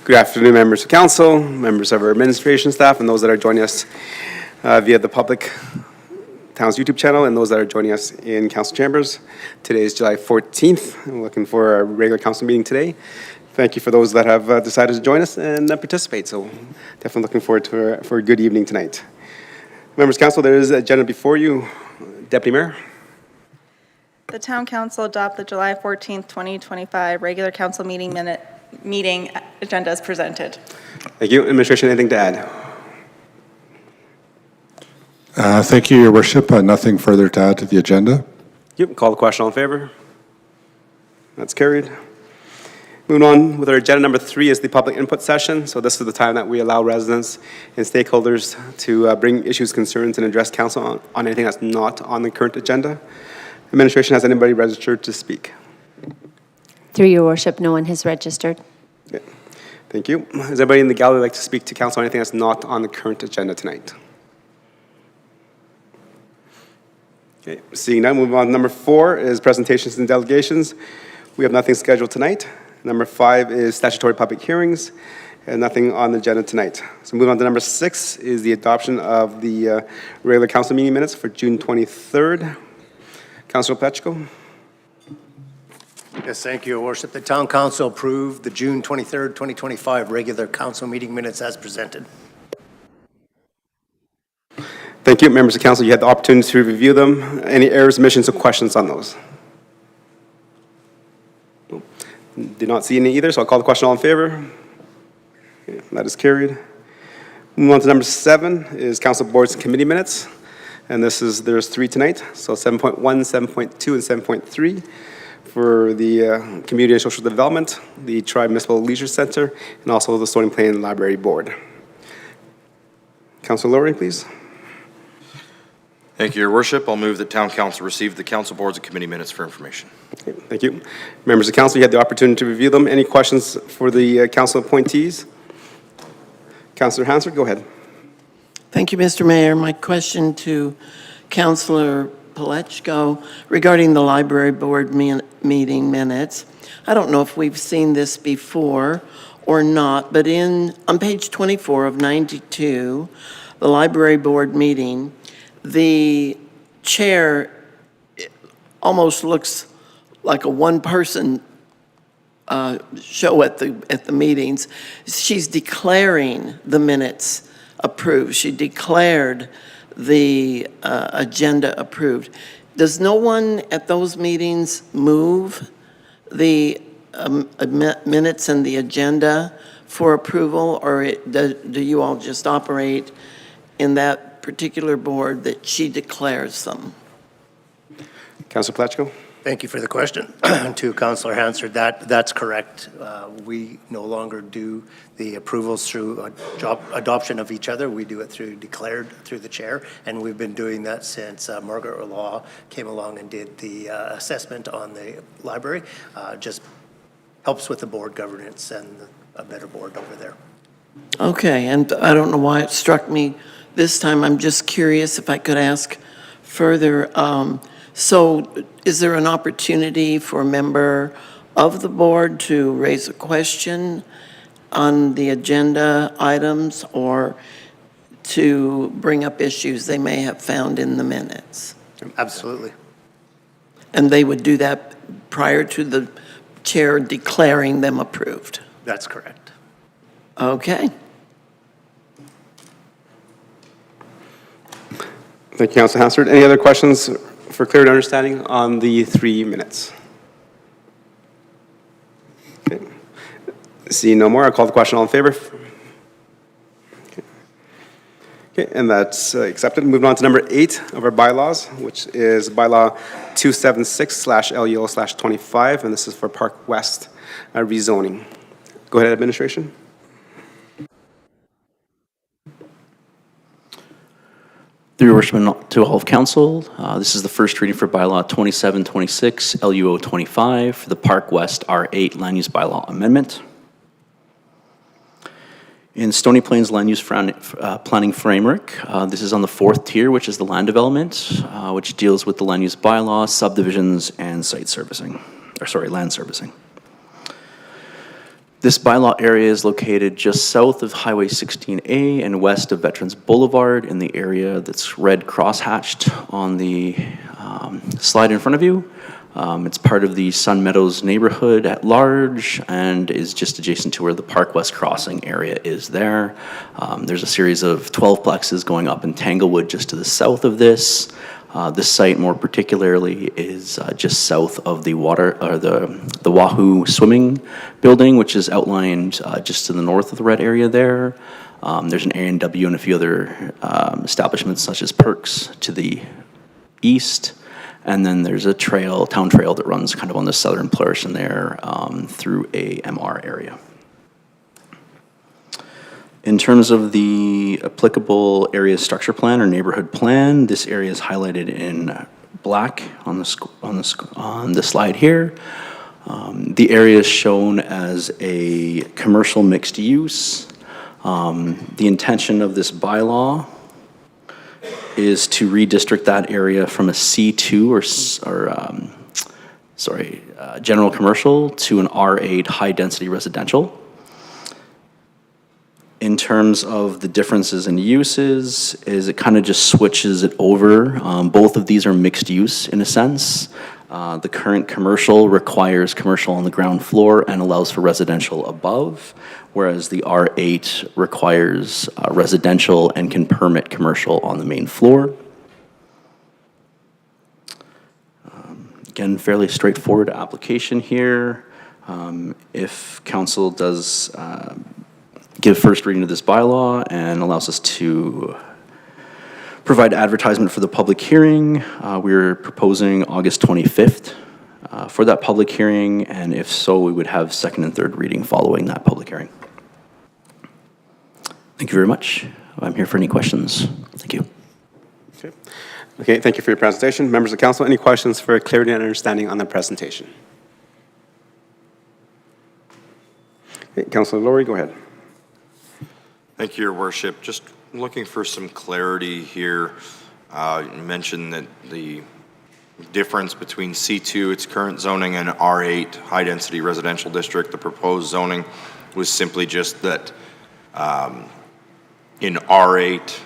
Good afternoon, members of council, members of our administration staff, and those that are joining us via the Public Towns YouTube channel, and those that are joining us in council chambers. Today is July 14th. I'm looking for a regular council meeting today. Thank you for those that have decided to join us and participate. So definitely looking forward to for a good evening tonight. Members of council, there is an agenda before you. Deputy Mayor. The Town Council adopt the July 14th, 2025 regular council meeting agenda as presented. Thank you. Administration, anything to add? Thank you, Your Worship. Nothing further to add to the agenda. Yep. Call the question. All in favor? That's carried. Moving on with our agenda number 3 is the public input session. So this is the time that we allow residents and stakeholders to bring issues, concerns, and address council on anything that's not on the current agenda. Administration, has anybody registered to speak? Through Your Worship, no one has registered. Okay. Thank you. Does anybody in the gallery like to speak to council on anything that's not on the current agenda tonight? Okay. Seeing none, moving on to number 4 is presentations and delegations. We have nothing scheduled tonight. Number 5 is statutory public hearings, and nothing on the agenda tonight. So moving on to number 6 is the adoption of the regular council meeting minutes for June 23rd. Councilor Pacheco. Yes, thank you, Your Worship. The Town Council approved the June 23rd, 2025 regular council meeting minutes as presented. Thank you. Members of council, you had the opportunity to review them. Any errors, omissions, or questions on those? Did not see any either, so I'll call the question. All in favor? Okay, that is carried. Moving on to number 7 is council boards and committee minutes. And there's 3 tonight, so 7.1, 7.2, and 7.3 for the Community and Social Development, the Tri-Municipal Leisure Center, and also the Stony Plain Library Board. Councilor Loring, please. Thank you, Your Worship. I'll move that Town Council receive the council boards and committee minutes for information. Okay, thank you. Members of council, you had the opportunity to review them. Any questions for the council appointees? Councilor Hansard, go ahead. Thank you, Mr. Mayor. My question to Councilor Palechko regarding the library board meeting minutes. I don't know if we've seen this before or not, but on page 24 of 92, the library board meeting, the chair almost looks like a one-person show at the meetings. She's declaring the minutes approved. She declared the agenda approved. Does no one at those meetings move the minutes and the agenda for approval, or do you all just operate in that particular board that she declares them? Councilor Palechko. Thank you for the question. To Councilor Hansard, that's correct. We no longer do the approvals through adoption of each other. We do it declared through the chair, and we've been doing that since Margaret Law came along and did the assessment on the library. Just helps with the board governance and a better board over there. Okay, and I don't know why it struck me this time. I'm just curious if I could ask further. So is there an opportunity for a member of the board to raise a question on the agenda items or to bring up issues they may have found in the minutes? Absolutely. And they would do that prior to the chair declaring them approved? That's correct. Okay. Thank you, Councilor Hansard. Any other questions for clear understanding on the 3 minutes? Okay. Seeing no more, I'll call the question. All in favor? Okay, and that's accepted. Moving on to number 8 of our bylaws, which is bylaw 276/LUO/25, and this is for Park West rezoning. Go ahead, administration. Through your worship to all of council, this is the first reading for bylaw 2726 LUO 25 for the Park West R8 land use bylaw amendment. In Stony Plains land use planning framework, this is on the 4th tier, which is the land development, which deals with the land use bylaw, subdivisions, and site servicing, land servicing. This bylaw area is located just south of Highway 16A and west of Veterans Boulevard in the area that's red cross-hatched on the slide in front of you. It's part of the Sun Meadows neighborhood at large and is just adjacent to where the Park West Crossing area is there. There's a series of 12 plexes going up in Tanglewood just to the south of this. This site more particularly is just south of the the Wahoo Swimming Building, which is outlined just to the north of the red area there. There's an A&W and a few other establishments such as Perks to the east. And then there's a trail, town trail that runs kind of on the southern portion there through a MR area. In terms of the applicable area structure plan or neighborhood plan, this area is highlighted in black on the slide here. The area is shown as a commercial mixed use. The intention of this bylaw is to redistrict that area from a C2 general commercial to an R8 high-density residential. In terms of the differences in uses, is it kind of just switches it over. Both of these are mixed use in a sense. The current commercial requires commercial on the ground floor and allows for residential above, whereas the R8 requires residential and can permit commercial on the main floor. Again, fairly straightforward application here. If council does give first reading of this bylaw and allows us to provide advertisement for the public hearing, we're proposing August 25th for that public hearing, and if so, we would have second and third reading following that public hearing. Thank you very much. I'm here for any questions. Thank you. Okay, thank you for your presentation. Members of council, any questions for clarity and understanding on the presentation? Okay, Councilor Lowry, go ahead. Thank you, Your Worship. Just looking for some clarity here. You mentioned that the difference between C2, its current zoning, and R8, high-density residential district, the proposed zoning, was simply just that in R8,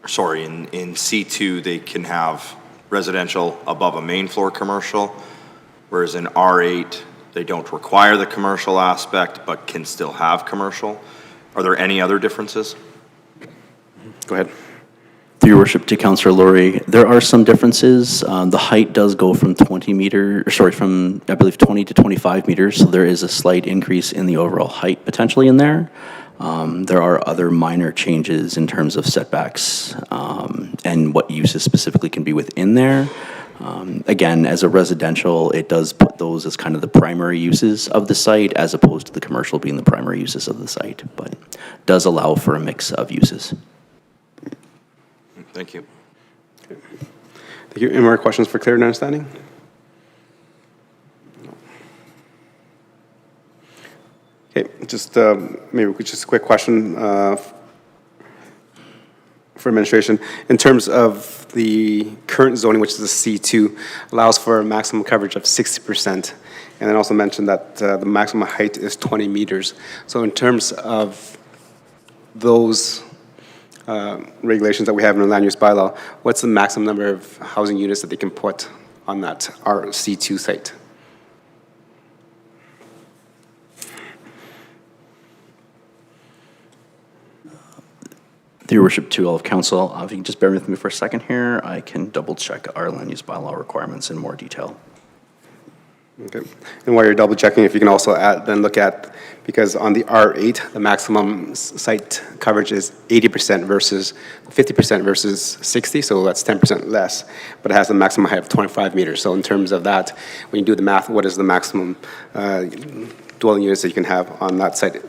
sorry, in C2, they can have residential above a main floor commercial, whereas in R8, they don't require the commercial aspect, but can still have commercial. Are there any other differences? Go ahead. Through your worship to Councillor Lowry, there are some differences. The height does go from 20 from I believe 20 to 25 meters, so there is a slight increase in the overall height potentially in there. There are other minor changes in terms of setbacks and what uses specifically can be within there. Again, as a residential, it does put those as kind of the primary uses of the site as opposed to the commercial being the primary uses of the site, but does allow for a mix of uses. Thank you. Okay. Thank you. Any more questions for clear and understanding? Okay, just maybe just a quick question for administration. In terms of the current zoning, which is a C2, allows for a maximum coverage of 60%, and then also mentioned that the maximum height is 20 meters. So in terms of those regulations that we have in the land use bylaw, what's the maximum number of housing units that they can put on that C2 site? Your worship, to all of council, if you can just bear with me for a second here, I can double check our land use bylaw requirements in more detail. Okay. And while you're double checking, if you can also then look at, because on the R8, the maximum site coverage is 80% versus 50% versus 60, so that's 10% less, but it has a maximum height of 25 meters. So in terms of that, when you do the math, what is the maximum dwelling units that you can have on that site?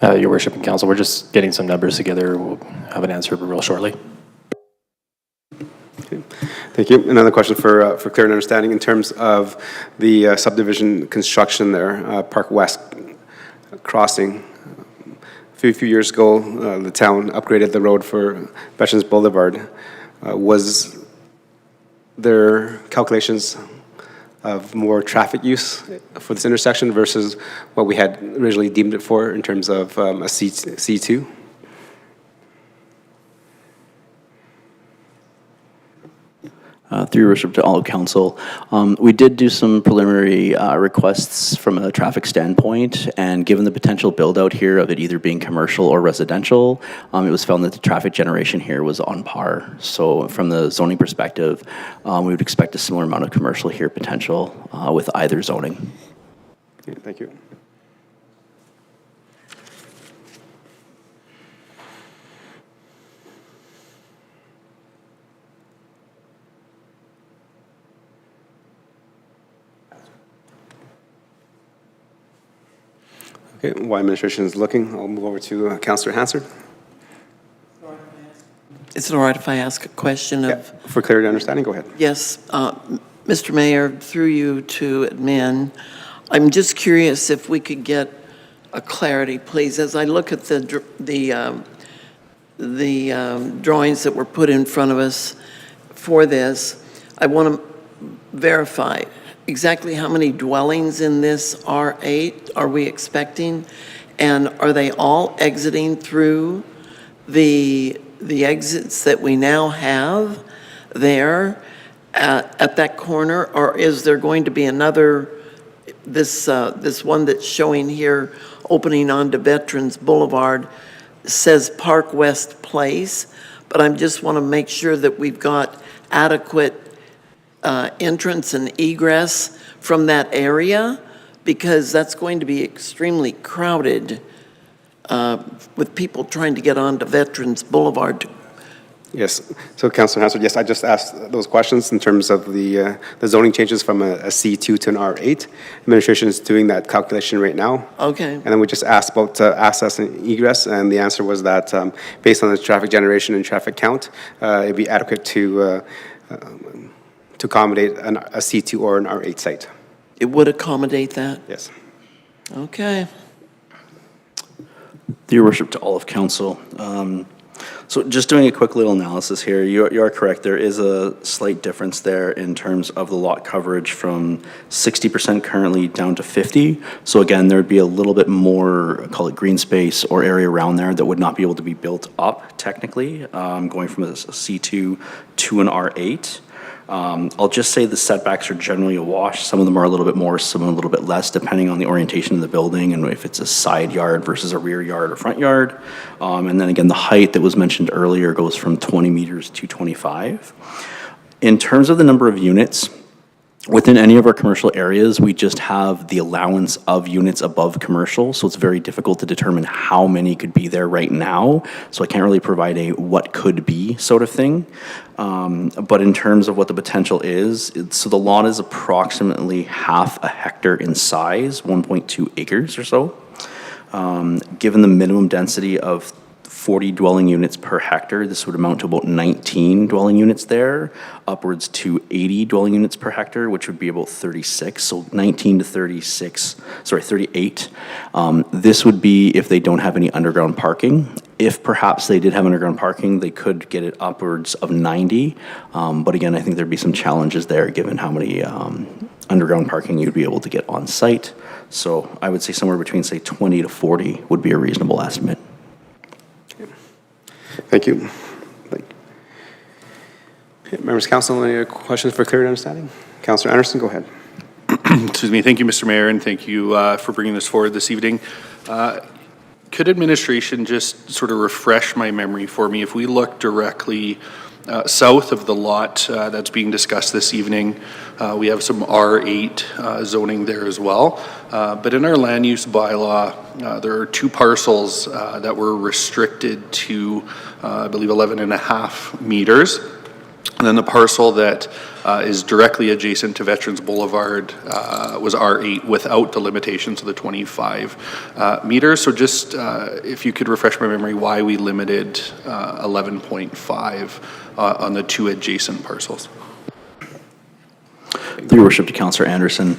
Your worship and council, we're just getting some numbers together. We'll have an answer real shortly. Okay. Thank you. Another question for clear and understanding in terms of the subdivision construction there, Park West Crossing. A few years ago, the town upgraded the road for Veterans Boulevard. Was there calculations of more traffic use for this intersection versus what we had originally deemed it for in terms of a C2? Through your worship to all of council, we did do some preliminary requests from a traffic standpoint, and given the potential build out here of it either being commercial or residential, it was found that the traffic generation here was on par. So from the zoning perspective, we would expect a similar amount of commercial here potential with either zoning. Okay, thank you. Okay, while administration is looking, I'll move over to Councillor Hansard. Is it all right if I ask a question Yeah, of? for clarity and understanding, go ahead. Yes, Mr. Mayor, through you to admin, I'm just curious if we could get a clarity, please. As I look at the drawings that were put in front of us for this, I want to verify exactly how many dwellings in this R8 are we expecting? And are they all exiting through the exits that we now have there at that corner? Or is there going to be another, this one that's showing here, opening onto Veterans Boulevard, says Park West Place, but I just want to make sure that we've got adequate entrance and egress from that area, because that's going to be extremely crowded with people trying to get onto Veterans Boulevard. Yes, so Councillor Hansard, yes, I just asked those questions in terms of the zoning changes from a C2 to an R8. Administration is doing that calculation right now. Okay. And then we just asked about access and egress, and the answer was that based on the traffic generation and traffic count, it'd be adequate to accommodate a C2 or an R8 site. It would accommodate that? Yes. Okay. Your worship to all of council. So just doing a quick little analysis here, you are correct. There is a slight difference there in terms of the lot coverage from 60% currently down to 50. So again, there would be a little bit more, call it green space or area around there that would not be able to be built up technically, going from a C2 to an R8. I'll just say the setbacks are generally a wash. Some of them are a little bit more, some a little bit less, depending on the orientation of the building and if it's a side yard versus a rear yard or front yard. And then again, the height that was mentioned earlier goes from 20 meters to 25. In terms of the number of units, within any of our commercial areas, we just have the allowance of units above commercial, so it's very difficult to determine how many could be there right now. So I can't really provide a what could be sort of thing. But in terms of what the potential is, so the lot is approximately half a hectare in size, 1.2 acres or so. Given the minimum density of 40 dwelling units per hectare, this would amount to about 19 dwelling units there, upwards to 80 dwelling units per hectare, which would be about 36, so 19 to 38. This would be if they don't have any underground parking. If perhaps they did have underground parking, they could get it upwards of 90. But again, I think there'd be some challenges there given how many underground parking you'd be able to get on site. So I would say somewhere between, say, 20 to 40 would be a reasonable estimate. Thank you. Members of council, any other questions for clear understanding? Councillor Anderson, go ahead. Excuse me. Thank you, Mr. Mayor, and thank you for bringing this forward this evening. Could administration just sort of refresh my memory for me? If we look directly south of the lot that's being discussed this evening, we have some R8 zoning there as well. But in our land use bylaw, there are two parcels that were restricted to, I believe, 11.5 meters. And then the parcel that is directly adjacent to Veterans Boulevard was R8 without the limitations of the 25 meters. So just if you could refresh my memory why we limited 11.5 on the two adjacent parcels. Through your worship to Councillor Anderson,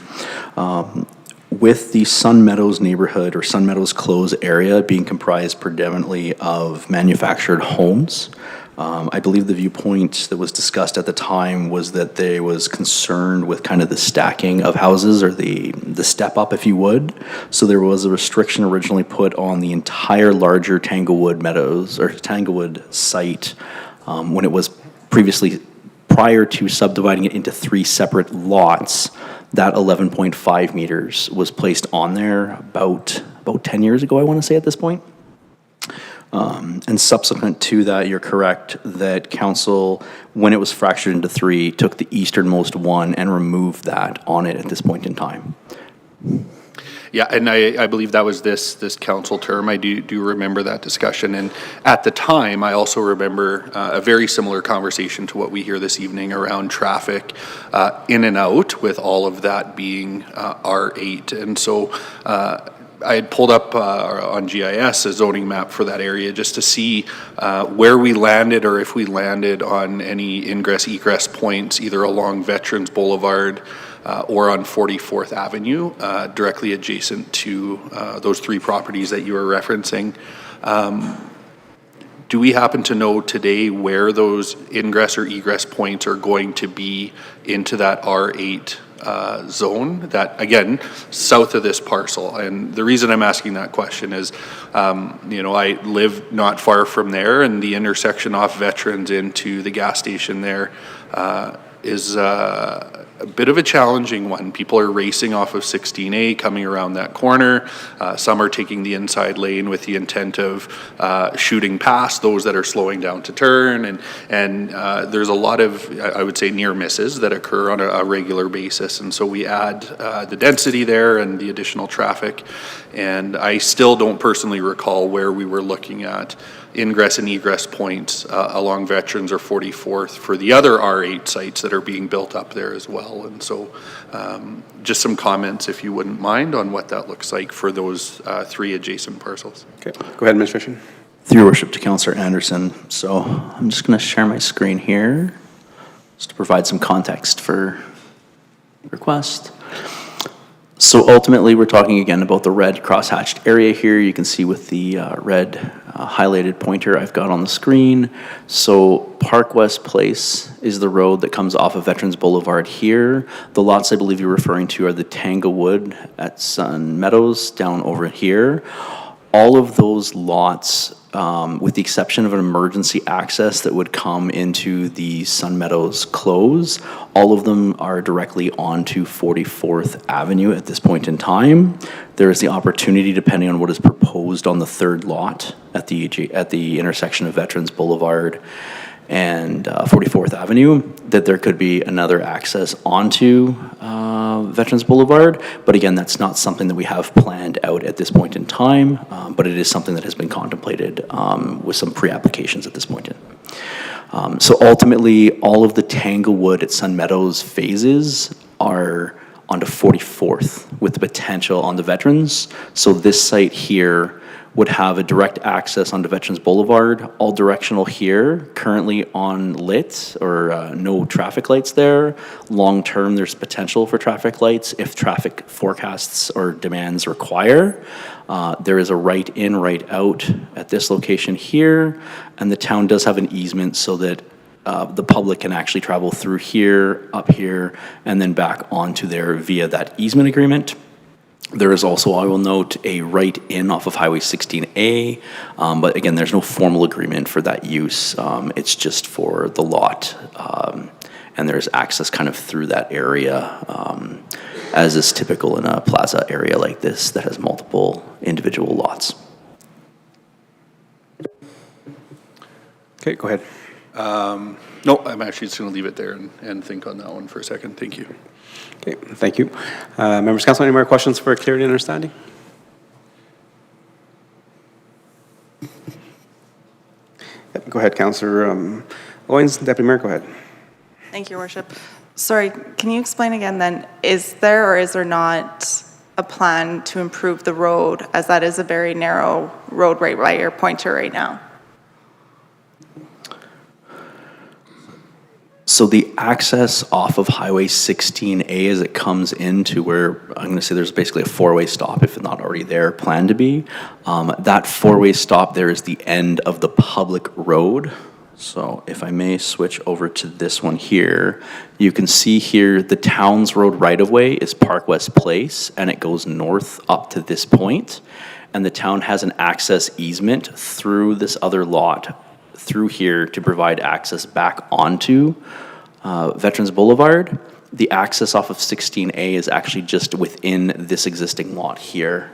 with the Sun Meadows neighborhood or Sun Meadows Close area being comprised predominantly of manufactured homes, I believe the viewpoint that was discussed at the time was that they was concerned with kind of the stacking of houses, or the step up, if you would. So there was a restriction originally put on the entire larger Tanglewood Meadows, or Tanglewood site, when it was previously, prior to subdividing it into 3 separate lots. That 11.5 meters was placed on there about 10 years ago, I want to say, at this point. And subsequent to that, you're correct that council, when it was fractured into 3, took the easternmost one and removed that on it at this point in time. Yeah, and I believe that was this council term. I do remember that discussion. And at the time, I also remember a very similar conversation to what we hear this evening around traffic in and out, with all of that being R8. And so I had pulled up on GIS a zoning map for that area just to see where we landed, or if we landed on any ingress egress points, either along Veterans Boulevard or on 44th Avenue, directly adjacent to those 3 properties that you were referencing. Do we happen to know today where those ingress or egress points are going to be into that R8 zone, that, again, south of this parcel? And the reason I'm asking that question is, I live not far from there, and the intersection off Veterans into the gas station there is a bit of a challenging one. People are racing off of 16A, coming around that corner. Some are taking the inside lane with the intent of shooting past those that are slowing down to turn. And there's a lot of, I would say, near misses that occur on a regular basis. And so we add the density there and the additional traffic. And I still don't personally recall where we were looking at ingress and egress points along Veterans or 44th for the other R8 sites that are being built up there as well. And so just some comments, if you wouldn't mind, on what that looks like for those 3 adjacent parcels. Okay, go ahead, Administration. Through your worship to Councillor Anderson. So I'm just going to share my screen here just to provide some context for request. So ultimately, we're talking again about the red crosshatched area here. You can see with the red highlighted pointer I've got on the screen. So Park West Place is the road that comes off of Veterans Boulevard here. The lots I believe you're referring to are the Tanglewood at Sun Meadows down over here. All of those lots, with the exception of an emergency access that would come into the Sun Meadows close, all of them are directly onto 44th Avenue at this point in time. There is the opportunity, depending on what is proposed on the 3rd lot at the intersection of Veterans Boulevard and 44th Avenue, that there could be another access onto Veterans Boulevard. But again, that's not something that we have planned out at this point in time, but it is something that has been contemplated with some pre-applications at this point in. So ultimately, all of the Tanglewood at Sun Meadows phases are onto 44th with the potential on the Veterans. So this site here would have a direct access onto Veterans Boulevard, all directional here, currently on lit or no traffic lights there. Long term, there's potential for traffic lights if traffic forecasts or demands require. There is a right in, right out at this location here, and the town does have an easement so that the public can actually travel through here, up here, and then back onto there via that easement agreement. There is also, I will note, a right in off of Highway 16A, but again, there's no formal agreement for that use. It's just for the lot, and there's access kind of through that area, as is typical in a plaza area like this that has multiple individual lots. Okay, go ahead. No, I'm actually just going to leave it there and think on that one for a second. Thank you. Okay, thank you. Members of Council, any more questions for clarity and understanding? Yep, go ahead, Councillor Owens, Deputy Mayor, go ahead. Thank you, Your Worship. Sorry, can you explain again then, is there or is there not a plan to improve the road, as that is a very narrow road right by your pointer right now? So the access off of Highway 16A as it comes into where, I'm going to say there's basically a 4-way stop, if it's not already there, planned to be. That 4-way stop there is the end of the public road. So if I may switch over to this one here, you can see here the town's road right-of-way is Park West Place, and it goes north up to this point, and the town has an access easement through this other lot through here to provide access back onto Veterans Boulevard. The access off of 16A is actually just within this existing lot here,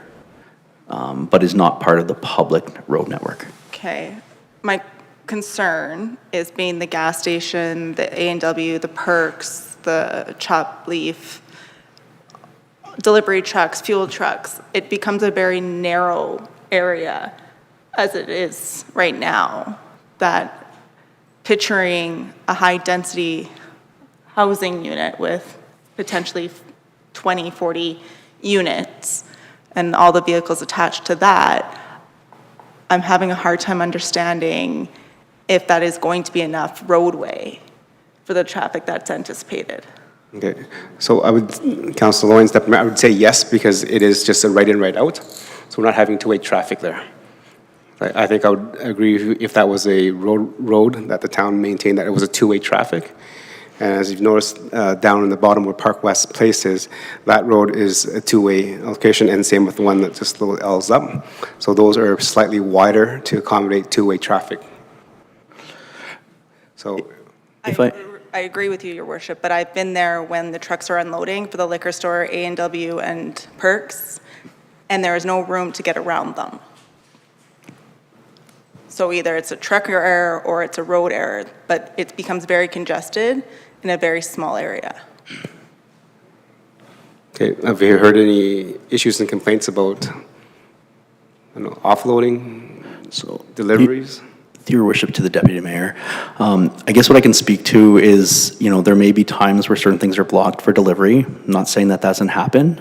but is not part of the public road network. Okay. My concern is being the gas station, the A&W, the Perks, the Chop Leaf, delivery trucks, fuel trucks. It becomes a very narrow area as it is right now, that picturing a high-density housing unit with potentially 20, 40 units and all the vehicles attached to that, I'm having a hard time understanding if that is going to be enough roadway for the traffic that's anticipated. Okay, so I would, Councilor Lawrence, I would say yes, because it is just a right in, right out, so we're not having two-way traffic there. I think I would agree if that was a road that the town maintained, that it was a two-way traffic. And as you've noticed, down in the bottom where Park West Place is, that road is a two-way location, and same with the one that just little L's up. So those are slightly wider to accommodate two-way traffic. So, I agree with you, Your Worship, but I've been there when the trucks are unloading for the liquor store, A&W, and Perks, and there is no room to get around them. So either it's a trucker error or it's a road error, but it becomes very congested in a very small area. okay, have you heard any issues and complaints about, I don't know, offloading, deliveries? Your Worship, to the Deputy Mayor. I guess what I can speak to is, there may be times where certain things are blocked for delivery. I'm not saying that doesn't happen.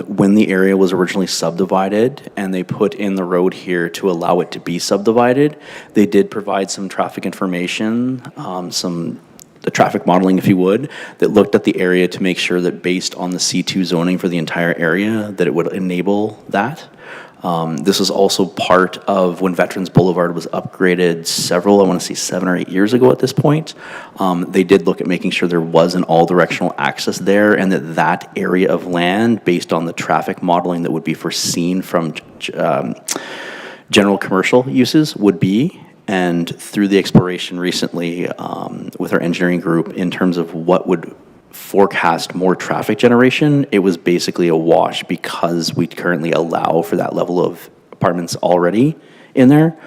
When the area was originally subdivided and they put in the road here to allow it to be subdivided, they did provide some traffic information, the traffic modeling, if you would, that looked at the area to make sure that based on the C2 zoning for the entire area, that it would enable that. This was also part of when Veterans Boulevard was upgraded I want to say 7 or 8 years ago at this point. They did look at making sure there was an all-directional access there, and that area of land, based on the traffic modeling that would be foreseen from general commercial uses, would be. And through the exploration recently with our engineering group in terms of what would forecast more traffic generation, it was basically a wash because we currently allow for that level of apartments already in there.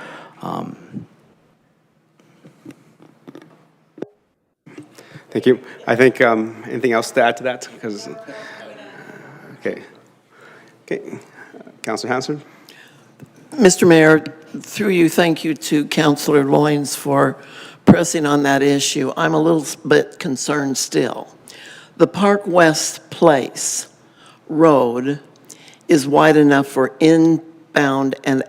Thank you. I think, anything else to add to that? Because, okay. Councilor Hansard? Mr. Mayor, through you, thank you to Councillor Loynes for pressing on that issue. I'm a little bit concerned still. The Park West Place Road is wide enough for inbound and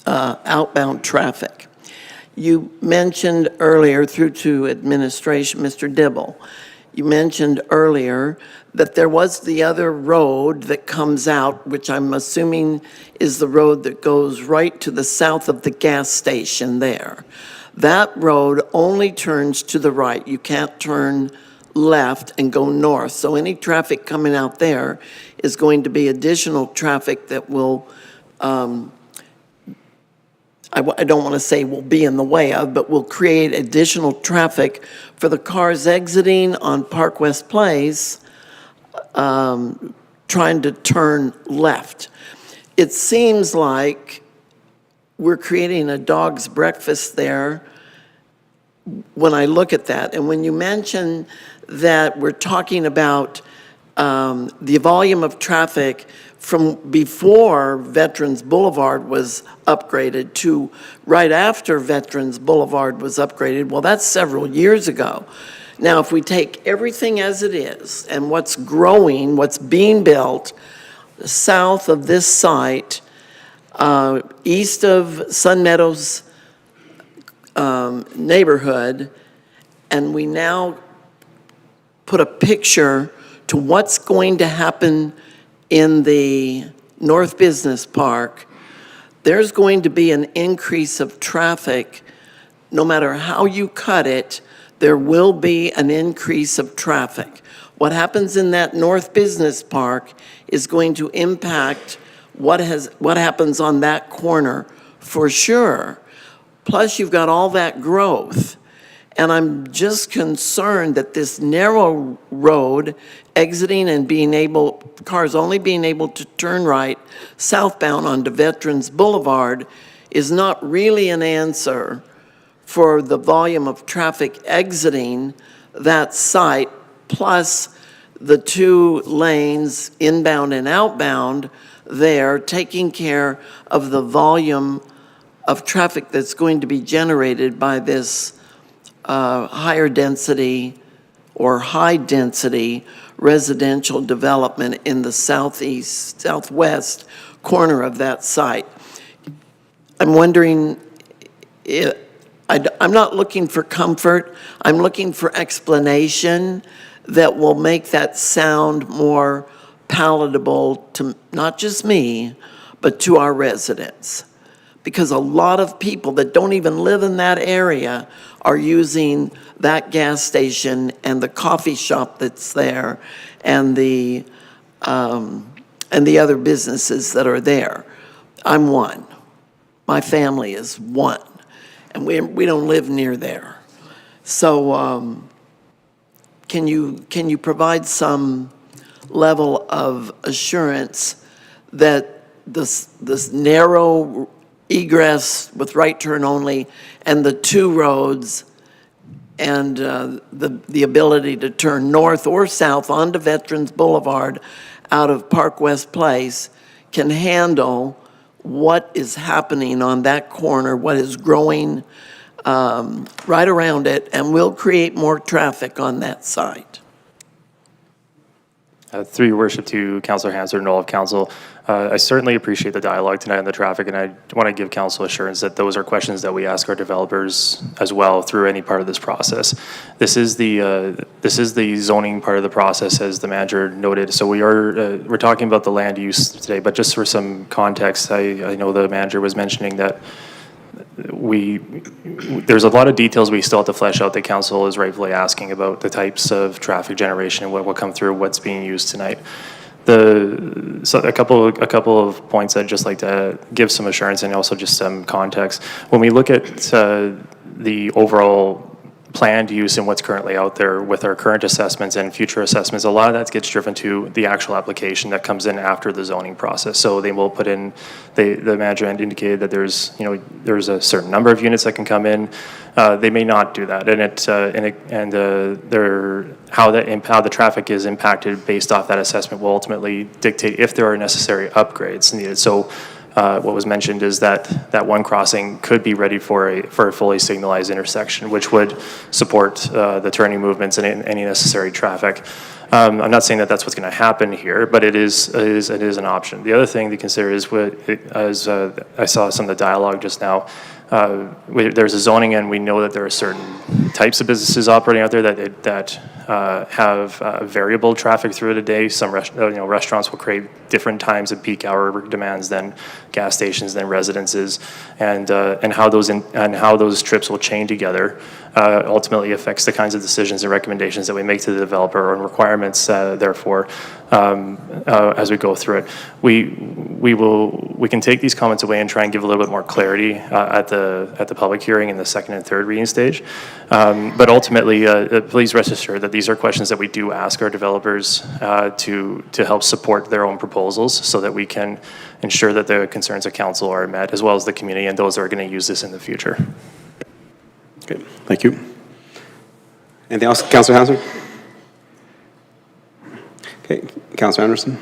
outbound traffic. You mentioned earlier, through to administration, Mr. Dibble, you mentioned earlier that there was the other road that comes out, which I'm assuming is the road that goes right to the south of the gas station there. That road only turns to the right. You can't turn left and go north. So any traffic coming out there is going to be additional traffic that will, I don't want to say will be in the way of, but will create additional traffic for the cars exiting on Park West Place, trying to turn left. It seems like we're creating a dog's breakfast there when I look at that. And when you mention that we're talking about the volume of traffic from before Veterans Boulevard was upgraded to right after Veterans Boulevard was upgraded, well, that's several years ago. Now, if we take everything as it is and what's growing, what's being built south of this site, east of Sun Meadows neighborhood, and we now put a picture to what's going to happen in the North Business Park, there's going to be an increase of traffic no matter how you cut it, there will be an increase of traffic. What happens in that North Business Park is going to impact what happens on that corner for sure. Plus, you've got all that growth. And I'm just concerned that this narrow road exiting and cars only being able to turn right southbound onto Veterans Boulevard is not really an answer for the volume of traffic exiting that site, plus the 2 lanes inbound and outbound there, taking care of the volume of traffic that's going to be generated by this higher density or high density residential development in the southwest corner of that site. I'm wondering, I'm not looking for comfort, I'm looking for explanation that will make that sound more palatable to not just me, but to our residents. Because a lot of people that don't even live in that area are using that gas station and the coffee shop that's there and the other businesses that are there. I'm one. My family is one, and we don't live near there. So can you provide some level of assurance that this narrow egress with right turn only and the 2 roads and the ability to turn north or south onto Veterans Boulevard out of Park West Place can handle what is happening on that corner, what is growing right around it, and will create more traffic on that site? Through your worship to Councillor Hansard and all of council, I certainly appreciate the dialogue tonight on the traffic, and I want to give council assurance that those are questions that we ask our developers as well through any part of this process. This is the zoning part of the process, as the manager noted. So we're talking about the land use today, but just for some context, I know the manager was mentioning that there's a lot of details we still have to flesh out that council is rightfully asking about the types of traffic generation and what will come through, what's being used tonight. So a couple of points I'd just like to give some assurance and also just some context. When we look at the overall planned use and what's currently out there with our current assessments and future assessments, a lot of that gets driven to the actual application that comes in after the zoning process. So they will put in, the manager indicated that there's a certain number of units that can come in. They may not do that, how the traffic is impacted based off that assessment will ultimately dictate if there are necessary upgrades needed. So what was mentioned is that one crossing could be ready for a fully signalized intersection, which would support the turning movements and any necessary traffic. I'm not saying that that's what's going to happen here, but it is an option. The other thing to consider is as I saw some of the dialogue just now. There's a zoning, and we know that there are certain types of businesses operating out there that have variable traffic through the day. Some restaurants will create different times of peak hour demands than gas stations, than residences, and how those trips will chain together ultimately affects the kinds of decisions and recommendations that we make to the developer and requirements. Therefore, as we go through it, we can take these comments away and try and give a little bit more clarity at the public hearing in the second and third reading stage. But ultimately, please rest assured that these are questions that we do ask our developers to help support their own proposals, so that we can ensure that the concerns of council are met, as well as the community and those that are going to use this in the future. Okay, thank you. Anything else, Councillor Hansard? Okay, Councillor Anderson.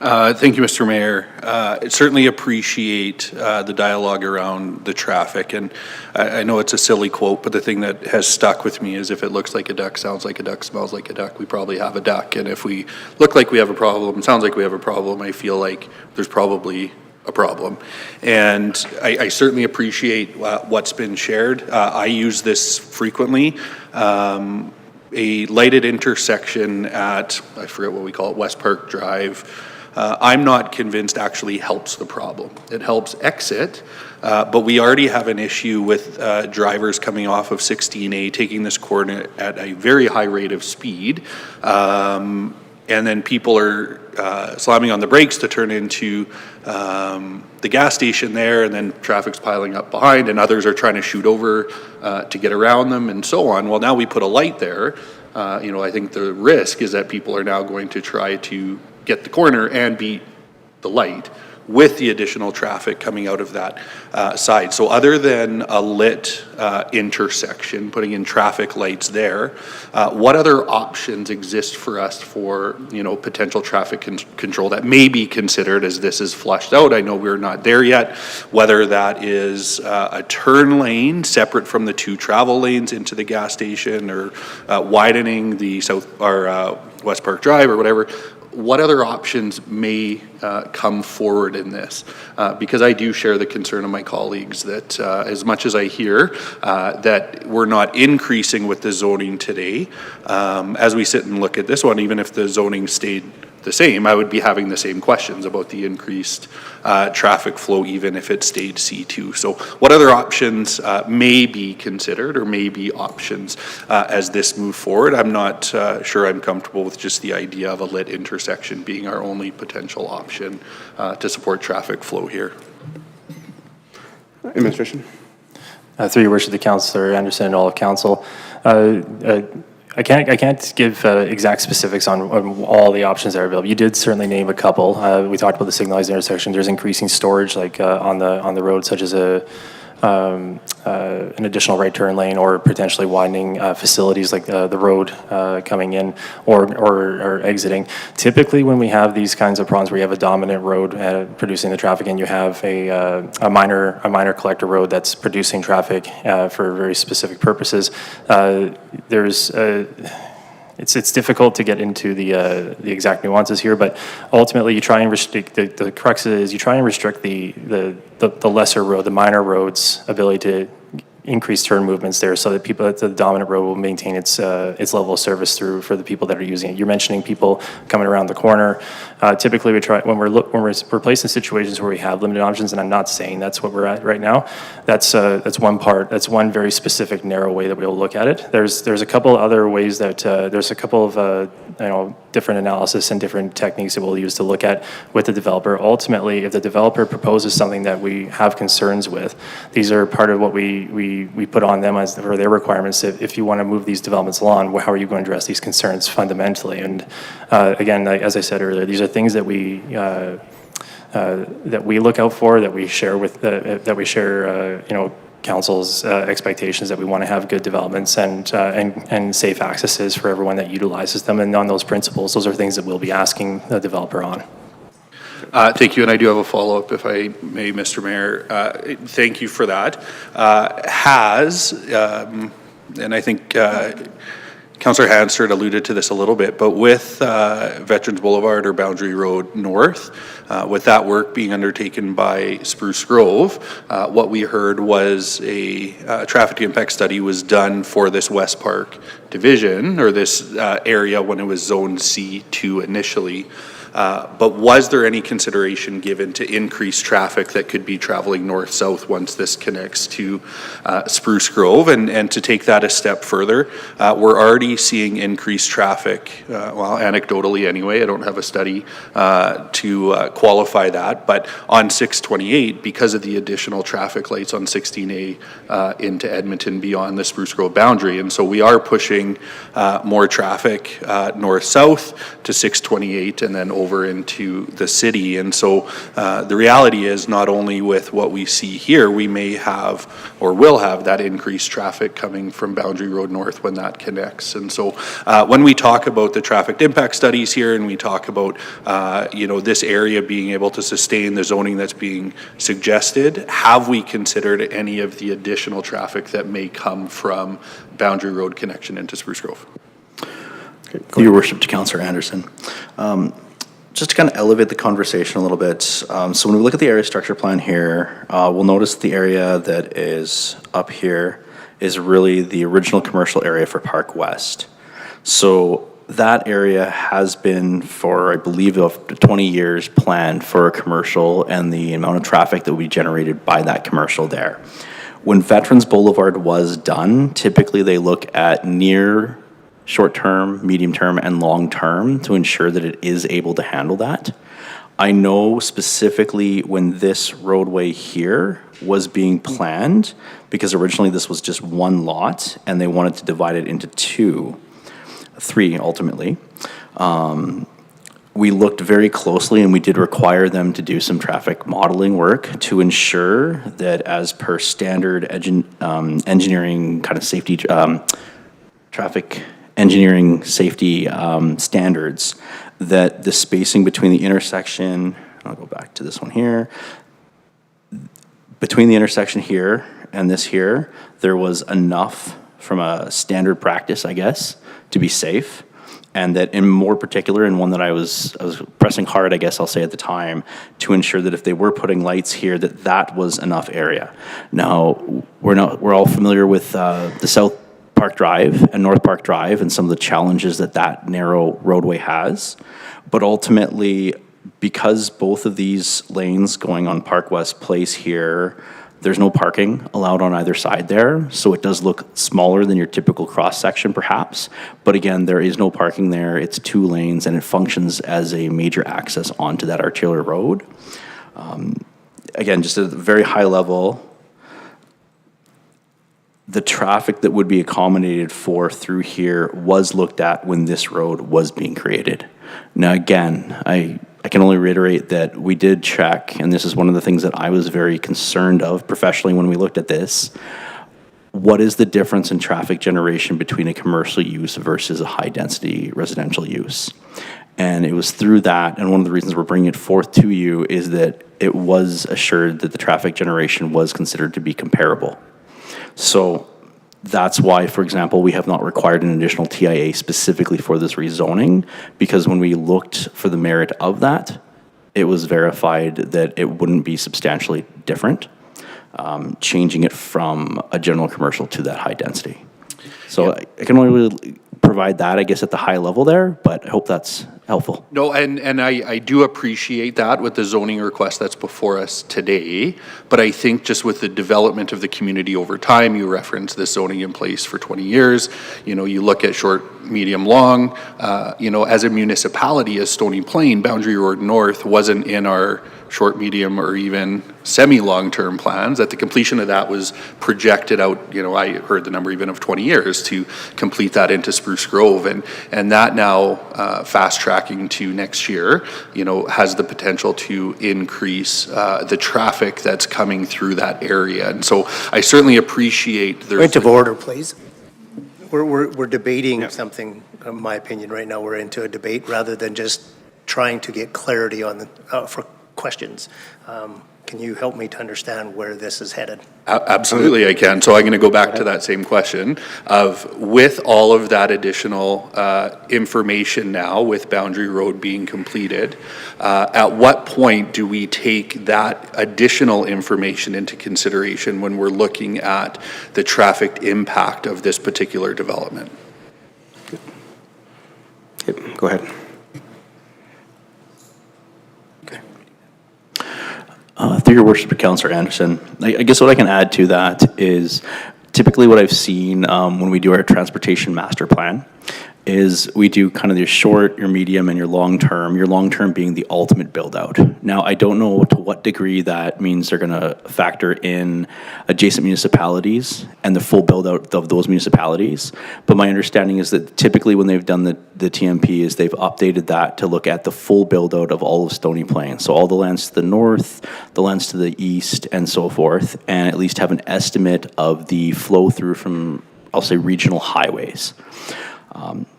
Thank you, Mr. Mayor. I certainly appreciate the dialogue around the traffic, and I know it's a silly quote, but the thing that has stuck with me is, if it looks like a duck, sounds like a duck, smells like a duck, we probably have a duck. And if we look like we have a problem, sounds like we have a problem, I feel like there's probably a problem. And I certainly appreciate what's been shared. I use this frequently. A lighted intersection at, I forget what we call it, West Park Drive, I'm not convinced actually helps the problem. It helps exit, but we already have an issue with drivers coming off of 16A, taking this corner at a very high rate of speed, and then people are slamming on the brakes to turn into the gas station there, and then traffic's piling up behind, and others are trying to shoot over to get around them and so on. Well, now we put a light there. I think the risk is that people are now going to try to get the corner and beat the light with the additional traffic coming out of that side. So other than a lit intersection, putting in traffic lights there, what other options exist for us for, potential traffic control that may be considered as this is flushed out? I know we're not there yet, whether that is a turn lane separate from the two travel lanes into the gas station, or widening the South or West Park Drive or whatever. What other options may come forward in this? Because I do share the concern of my colleagues that as much as I hear that we're not increasing with the zoning today, as we sit and look at this one, even if the zoning stayed the same, I would be having the same questions about the increased traffic flow, even if it stayed C2. So what other options may be considered, or may be options as this move forward? I'm not sure I'm comfortable with just the idea of a lit intersection being our only potential option to support traffic flow here. Administration. Through your worship, the Councillor Anderson and all of Council. I can't give exact specifics on all the options that are available. You did certainly name a couple. We talked about the signalized intersection. There's increasing storage, like on the road, such as an additional right turn lane, or potentially widening facilities like the road coming in or exiting. Typically, when we have these kinds of problems where you have a dominant road producing the traffic, and you have a minor collector road that's producing traffic for very specific purposes, it's difficult to get into the exact nuances here, but ultimately you try and restrict the crux is you try and restrict the lesser road, the minor road's ability to increase turn movements there, so that the dominant road will maintain its level of service for the people that are using it. You're mentioning people coming around the corner. Typically, we try when we're placed in situations where we have limited options, and I'm not saying that's what we're at right now. That's one part. That's one very specific narrow way that we'll look at it. There's a couple other ways that there's a couple of different analysis and different techniques that we'll use to look at with the developer. Ultimately, if the developer proposes something that we have concerns with, these are part of what we put on them as for their requirements. If you want to move these developments along, how are you going to address these concerns fundamentally? And again, as I said earlier, these are things that we look out for, that we share with council's expectations, that we want to have good developments and safe accesses for everyone that utilizes them. And on those principles, those are things that we'll be asking the developer on. Thank you, and I do have a follow-up, if I may, Mr. Mayor. Thank you for that. And I think Councillor Hansard alluded to this a little bit, but with Veterans Boulevard or Boundary Road North, with that work being undertaken by Spruce Grove, what we heard was a traffic impact study was done for this West Park division, or this area when it was Zone C2 initially. But was there any consideration given to increase traffic that could be traveling north-south once this connects to Spruce Grove? And to take that a step further, we're already seeing increased traffic, well, anecdotally anyway, I don't have a study to qualify that, but on 628, because of the additional traffic lights on 16A into Edmonton beyond the Spruce Grove boundary. And so we are pushing more traffic north-south to 628 and then over into the city. And so the reality is, not only with what we see here, we may have or will have that increased traffic coming from Boundary Road North when that connects. And so when we talk about the traffic impact studies here, and we talk about this area being able to sustain the zoning that's being suggested, have we considered any of the additional traffic that may come from Boundary Road connection into Spruce Grove? Your Worship, to Councillor Anderson. Just to kind of elevate the conversation a little bit, so when we look at the area structure plan here, we'll notice the area that is up here is really the original commercial area for Park West. So that area has been for, I believe, of 20 years planned for a commercial and the amount of traffic that will be generated by that commercial there. When Veterans Boulevard was done, typically they look at near short-term, medium-term, and long-term to ensure that it is able to handle that. I know specifically when this roadway here was being planned, because originally this was just one lot, and they wanted to divide it into three ultimately. We looked very closely, and we did require them to do some traffic modeling work to ensure that, as per standard engineering kind of safety, traffic engineering safety standards, that the spacing between the intersection, I'll go back to this one here, between the intersection here and this here, there was enough from a standard practice, I guess, to be safe. And that in more particular, and one that I was pressing hard, I guess I'll say at the time, to ensure that if they were putting lights here, that was enough area. Now, we're all familiar with the South Park Drive and North Park Drive and some of the challenges that narrow roadway has. But ultimately, because both of these lanes going on Park West Place here, there's no parking allowed on either side there, so it does look smaller than your typical cross-section perhaps. But again, there is no parking there, it's 2 lanes, and it functions as a major access onto that arterial road. Again, just at a very high level, the traffic that would be accommodated for through here was looked at when this road was being created. Now again, I can only reiterate that we did check, and this is one of the things that I was very concerned of professionally when we looked at this. What is the difference in traffic generation between a commercial use versus a high-density residential use? And it was through that, and one of the reasons we're bringing it forth to you is that it was assured that the traffic generation was considered to be comparable. So that's why, for example, we have not required an additional TIA specifically for this rezoning, because when we looked for the merit of that, it was verified that it wouldn't be substantially different, changing it from a general commercial to that high density. So I can only really provide that, I guess, at the high level there, but I hope that's helpful. No, and I do appreciate that with the zoning request that's before us today, but I think just with the development of the community over time, you referenced this zoning in place for 20 years, you look at short, medium, long, as a municipality, as Stony Plain, Boundary Road North wasn't in our short, medium, or even semi-long-term plans. That the completion of that was projected out, I heard the number even of 20 years to complete that into Spruce Grove, and that now fast-tracking to next year, has the potential to increase the traffic that's coming through that area. And so I certainly appreciate there's... Point of order, please. We're debating something, in my opinion, right now. We're into a debate rather than just trying to get clarity on for questions. Can you help me to understand where this is headed? Absolutely, I can. So I'm going to go back to that same question of, with all of that additional information now, with Boundary Road being completed, at what point do we take that additional information into consideration when we're looking at the traffic impact of this particular development? Okay, go ahead. Through your worship, Councillor Anderson, I guess what I can add to that is typically what I've seen when we do our transportation master plan is we do kind of your short, your medium, and your long-term being the ultimate build-out. Now, I don't know to what degree that means they're going to factor in adjacent municipalities and the full build-out of those municipalities, but my understanding is that typically when they've done the TMP is they've updated that to look at the full build-out of all of Stony Plain, so all the lands to the north, the lands to the east, and so forth, and at least have an estimate of the flow-through from, I'll say, regional highways.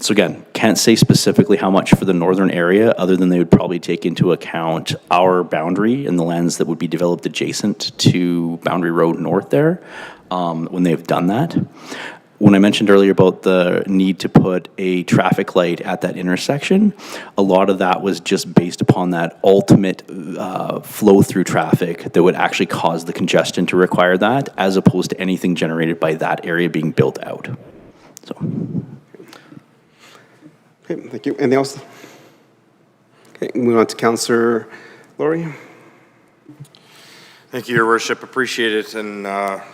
So again, can't say specifically how much for the northern area, other than they would probably take into account our boundary and the lands that would be developed adjacent to Boundary Road North there when they've done that. When I mentioned earlier about the need to put a traffic light at that intersection, a lot of that was just based upon that ultimate flow-through traffic that would actually cause the congestion to require that, as opposed to anything generated by that area being built out. So. Okay, thank you. Anything else? Okay, moving on to Councillor Laurie. Thank you, Your Worship. Appreciate it. And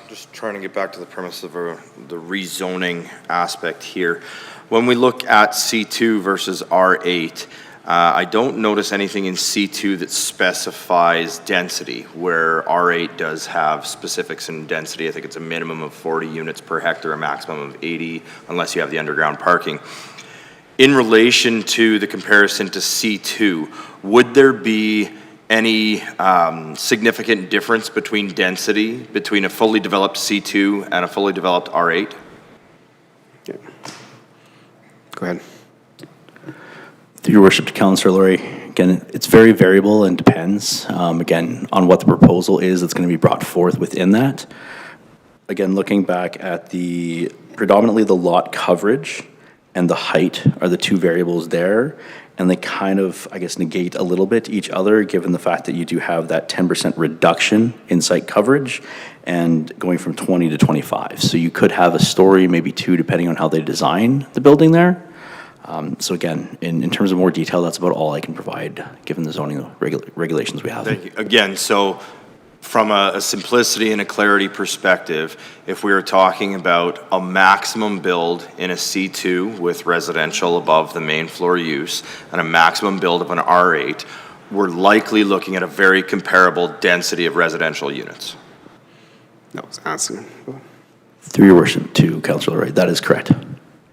just trying to get back to the premise of the rezoning aspect here. When we look at C2 versus R8, I don't notice anything in C2 that specifies density, where R8 does have specifics in density. I think it's a minimum of 40 units per hectare, a maximum of 80, unless you have the underground parking. In relation to the comparison to C2, would there be any significant difference between density between a fully developed C2 and a fully developed R8? Okay. Go ahead. Through your worship to Councillor Laurie, again, it's very variable and depends, again, on what the proposal is that's going to be brought forth within that. Again, looking back at predominantly the lot coverage and the height are the two variables there, and they kind of, I guess, negate a little bit each other, given the fact that you do have that 10% reduction in site coverage and going from 20 to 25. So you could have a story, maybe two, depending on how they design the building there. So again, in terms of more detail, that's about all I can provide, given the zoning regulations we have. Thank you. Again, so from a simplicity and a clarity perspective, if we are talking about a maximum build in a C2 with residential above the main floor use and a maximum build of an R8, we're likely looking at a very comparable density of residential units. No, it's asking. Through your worship to Councillor Laurie, that is correct.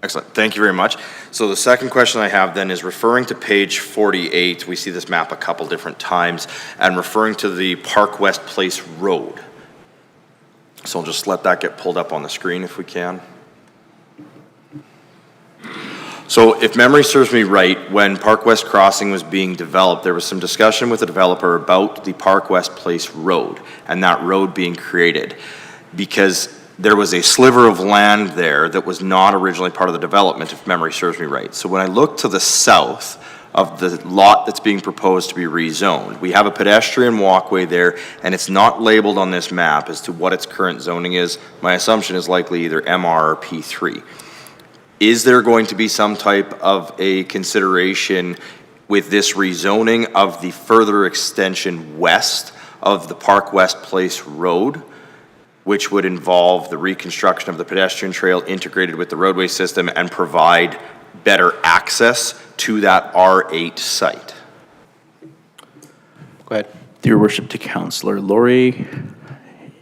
Excellent. Thank you very much. So the second question I have then is referring to page 48. We see this map a couple different times and referring to the Park West Place Road. So I'll just let that get pulled up on the screen if we can. So if memory serves me right, when Park West Crossing was being developed, there was some discussion with the developer about the Park West Place Road and that road being created, because there was a sliver of land there that was not originally part of the development, if memory serves me right. So when I look to the south of the lot that's being proposed to be rezoned, we have a pedestrian walkway there, and it's not labeled on this map as to what its current zoning is. My assumption is likely either MR or P3. Is there going to be some type of a consideration with this rezoning of the further extension west of the Park West Place Road, which would involve the reconstruction of the pedestrian trail integrated with the roadway system and provide better access to that R8 site? Go ahead. Through your worship to Councillor Laurie,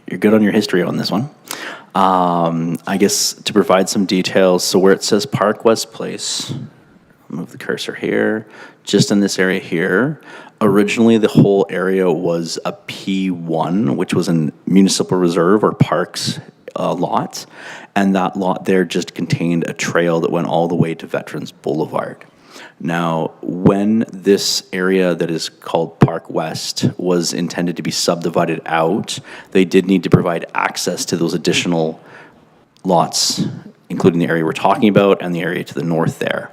you're good on your history on this one. I guess to provide some details, so where it says Park West Place, I'll move the cursor here, just in this area here, originally the whole area was a P1, which was a municipal reserve or parks lot, and that lot there just contained a trail that went all the way to Veterans Boulevard. Now, when this area that is called Park West was intended to be subdivided out, they did need to provide access to those additional lots, including the area we're talking about and the area to the north there.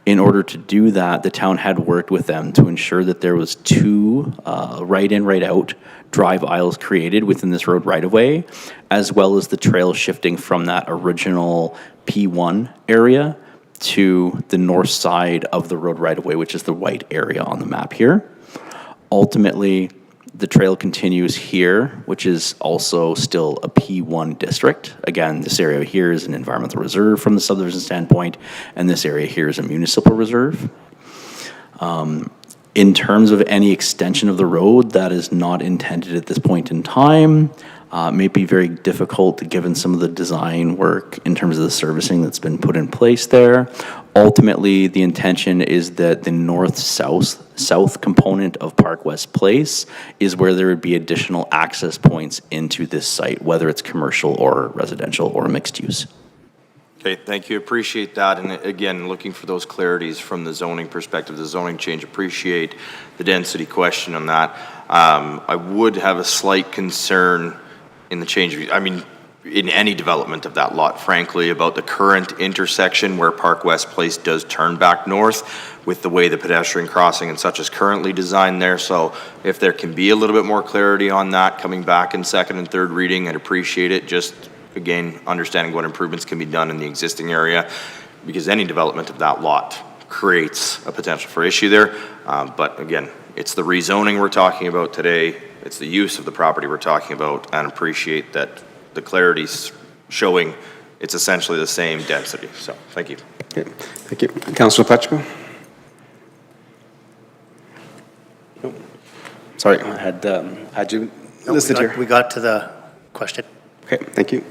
In order to do that, the town had worked with them to ensure that there was two right-in, right-out drive aisles created within this road right-of-way, as well as the trail shifting from that original P1 area to the north side of the road right-of-way, which is the white area on the map here. Ultimately, the trail continues here, which is also still a P1 district. Again, this area here is an environmental reserve from the subdivision standpoint, and this area here is a municipal reserve. In terms of any extension of the road, that is not intended at this point in time. May be very difficult given some of the design work in terms of the servicing that's been put in place there. Ultimately, the intention is that the north-south component of Park West Place is where there would be additional access points into this site, whether it's commercial or residential or mixed use. Okay, thank you. Appreciate that. And again, looking for those clarities from the zoning perspective, the zoning change, appreciate the density question on that. I would have a slight concern in the change, I mean, in any development of that lot, frankly, about the current intersection where Park West Place does turn back north with the way the pedestrian crossing and such is currently designed there. So if there can be a little bit more clarity on that coming back in second and third reading, I'd appreciate it. Just, again, understanding what improvements can be done in the existing area, because any development of that lot creates a potential for issue there. But again, it's the rezoning we're talking about today. It's the use of the property we're talking about, and appreciate that the clarity's showing it's essentially the same density. So, thank you. Okay, thank you. Councilor Pletchko? Nope. Sorry, I had you No, listed here. we got to the question. Okay, thank you.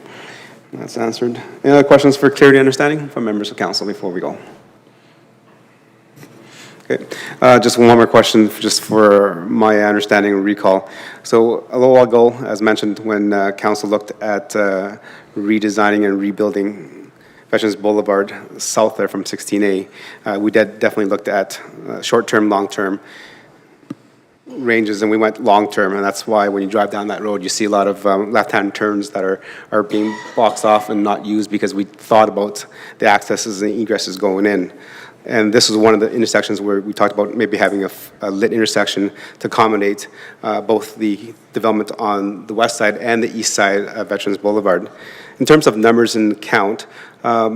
That's answered. Any other questions for clarity and understanding from members of council before we go? Okay, just one more question, just for my understanding and recall. So a little while ago, as mentioned, when council looked at redesigning and rebuilding Veterans Boulevard south there from 16A, we definitely looked at short-term, long-term ranges, and we went long-term, and that's why when you drive down that road, you see a lot of left-hand turns that are being boxed off and not used because we thought about the accesses and egresses going in. And this is one of the intersections where we talked about maybe having a lit intersection to accommodate both the development on the west side and the east side of Veterans Boulevard. In terms of numbers and count, how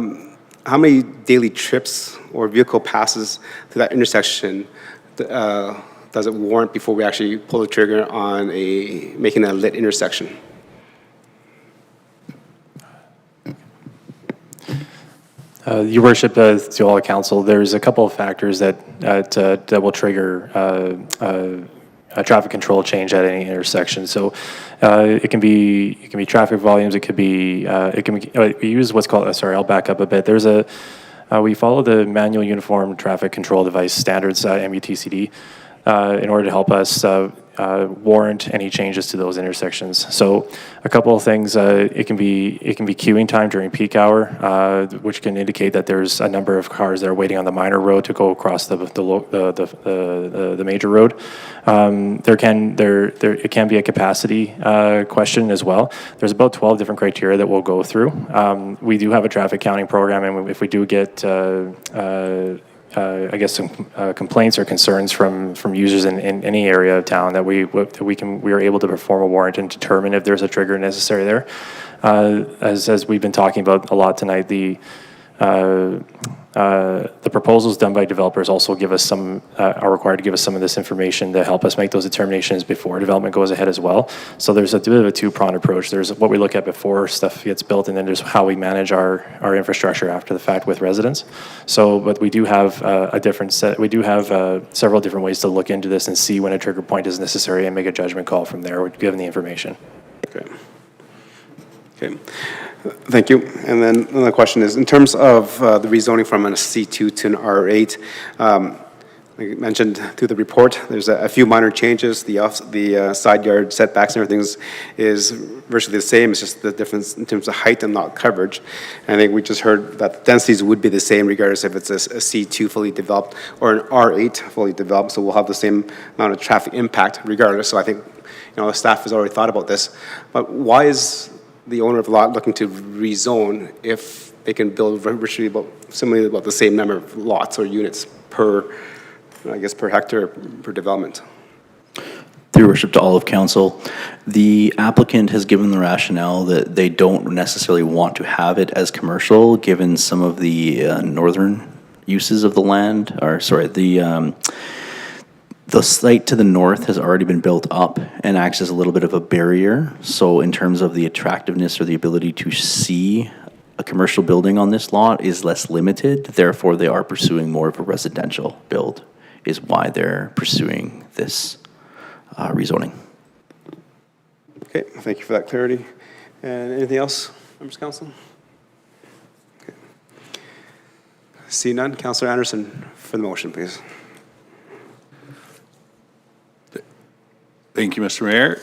many daily trips or vehicle passes to that intersection does it warrant before we actually pull the trigger on making a lit intersection? Your worship, to all the council, there's a couple of factors that will trigger a traffic control change at any intersection. So it can be traffic volumes. It could be we use what's called. Sorry, I'll back up a bit. There's we follow the manual uniform traffic control device standards, MUTCD, in order to help us warrant any changes to those intersections. So a couple of things, it can be queuing time during peak hour, which can indicate that there's a number of cars that are waiting on the minor road to go across the major road. It can be a capacity question as well. There's about 12 different criteria that we'll go through. We do have a traffic counting program, and if we do get I guess some complaints or concerns from users in any area of town, that we are able to perform a warrant and determine if there's a trigger necessary there. As we've been talking about a lot tonight, the proposals done by developers also give us are required to give us some of this information to help us make those determinations before development goes ahead as well. So there's a bit of a two-pronged approach. There's what we look at before stuff gets built, and then there's how we manage our infrastructure after the fact with residents. So, but we do have a different set. We do have several different ways to look into this and see when a trigger point is necessary and make a judgment call from there, given the information. Okay. Thank you. And then another question is, in terms of the rezoning from a C2 to an R8, like you mentioned through the report, there's a few minor changes. The side yard setbacks and everything is virtually the same. It's just the difference in terms of height and lot coverage. And I think we just heard that the densities would be the same regardless if it's a C2 fully developed or an R8 fully developed. So we'll have the same amount of traffic impact regardless. So I think, the staff has already thought about this. But why is the owner of the lot looking to rezone if they can build virtually similarly about the same number of lots or units per hectare per development? Through your worship to all of council, the applicant has given the rationale that they don't necessarily want to have it as commercial, given some of the northern uses of the land, the site to the north has already been built up and acts as a little bit of a barrier. So in terms of the attractiveness or the ability to see a commercial building on this lot is less limited. Therefore, they are pursuing more of a residential build, is why they're pursuing this rezoning. Okay, thank you for that clarity. And anything else, members of council? Okay. See none, Councillor Anderson for the motion, please. Thank you, Mr. Mayor.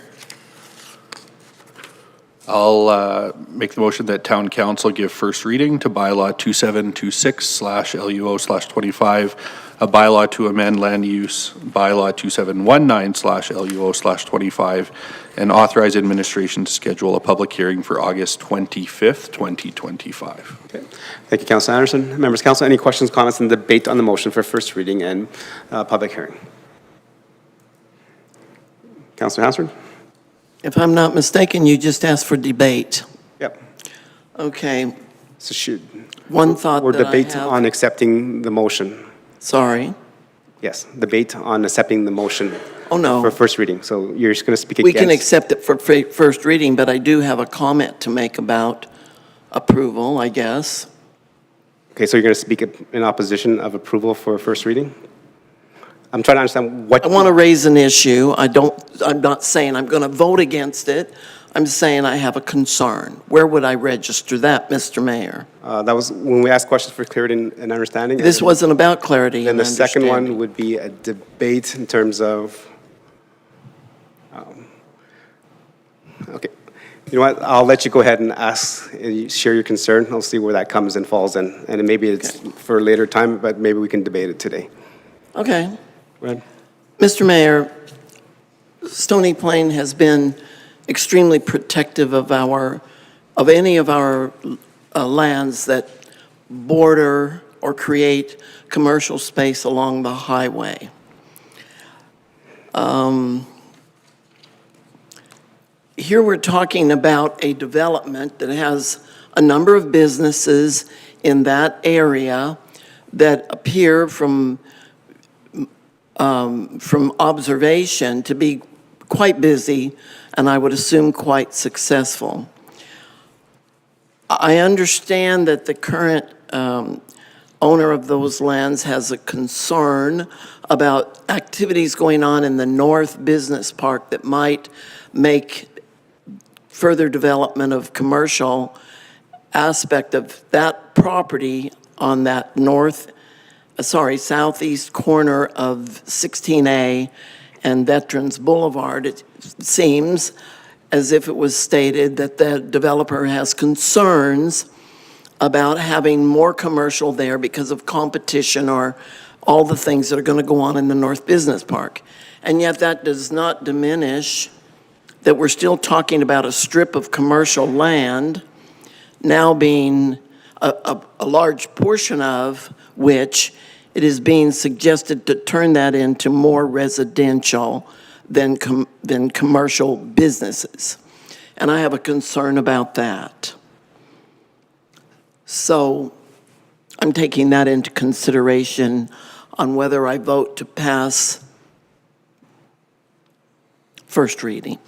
I'll make the motion that Town Council give first reading to bylaw 2726/LUO/25, a bylaw to amend land use bylaw 2719/LUO/25, and authorize administration to schedule a public hearing for August 25th, 2025. Okay. Thank you, Councillor Anderson. Members of council, any questions, comments, and debate on the motion for first reading and public hearing? Councillor Hansford? If I'm not mistaken, you just asked for debate. Yep. Okay. So should One thought or that I debate have. on accepting the motion. Sorry. Yes, debate on accepting the motion. Oh, no. For first reading, so you're just going to speak We against. can accept it for first reading, but I do have a comment to make about approval, I guess. Okay, so you're going to speak in opposition of approval for first reading? I'm trying to understand what. I want to raise an issue. I'm not saying I'm going to vote against it. I'm saying I have a concern. Where would I register that, Mr. Mayor? That was when we asked questions for clarity and understanding. This wasn't about clarity Then and the second understanding. one would be a debate in terms of, okay. You know what, I'll let you go ahead and ask, share your concern. I'll see where that comes and falls in. And maybe it's for a later time, but maybe we can debate it today. Okay. Go ahead. Mr. Mayor, Stony Plain has been extremely protective of any of our lands that border or create commercial space along the highway. Here we're talking about a development that has a number of businesses in that area that appear from observation to be quite busy, and I would assume quite successful. I understand that the current owner of those lands has a concern about activities going on in the North Business Park that might make further development of commercial aspect of that property on that southeast corner of 16A and Veterans Boulevard. It seems as if it was stated that the developer has concerns about having more commercial there because of competition or all the things that are going to go on in the North Business Park. And yet that does not diminish that we're still talking about a strip of commercial land now being a large portion of which it is being suggested to turn that into more residential than commercial businesses. And I have a concern about that. So I'm taking that into consideration on whether I vote to pass first reading.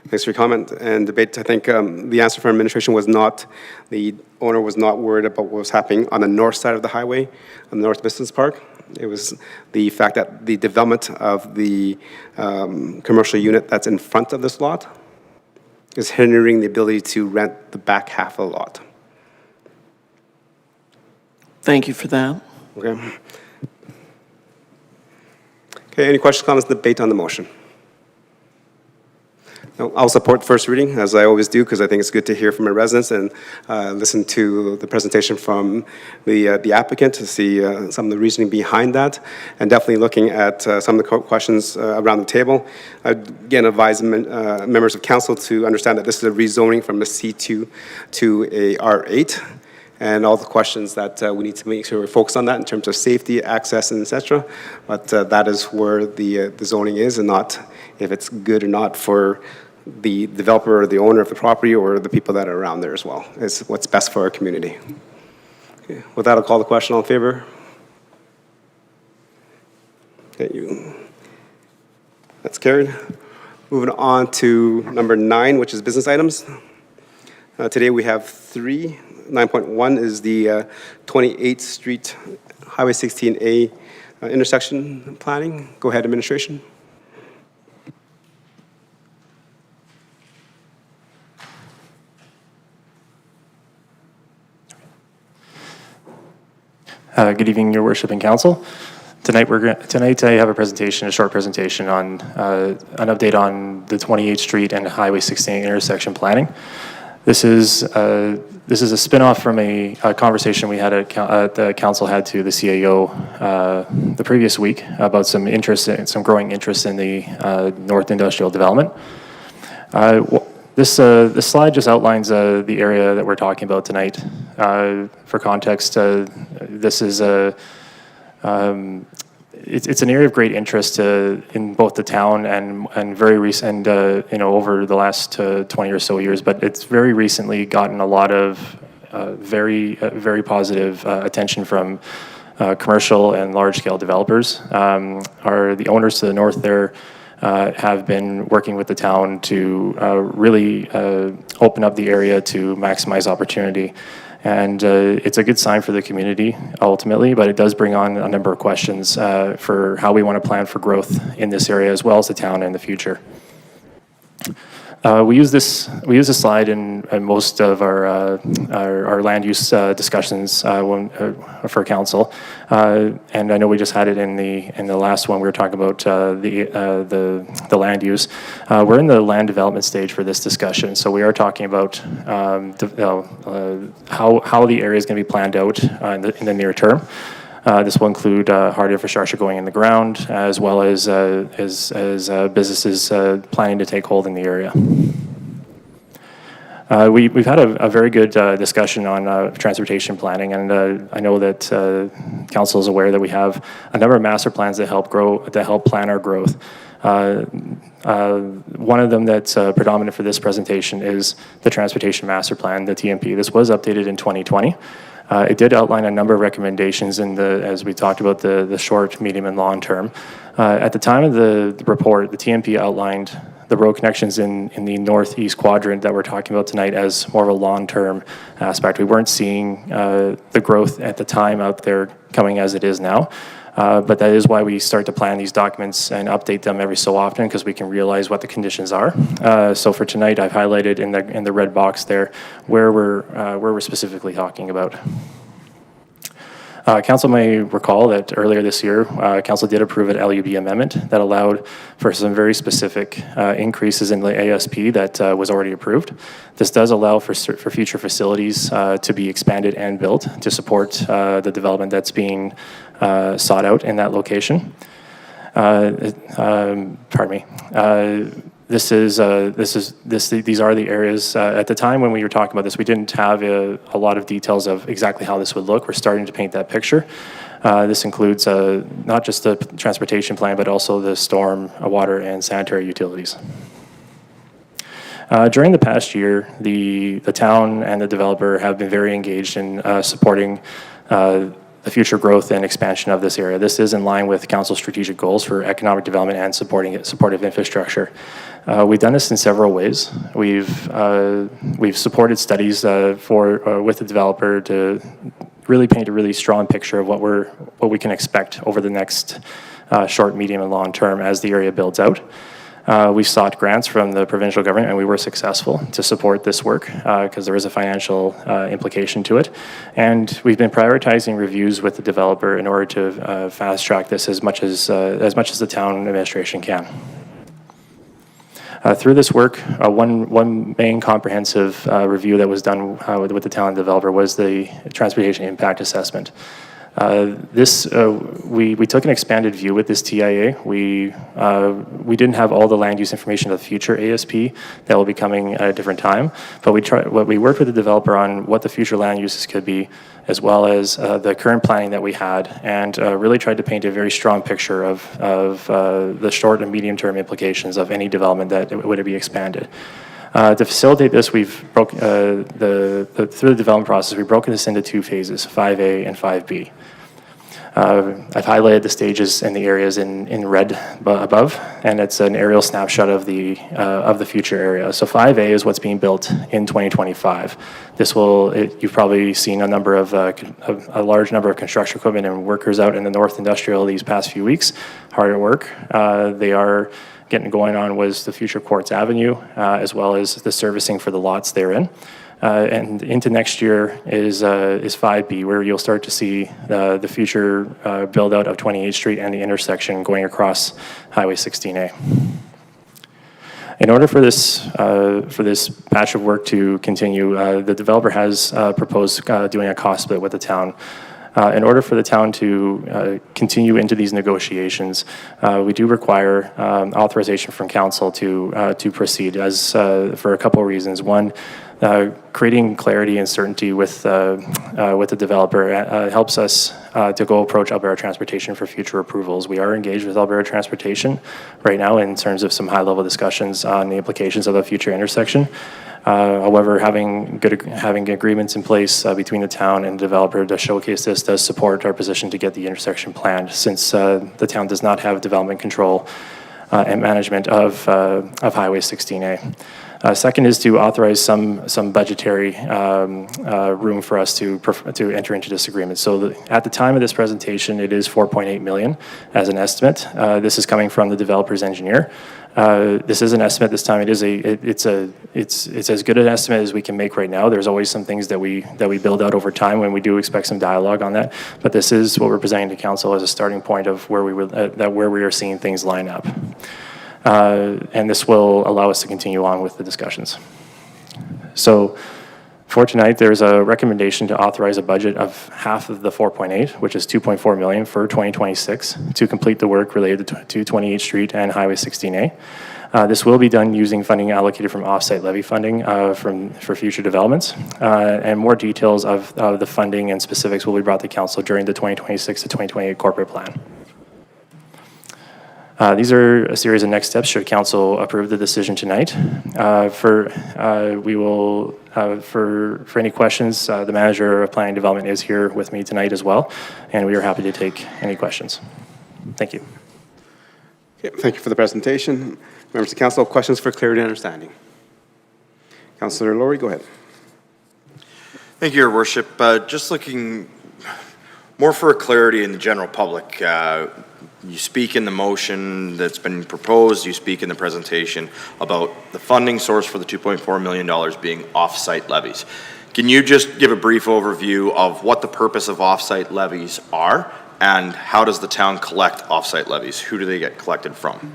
Thanks for your comment and debate. I think the answer from administration was not, the owner was not worried about what was happening on the north side of the highway, on the North Business Park. It was the fact that the development of the commercial unit that's in front of this lot is hindering the ability to rent the back half of the lot. Thank you for that. Okay. Okay, any questions, comments, debate on the motion? No, I'll support first reading, as I always do, because I think it's good to hear from our residents and listen to the presentation from the applicant to see some of the reasoning behind that, and definitely looking at some of the questions around the table. I again advise members of council to understand that this is a rezoning from a C2 to a R8, and all the questions that we need to make sure we're focused on that in terms of safety, access, and et cetera. But that is where the zoning is, and not if it's good or not for the developer or the owner of the property or the people that are around there as well. It's what's best for our community. Okay. With that, I'll call the question. All in favor? Thank you. That's carried. Moving on to number 9, which is business items. Today we have 3. 9.1 is the 28th Street Highway 16A intersection planning. Go ahead, administration. Good evening, Your Worship and Council. Tonight I have a short presentation on an update on the 28th Street and Highway 16 intersection planning. This is a spin-off from a conversation we had at the council had to the CAO the previous week about some growing interest in the North Industrial Development. This slide just outlines the area that we're talking about tonight. For context, this is it's an area of great interest in both the town and very recent, over the last 20 or so years. But it's very recently gotten a lot of very positive attention from commercial and large-scale developers. Are the owners to the north there have been working with the town to really open up the area to maximize opportunity. And it's a good sign for the community ultimately, but it does bring on a number of questions for how we want to plan for growth in this area as well as the town in the future. We use this slide in most of our land use discussions for council, and I know we just had it in the last one. We were talking about the land use. We're in the land development stage for this discussion, so we are talking about how the area is going to be planned out in the near term. This will include hard infrastructure going in the ground, as well as businesses planning to take hold in the area. We've had a very good discussion on transportation planning, and I know that council is aware that we have a number of master plans that help plan our growth. One of them that's predominant for this presentation is the Transportation Master Plan, the TMP. This was updated in 2020. It did outline a number of recommendations as we talked about the short, medium, and long term. At the time of the report, the TMP outlined the road connections in the northeast quadrant that we're talking about tonight as more of a long-term aspect. We weren't seeing the growth at the time out there coming as it is now. But that is why we start to plan these documents and update them every so often, because we can realize what the conditions are. So for tonight, I've highlighted in the red box there where we're specifically talking about. Council may recall that earlier this year, Council did approve an LUB amendment that allowed for some very specific increases in the ASP that was already approved. This does allow for future facilities to be expanded and built to support the development that's being sought out in that location. Pardon me. These are the areas. At the time when we were talking about this, we didn't have a lot of details of exactly how this would look. We're starting to paint that picture. This includes not just the transportation plan, but also the storm, water, and sanitary utilities. During the past year, the town and the developer have been very engaged in supporting the future growth and expansion of this area. This is in line with Council's strategic goals for economic development and supportive infrastructure. We've done this in several ways. We've supported studies with the developer to really paint a really strong picture of what we can expect over the next short, medium, and long term as the area builds out. We sought grants from the provincial government, and we were successful to support this work because there is a financial implication to it. And we've been prioritizing reviews with the developer in order to fast track this as much as the town administration can. Through this work, one main comprehensive review that was done with the town developer was the transportation impact assessment. We took an expanded view with this TIA. We didn't have all the land use information of the future ASP that will be coming at a different time, but we worked with the developer on what the future land uses could be, as well as the current planning that we had, and really tried to paint a very strong picture of the short and medium term implications of any development that would be expanded. To facilitate this, through the development process, we've broken this into two phases, 5A and 5B. I've highlighted the stages and the areas in red above, and it's an aerial snapshot of the future area. So 5A is what's being built in 2025. You've probably seen a large number of construction equipment and workers out in the North Industrial these past few weeks, hard at work. They are getting going on was the future Quartz Avenue, as well as the servicing for the lots therein. And into next year is 5B, where you'll start to see the future build out of 28th Street and the intersection going across Highway 16A. In order for this patch of work to continue, the developer has proposed doing a cost split with the town. In order for the town to continue into these negotiations, we do require authorization from council to proceed for a couple of reasons. One, creating clarity and certainty with the developer helps us to go approach Alberta Transportation for future approvals. We are engaged with Alberta Transportation right now in terms of some high-level discussions on the implications of a future intersection. However, having agreements in place between the town and the developer to showcase this does support our position to get the intersection planned, since the town does not have development control and management of Highway 16A. Second is to authorize some budgetary room for us to enter into this agreement. So at the time of this presentation, it is 4.8 million as an estimate. This is coming from the developer's engineer. This is an estimate this time. It's as good an estimate as we can make right now. There's always some things that we build out over time when we do expect some dialogue on that. But this is what we're presenting to council as a starting point of where we are seeing things line up. And this will allow us to continue on with the discussions. So for tonight, there's a recommendation to authorize a budget of half of the 4.8, which is 2.4 million for 2026 to complete the work related to 28th Street and Highway 16A. This will be done using funding allocated from off-site levy funding for future developments. And more details of the funding and specifics will be brought to council during the 2026 to 2028 corporate plan. These are a series of next steps should council approve the decision tonight. For any questions, the manager of planning development is here with me tonight as well, and we are happy to take any questions. Thank you. Okay, thank you for the presentation. Members of council, questions for clarity and understanding? Councillor Lowry, go ahead. Thank you, Your Worship. Just looking more for clarity in the general public. You speak in the motion that's been proposed, you speak in the presentation about the funding source for the $2.4 million being off-site levies. Can you just give a brief overview of what the purpose of off-site levies are and how does the town collect off-site levies? Who do they get collected from?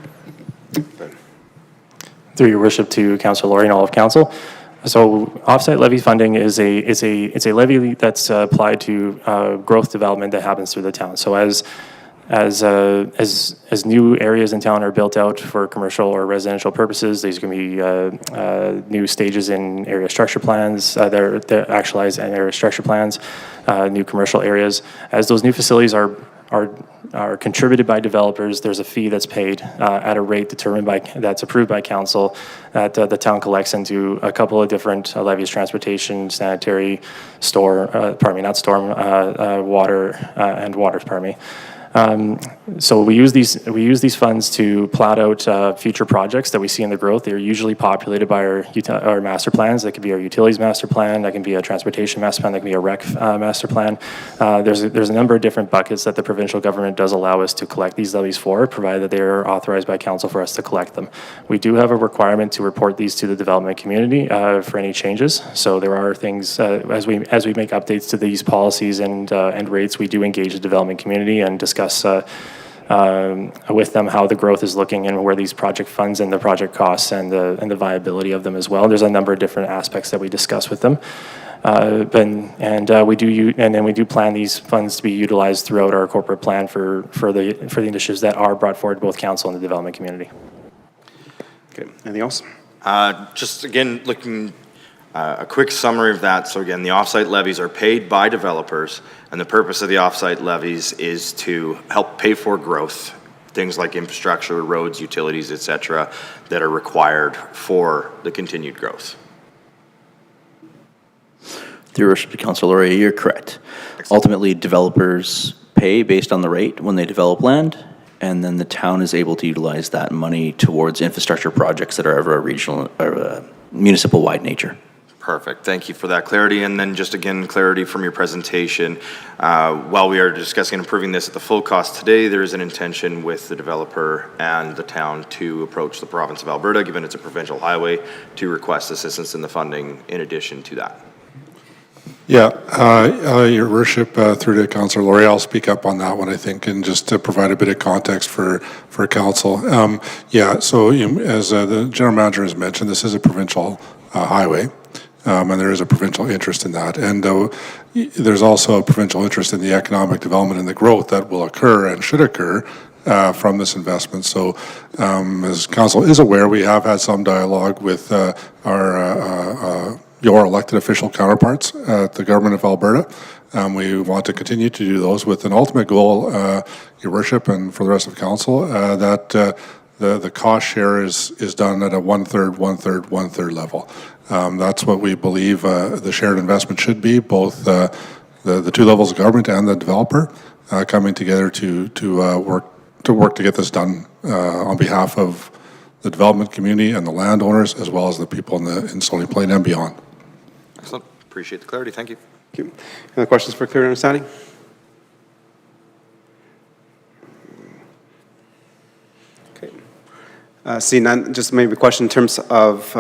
Through Your Worship to Councillor Lowry and all of council. So off-site levy funding is a levy that's applied to growth development that happens through the town. So as new areas in town are built out for commercial or residential purposes, there's going to be new stages in area structure plans, they're actualized in area structure plans, new commercial areas. As those new facilities are contributed by developers, there's a fee that's paid at a rate determined that's approved by council that the town collects into a couple of different levies: transportation, sanitary, water, and water, So we use these funds to plot out future projects that we see in the growth. They're usually populated by our master plans. That could be our utilities master plan, that can be a transportation master plan, that can be a rec master plan. There's a number of different buckets that the provincial government does allow us to collect these levies for, provided that they are authorized by council for us to collect them. We do have a requirement to report these to the development community for any changes. So there are things as we make updates to these policies and rates, we do engage the development community and discuss with them how the growth is looking and where these project funds and the project costs and the viability of them as well. There's a number of different aspects that we discuss with them. We do plan these funds to be utilized throughout our corporate plan for the initiatives that are brought forward to both council and the development community. Okay, anything else? Just again, looking a quick summary of that. So again, the offsite levies are paid by developers, and the purpose of the offsite levies is to help pay for growth, things like infrastructure, roads, utilities, et cetera, that are required for the continued growth. Through Worship to Councillor Lowry, you're correct. Ultimately, developers pay based on the rate when they develop land, and then the town is able to utilize that money towards infrastructure projects that are of a regional or municipal-wide nature. Perfect. Thank you for that clarity. And then just again, clarity from your presentation. While we are discussing and approving this at the full cost today, there is an intention with the developer and the town to approach the province of Alberta, given it's a provincial highway, to request assistance in the funding in addition to that. Yeah, Your Worship, through to Councillor Lowry, I'll speak up on that one, I think, and just to provide a bit of context for council. So as the general manager has mentioned, this is a provincial highway. And there is a provincial interest in that. And there's also a provincial interest in the economic development and the growth that will occur and should occur from this investment. So as council is aware, we have had some dialogue with our your elected official counterparts at the Government of Alberta. We want to continue to do those with an ultimate goal, Your Worship, and for the rest of Council, that the cost share is done at a one-third level. That's what we believe the shared investment should be, both the two levels of government and the developer coming together to work to get this done on behalf of the development community and the landowners, as well as the people in Stony Plain and beyond. Excellent. Appreciate the clarity. Thank you. Thank you. Any other questions for clear understanding? Okay. Seeing none, just maybe a question in terms of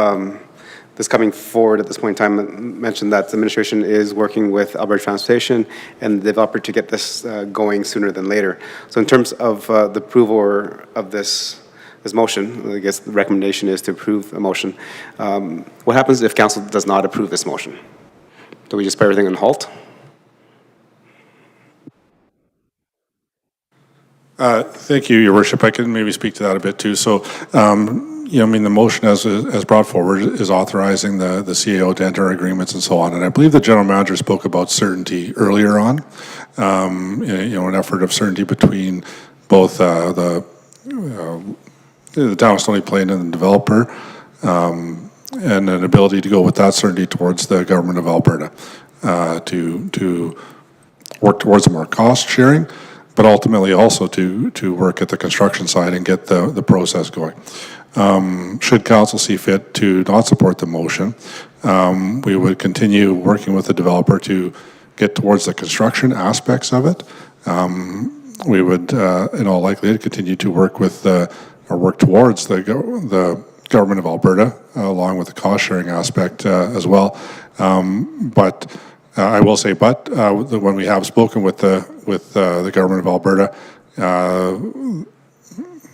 this coming forward at this point in time. Mentioned that the administration is working with Alberta Transportation and the developer to get this going sooner than later. So in terms of the approval of this motion, I guess the recommendation is to approve a motion. What happens if council does not approve this motion? Do we just put everything on halt? Thank you, Your Worship. I can maybe speak to that a bit too. So, I mean, the motion as brought forward is authorizing the CAO to enter agreements and so on. And I believe the general manager spoke about certainty earlier on, an effort of certainty between both the town of Stony Plain and the developer, and an ability to go with that certainty towards the government of Alberta to work towards a more cost sharing, but ultimately also to work at the construction side and get the process going. Should council see fit to not support the motion, we would continue working with the developer to get towards the construction aspects of it. We would, in all likelihood, continue to work with or work towards the government of Alberta, along with the cost sharing aspect as well. But I will say, when we have spoken with the government of Alberta,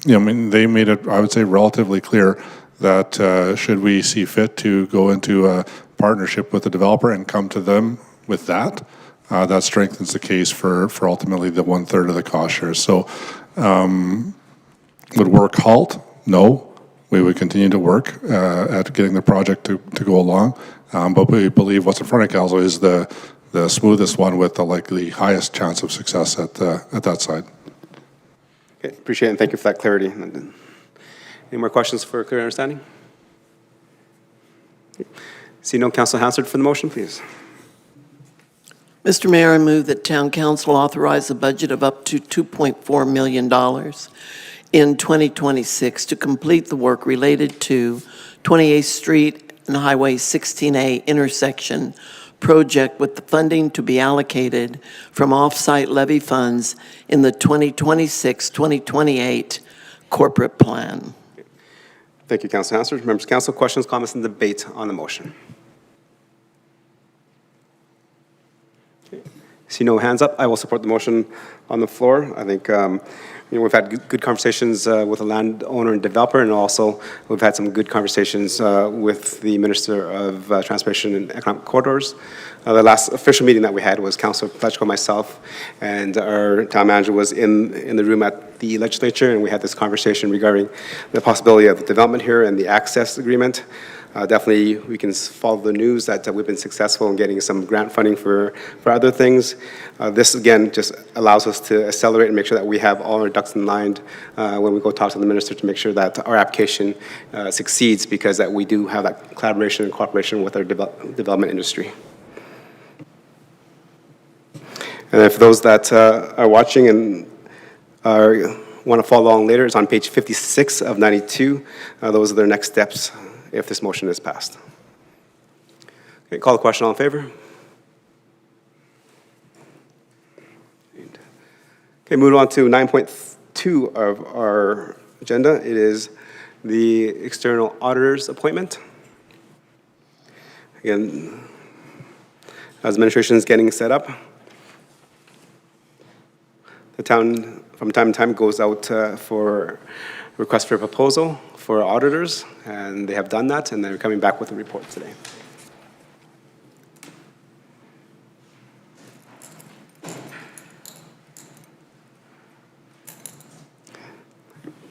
I mean, they made it, I would say, relatively clear that should we see fit to go into a partnership with the developer and come to them with that, that strengthens the case for ultimately the one-third of the cost share. So would work halt? No. We would continue to work at getting the project to go along. But we believe what's in front of council is the smoothest one with the likely highest chance of success at that side. Okay, appreciate it, and thank you for that clarity. Any more questions for clear understanding? See no, Councillor Hansard for the motion, please. Mr. Mayor, I move that Town Council authorize a budget of up to $2.4 million in 2026 to complete the work related to 28th Street and Highway 16A intersection project, with the funding to be allocated from off-site levy funds in the 2026-2028 corporate plan. Thank you, Councillor Hansard. Members of Council, questions, comments, and debate on the motion? Okay. See no hands up, I will support the motion on the floor. I think we've had good conversations with the landowner and developer, and also we've had some good conversations with the Minister of Transportation and Economic Corridors. The last official meeting that we had was Councillor Pletchko, myself, and our town manager was in the room at the legislature, and we had this conversation regarding the possibility of development here and the access agreement. Definitely, we can follow the news that we've been successful in getting some grant funding for other things. This, again, just allows us to accelerate and make sure that we have all our ducks in line when we go talk to the minister to make sure that our application succeeds, because that we do have that collaboration and cooperation with our development industry. And for those that are watching and want to follow along later, it's on page 56 of 92. Those are their next steps if this motion is passed. Okay, call the question. All in favor? Okay, moving on to 9.2 of our agenda. It is the external auditor's appointment. Again, as administration is getting set up, the town from time to time goes out for request for a proposal for auditors, and they have done that, and they're coming back with a report today.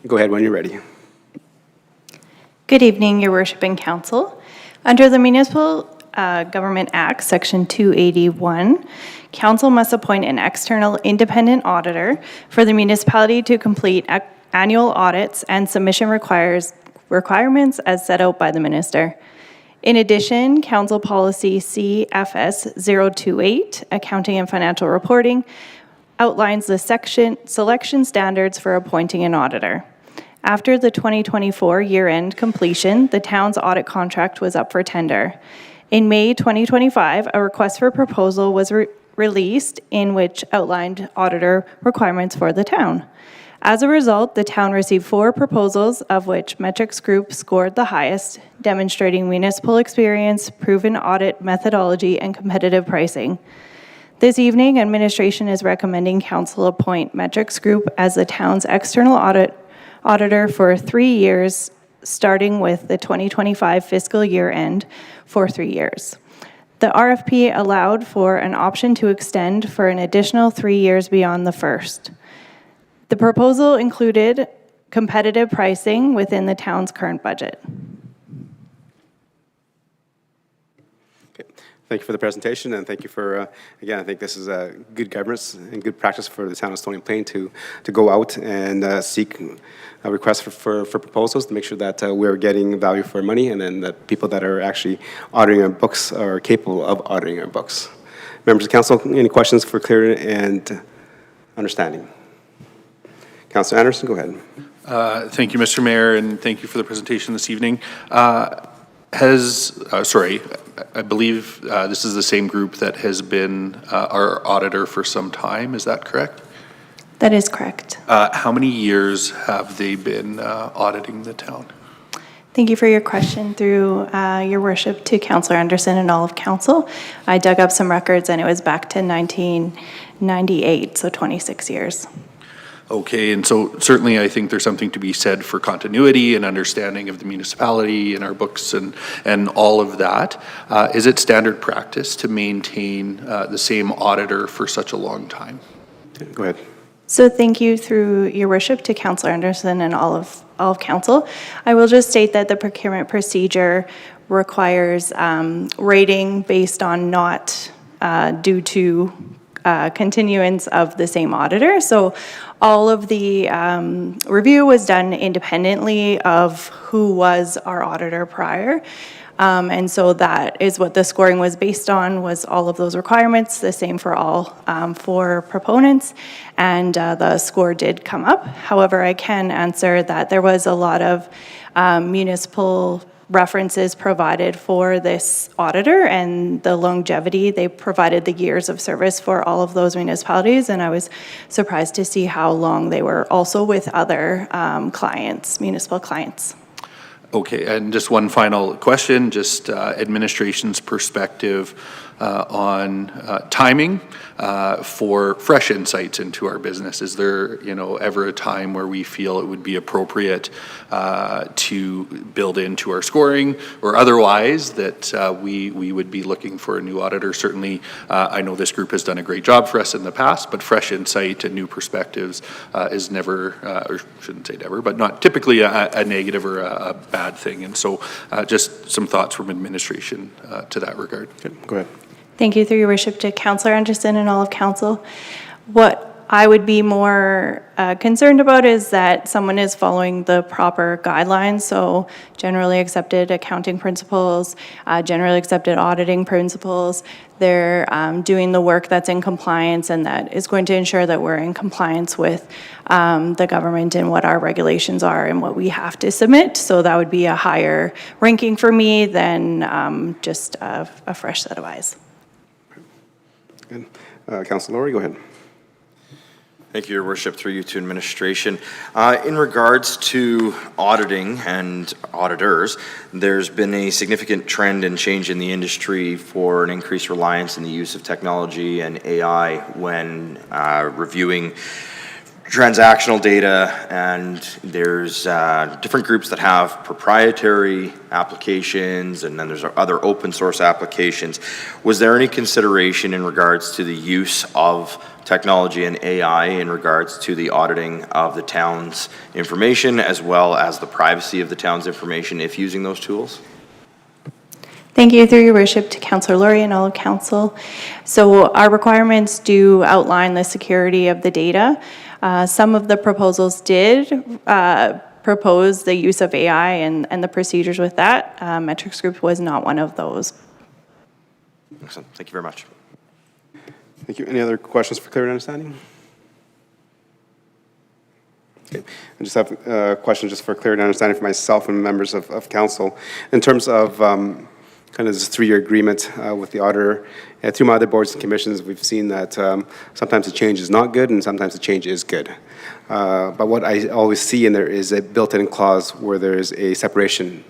Go ahead when you're ready. Good evening, Your Worship and Council. Under the Municipal Government Act, Section 281, council must appoint an external independent auditor for the municipality to complete annual audits and submission requirements as set out by the minister. In addition, Council Policy CFS 028, Accounting and Financial Reporting, outlines the selection standards for appointing an auditor. After the 2024 year-end completion, the town's audit contract was up for tender. In May 2025, a request for proposal was released in which outlined auditor requirements for the town. As a result, the town received 4 proposals, of which Metrics Group scored the highest, demonstrating municipal experience, proven audit methodology, and competitive pricing. This evening, administration is recommending council appoint Metrics Group as the town's external auditor for 3 years, starting with the 2025 fiscal year end for 3 years. The RFP allowed for an option to extend for an additional 3 years beyond the first. The proposal included competitive pricing within the town's current budget. Thank you for the presentation, and thank you for, again, I think this is a good governance and good practice for the town of Stony Plain to go out and seek a request for proposals to make sure that we're getting value for money, and then that people that are actually auditing our books are capable of auditing our books. Members of council, any questions for clarity and understanding? Councilor Anderson, go ahead. Thank you, Mr. Mayor, and thank you for the presentation this evening. I believe this is the same group that has been our auditor for some time, is that correct? That is correct. How many years have they been auditing the town? Thank you for your question. Through your worship to Councillor Anderson and all of council, I dug up some records and it was back to 1998, so 26 years. Okay, and so certainly I think there's something to be said for continuity and understanding of the municipality and our books and all of that. Is it standard practice to maintain the same auditor for such a long time? Go ahead. So thank you through your worship to Councillor Anderson and all of council. I will just state that the procurement procedure requires rating based on not due to continuance of the same auditor. So all of the review was done independently of who was our auditor prior. And so that is what the scoring was based on, was all of those requirements, the same for all 4 proponents, and the score did come up. However, I can answer that there was a lot of municipal references provided for this auditor, and the longevity, they provided the years of service for all of those municipalities, and I was surprised to see how long they were also with other clients, municipal clients. Okay, and just one final question, just administration's perspective on timing for fresh insights into our business. Is there, ever a time where we feel it would be appropriate to build into our scoring or otherwise that we would be looking for a new auditor? Certainly, I know this group has done a great job for us in the past, but fresh insight and new perspectives is never, or shouldn't say never, but not typically a negative or a bad thing. And so just some thoughts from administration to that regard. Good. Go ahead. Thank you through your worship to Councillor Anderson and all of council. What I would be more concerned about is that someone is following the proper guidelines, so generally accepted accounting principles, generally accepted auditing principles. They're doing the work that's in compliance and that is going to ensure that we're in compliance with the government and what our regulations are and what we have to submit. So that would be a higher ranking for me than just a fresh set of eyes. Good. Councilor Lowry, go ahead. Thank you, Your Worship, through you to administration. In regards to auditing and auditors, there's been a significant trend and change in the industry for an increased reliance in the use of technology and AI when reviewing transactional data, and there's different groups that have proprietary applications, and then there's other open source applications. Was there any consideration in regards to the use of technology and AI in regards to the auditing of the town's information as well as the privacy of the town's information if using those tools? Thank you, through your worship, to Councillor Laurie and all of council. So our requirements do outline the security of the data. Some of the proposals did propose the use of AI and the procedures with that. Metrics Group was not one of those. Excellent. Thank you very much. Thank you. Any other questions for clarity and understanding? Okay. I just have a question just for clarity and understanding for myself and members of council. In terms of kind of this 3-year agreement with the auditor, through my other boards and commissions, we've seen that sometimes the change is not good and sometimes the change is good. But what I always see in there is a built-in clause where there's a separation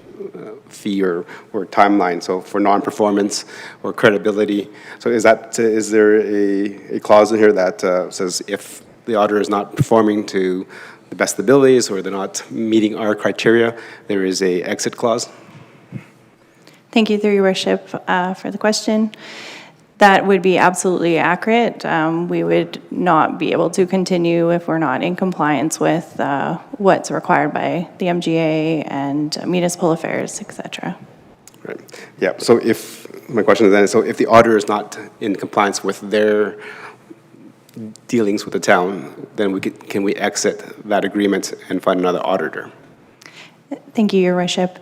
fee or timeline, so for non-performance or credibility. So is there a clause in here that says if the auditor is not performing to the best abilities or they're not meeting our criteria, there is a exit clause? Thank you, through your worship, for the question. That would be absolutely accurate. We would not be able to continue if we're not in compliance with what's required by the MGA and municipal affairs, et cetera. Right. Yeah. So my question is then, so if the auditor is not in compliance with their dealings with the town, then can we exit that agreement and find another auditor? Thank you, your worship.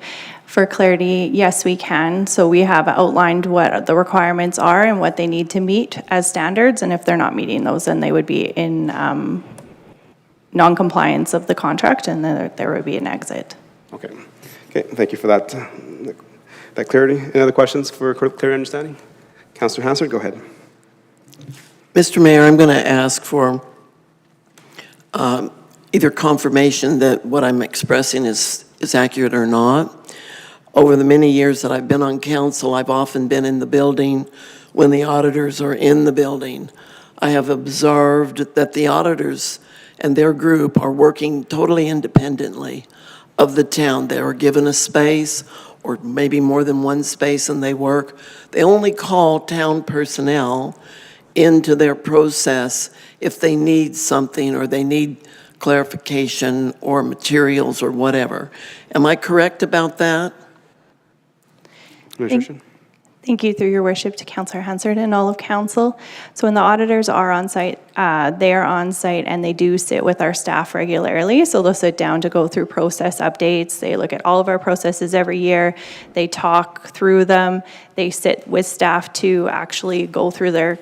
For clarity, yes, we can. So we have outlined what the requirements are and what they need to meet as standards, and if they're not meeting those, then they would be in non-compliance of the contract, and then there would be an exit. Okay. Okay, thank you for that clarity. Any other questions for clear understanding? Councillor Hansard, go ahead. Mr. Mayor, I'm going to ask for either confirmation that what I'm expressing is accurate or not. Over the many years that I've been on council, I've often been in the building when the auditors are in the building. I have observed that the auditors and their group are working totally independently of the town. They are given a space, or maybe more than one space, and they work. They only call town personnel into their process if they need something or they need clarification or materials or whatever. Am I correct about that? Thank you, through your worship, to Councillor Hansard and all of council. So when the auditors are on site, they are on site and they do sit with our staff regularly. So they'll sit down to go through process updates. They look at all of our processes every year. They talk through them. They sit with staff to actually go through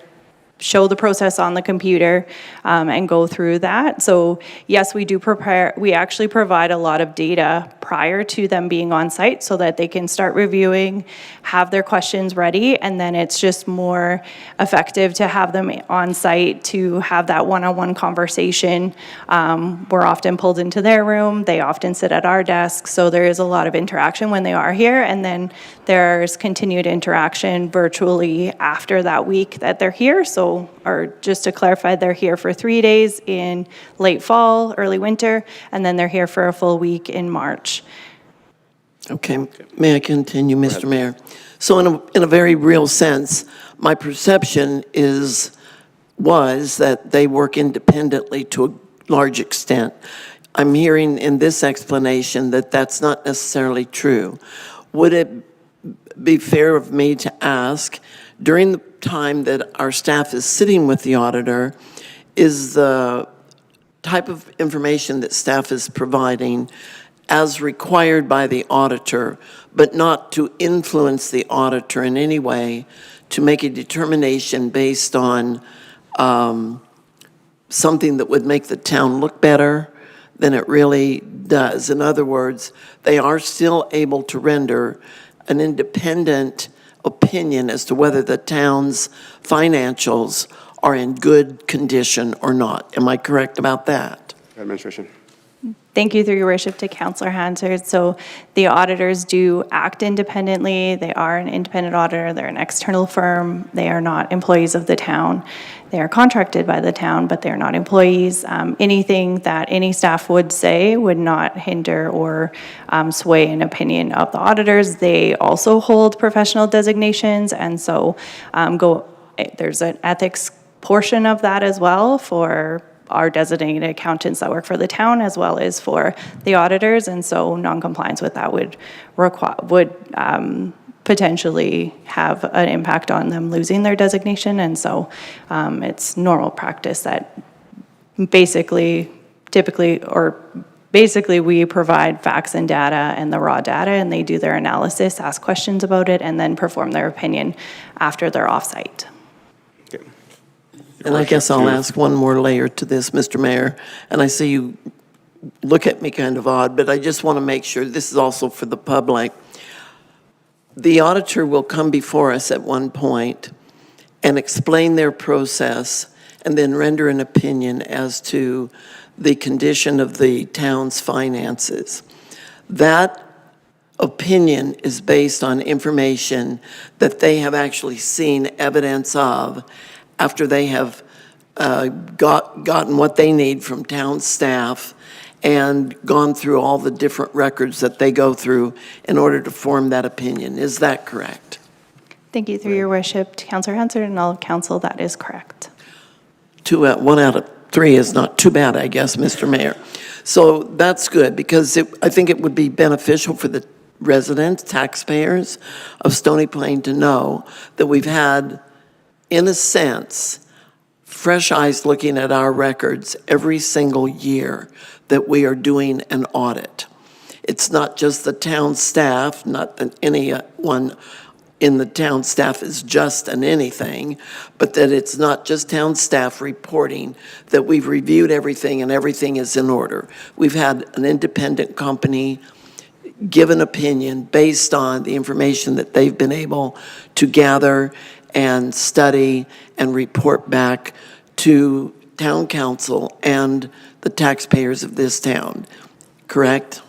show the process on the computer and go through that. So yes, we actually provide a lot of data prior to them being on site so that they can start reviewing, have their questions ready, and then it's just more effective to have them on site to have that one-on-one conversation. We're often pulled into their room, they often sit at our desk, so there is a lot of interaction when they are here, and then there's continued interaction virtually after that week that they're here. So, or just to clarify, they're here for 3 days in late fall, early winter, and then they're here for a full week in March. Okay, may I continue, Mr. Mayor? So in a very real sense, my perception was that they work independently to a large extent. I'm hearing in this explanation that that's not necessarily true. Would it be fair of me to ask, during the time that our staff is sitting with the auditor, is the type of information that staff is providing as required by the auditor, but not to influence the auditor in any way to make a determination based on something that would make the town look better than it really does? In other words, they are still able to render an independent opinion as to whether the town's financials are in good condition or not. Am I correct about that? Administration. Thank you, through your worship, to Councillor Hansard. So the auditors do act independently. They are an independent auditor. They're an external firm. They are not employees of the town. They are contracted by the town, but they're not employees. Anything that any staff would say would not hinder or sway an opinion of the auditors. They also hold professional designations, and so there's an ethics portion of that as well for our designated accountants that work for the town, as well as for the auditors, and so non-compliance with that would potentially have an impact on them losing their designation. And so it's normal practice that basically we provide facts and data and the raw data, and they do their analysis, ask questions about it, and then perform their opinion after they're off-site. Okay. And I guess I'll ask one more layer to this, Mr. Mayor, and I see you look at me kind of odd, but I just want to make sure, this is also for the public. The auditor will come before us at one point and explain their process and then render an opinion as to the condition of the town's finances. That opinion is based on information that they have actually seen evidence of after they have gotten what they need from town staff and gone through all the different records that they go through in order to form that opinion. Is that correct? Thank you, through your worship, to Councillor Hansard and all of council, that is correct. 1 out of 3 is not too bad, I guess, Mr. Mayor. So that's good, because I think it would be beneficial for the residents, taxpayers of Stony Plain to know that we've had, in a sense, fresh eyes looking at our records every single year that we are doing an audit. It's not just the town staff, not that anyone in the town staff is just an anything, but that it's not just town staff reporting, that we've reviewed everything and everything is in order. We've had an independent company give an opinion based on the information that they've been able to gather and study and report back to town council and the taxpayers of this town, correct?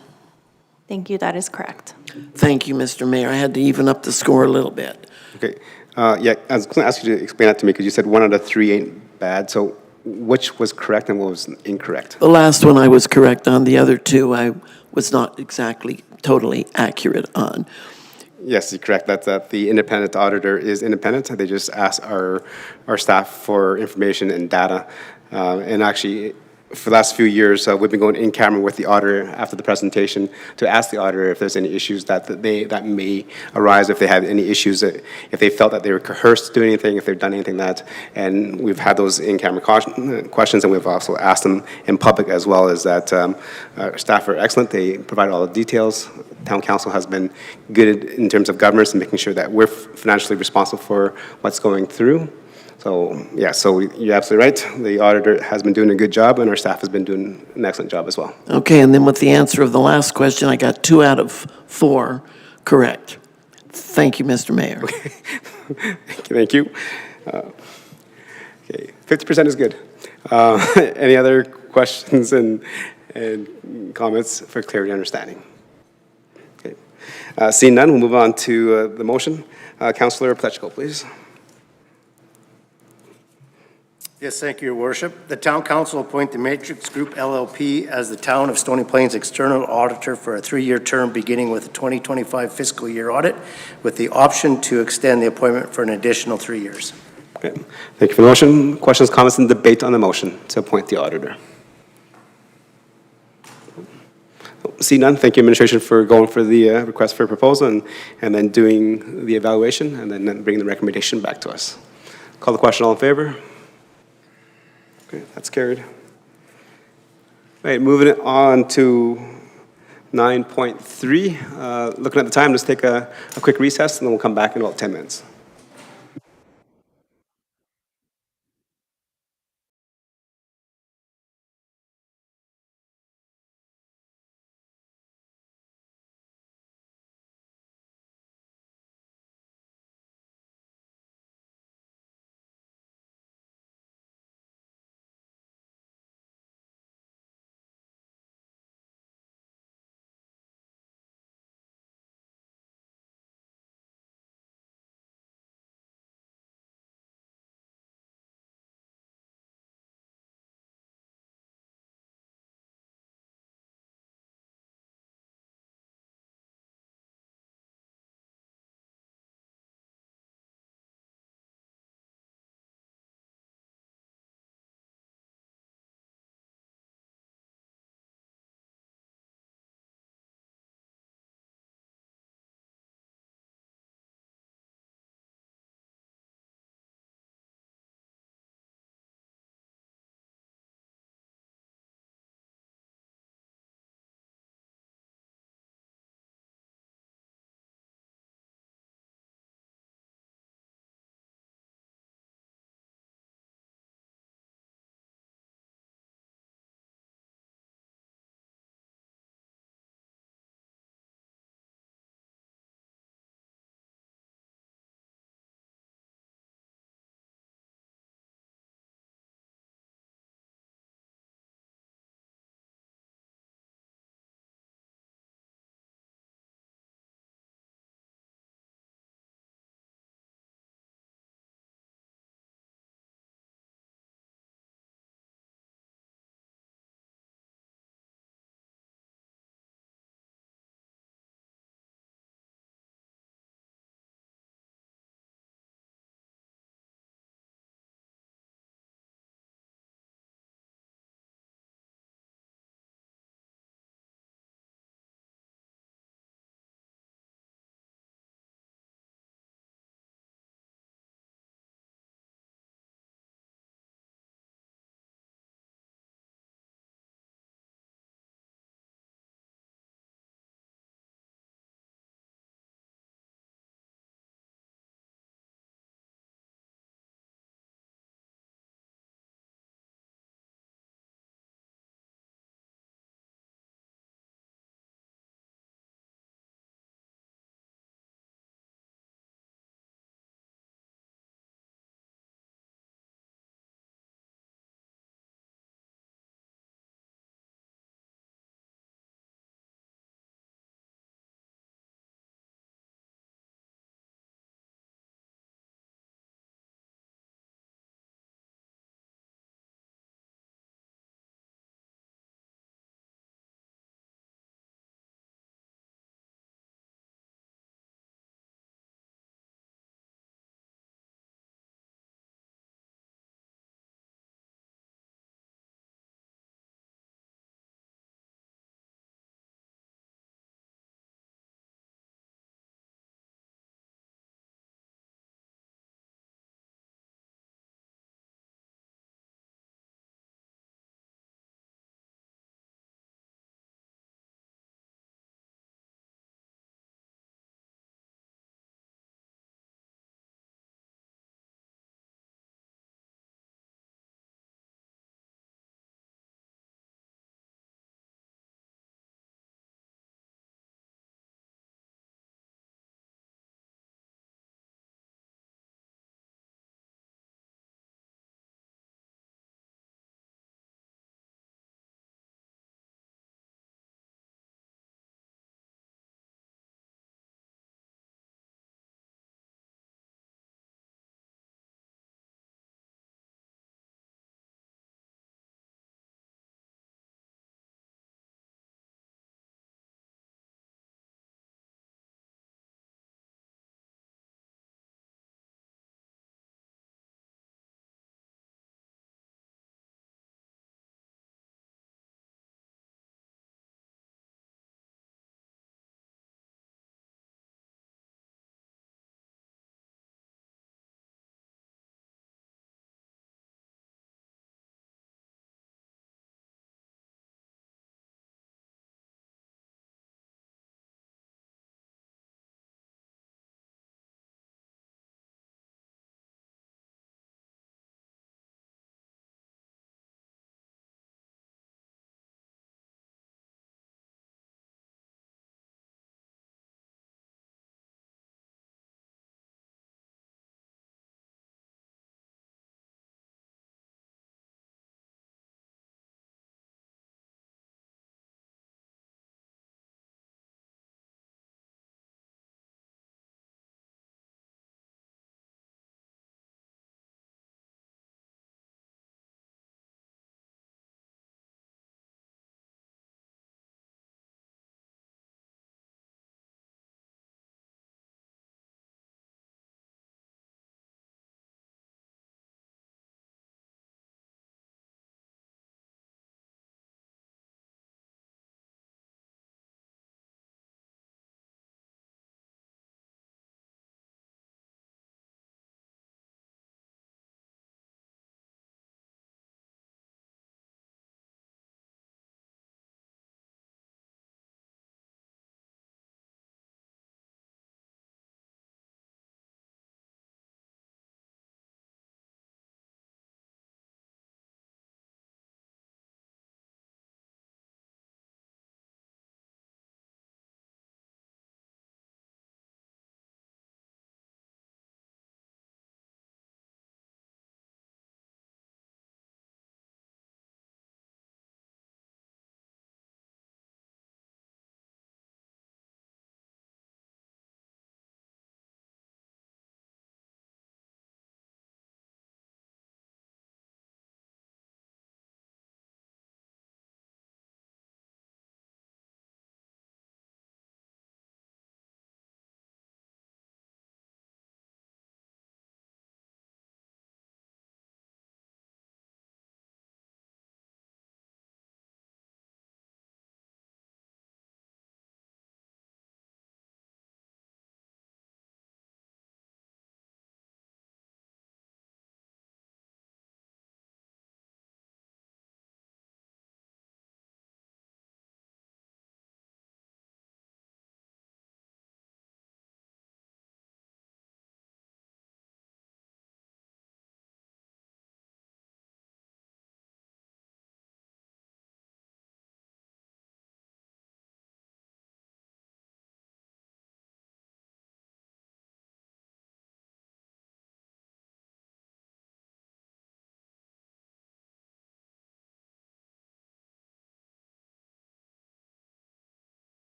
Thank you, that is correct. Thank you, Mr. Mayor. I had to even up the score a little bit. Okay. Yeah, I was going to ask you to explain that to me because you said 1 out of 3 ain't bad. So which was correct and what was incorrect? The last one I was correct on. The other 2 I was not exactly totally accurate on. Yes, you're correct. That's that the independent auditor is independent. They just ask our staff for information and data. And actually, for the last few years, we've been going in camera with the auditor after the presentation to ask the auditor if there's any issues that may arise, if they had any issues, if they felt that they were coerced to do anything, if they've done anything that. And we've had those in-camera questions, and we've also asked them in public as well, is that our staff are excellent. They provide all the details. Town council has been good in terms of governance and making sure that we're financially responsible for what's going through. So, yeah, so you're absolutely right. The auditor has been doing a good job, and our staff has been doing an excellent job as well. Okay, and then with the answer of the last question, I got 2 out of 4 correct. Thank you, Mr. Mayor. Thank you. Okay, 50% is good. Any other questions and comments for clarity and understanding? Okay. Seeing none, we'll move on to the motion. Councillor Pletchko, please. Yes, thank you, Your Worship. The Town Council appoint the Matrix Group LLP as the Town of Stony Plain's external auditor for a 3-year term beginning with the 2025 fiscal year audit, with the option to extend the appointment for an additional 3 years. Okay. Thank you for the motion. Questions, comments, and debate on the motion to appoint the auditor? See none. Thank you, administration, for going for the request for a proposal and then doing the evaluation and then bringing the recommendation back to us. Call the question. All in favor? Okay, that's carried. All right, moving on to 9.3. Looking at the time, let's take a quick recess and then we'll come back in about 10 minutes.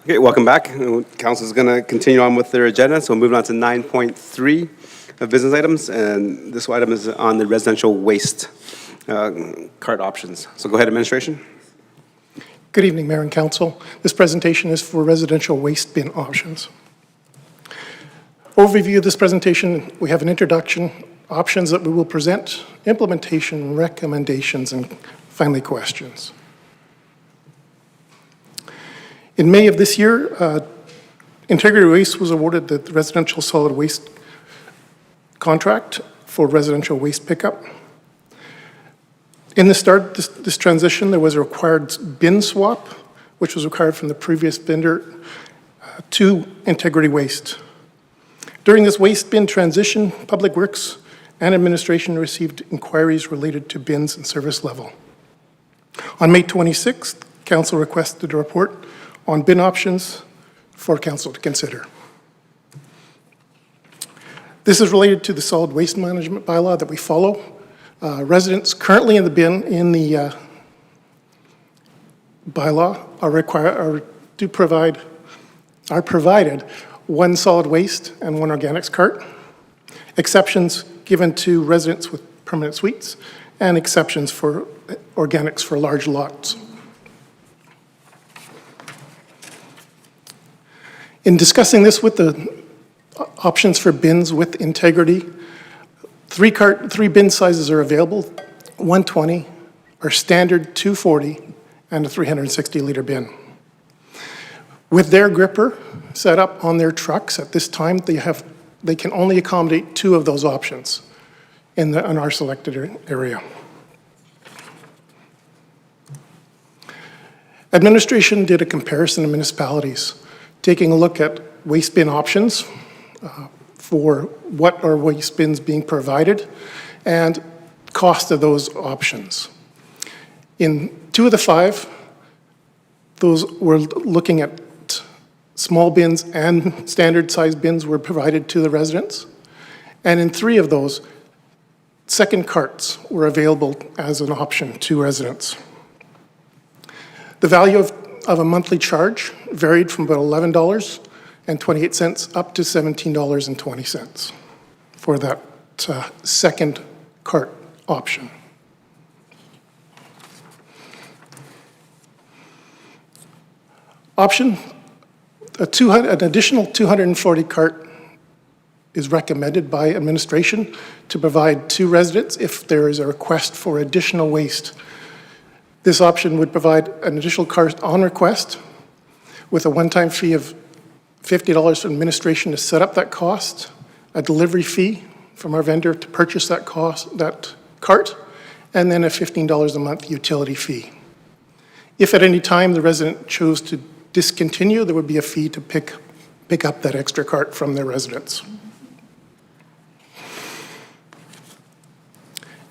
Okay, welcome back. Council is going to continue on with their agenda, so moving on to 9.3 of business items, and this item is on the residential waste cart options. So go ahead, administration. Good evening, Mayor and Council. This presentation is for residential waste bin options. Overview of this presentation, we have an introduction, options that we will present, implementation, recommendations, and finally questions. In May of this year, Integrity Waste was awarded the residential solid waste contract for residential waste pickup. In the start, this transition, there was a required bin swap, which was required from the previous vendor to Integrity Waste. During this waste bin transition, Public Works and Administration received inquiries related to bins and service level. On May 26th, Council requested a report on bin options for Council to consider. This is related to the solid waste management bylaw that we follow. Residents currently in the bin in the bylaw are provided one solid waste and one organics cart. Exceptions given to residents with permanent suites, and exceptions for organics for large lots. In discussing this with the options for bins with Integrity, three bin sizes are available, 120, our standard 240, and a 360-liter bin. With their gripper set up on their trucks at this time, they can only accommodate 2 of those options in our selected area. Administration did a comparison of municipalities, taking a look at waste bin options for what are waste bins being provided and cost of those options. In 2 of the 5, those were looking at small bins and standard size bins were provided to the residents. And in 3 of those, second carts were available as an option to residents. The value of a monthly charge varied from about $11.28 up to $17.20 for that second cart option. An additional 240 cart is recommended by administration to provide to residents if there is a request for additional waste. This option would provide an additional cart on request with a one-time fee of $50 for administration to set up that cost, a delivery fee from our vendor to purchase that cart, and then a $15 a month utility fee. If at any time the resident chose to discontinue, there would be a fee to pick up that extra cart from their residents.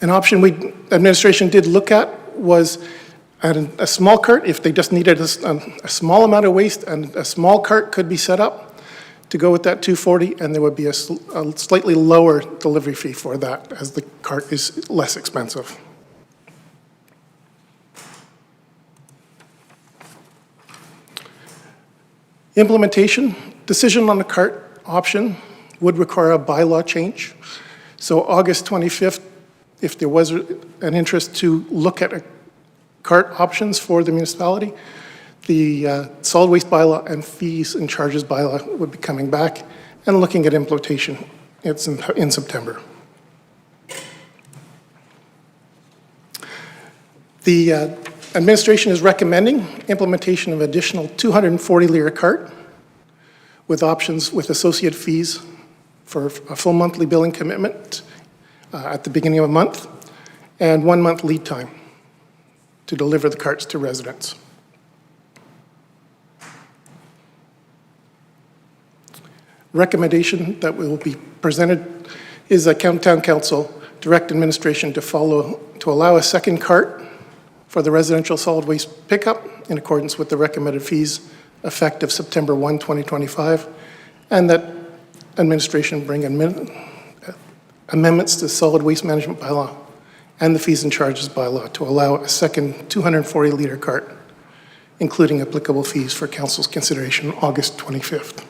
An option administration did look at was a small cart, if they just needed a small amount of waste, and a small cart could be set up to go with that 240, and there would be a slightly lower delivery fee for that, as the cart is less expensive. Implementation, decision on the cart option would require a bylaw change. So August 25th, if there was an interest to look at cart options for the municipality, the solid waste bylaw and fees and charges bylaw would be coming back and looking at implementation. It's in September. The administration is recommending implementation of additional 240-liter cart with options with associated fees for a full monthly billing commitment at the beginning of a month and 1 month lead time to deliver the carts to residents. Recommendation that will be presented is that Town Council direct administration to allow a second cart for the residential solid waste pickup in accordance with the recommended fees effective September 1, 2025, and that administration bring amendments to the solid waste management bylaw and the fees and charges bylaw to allow a second 240-liter cart including applicable fees for council's consideration on August 25th.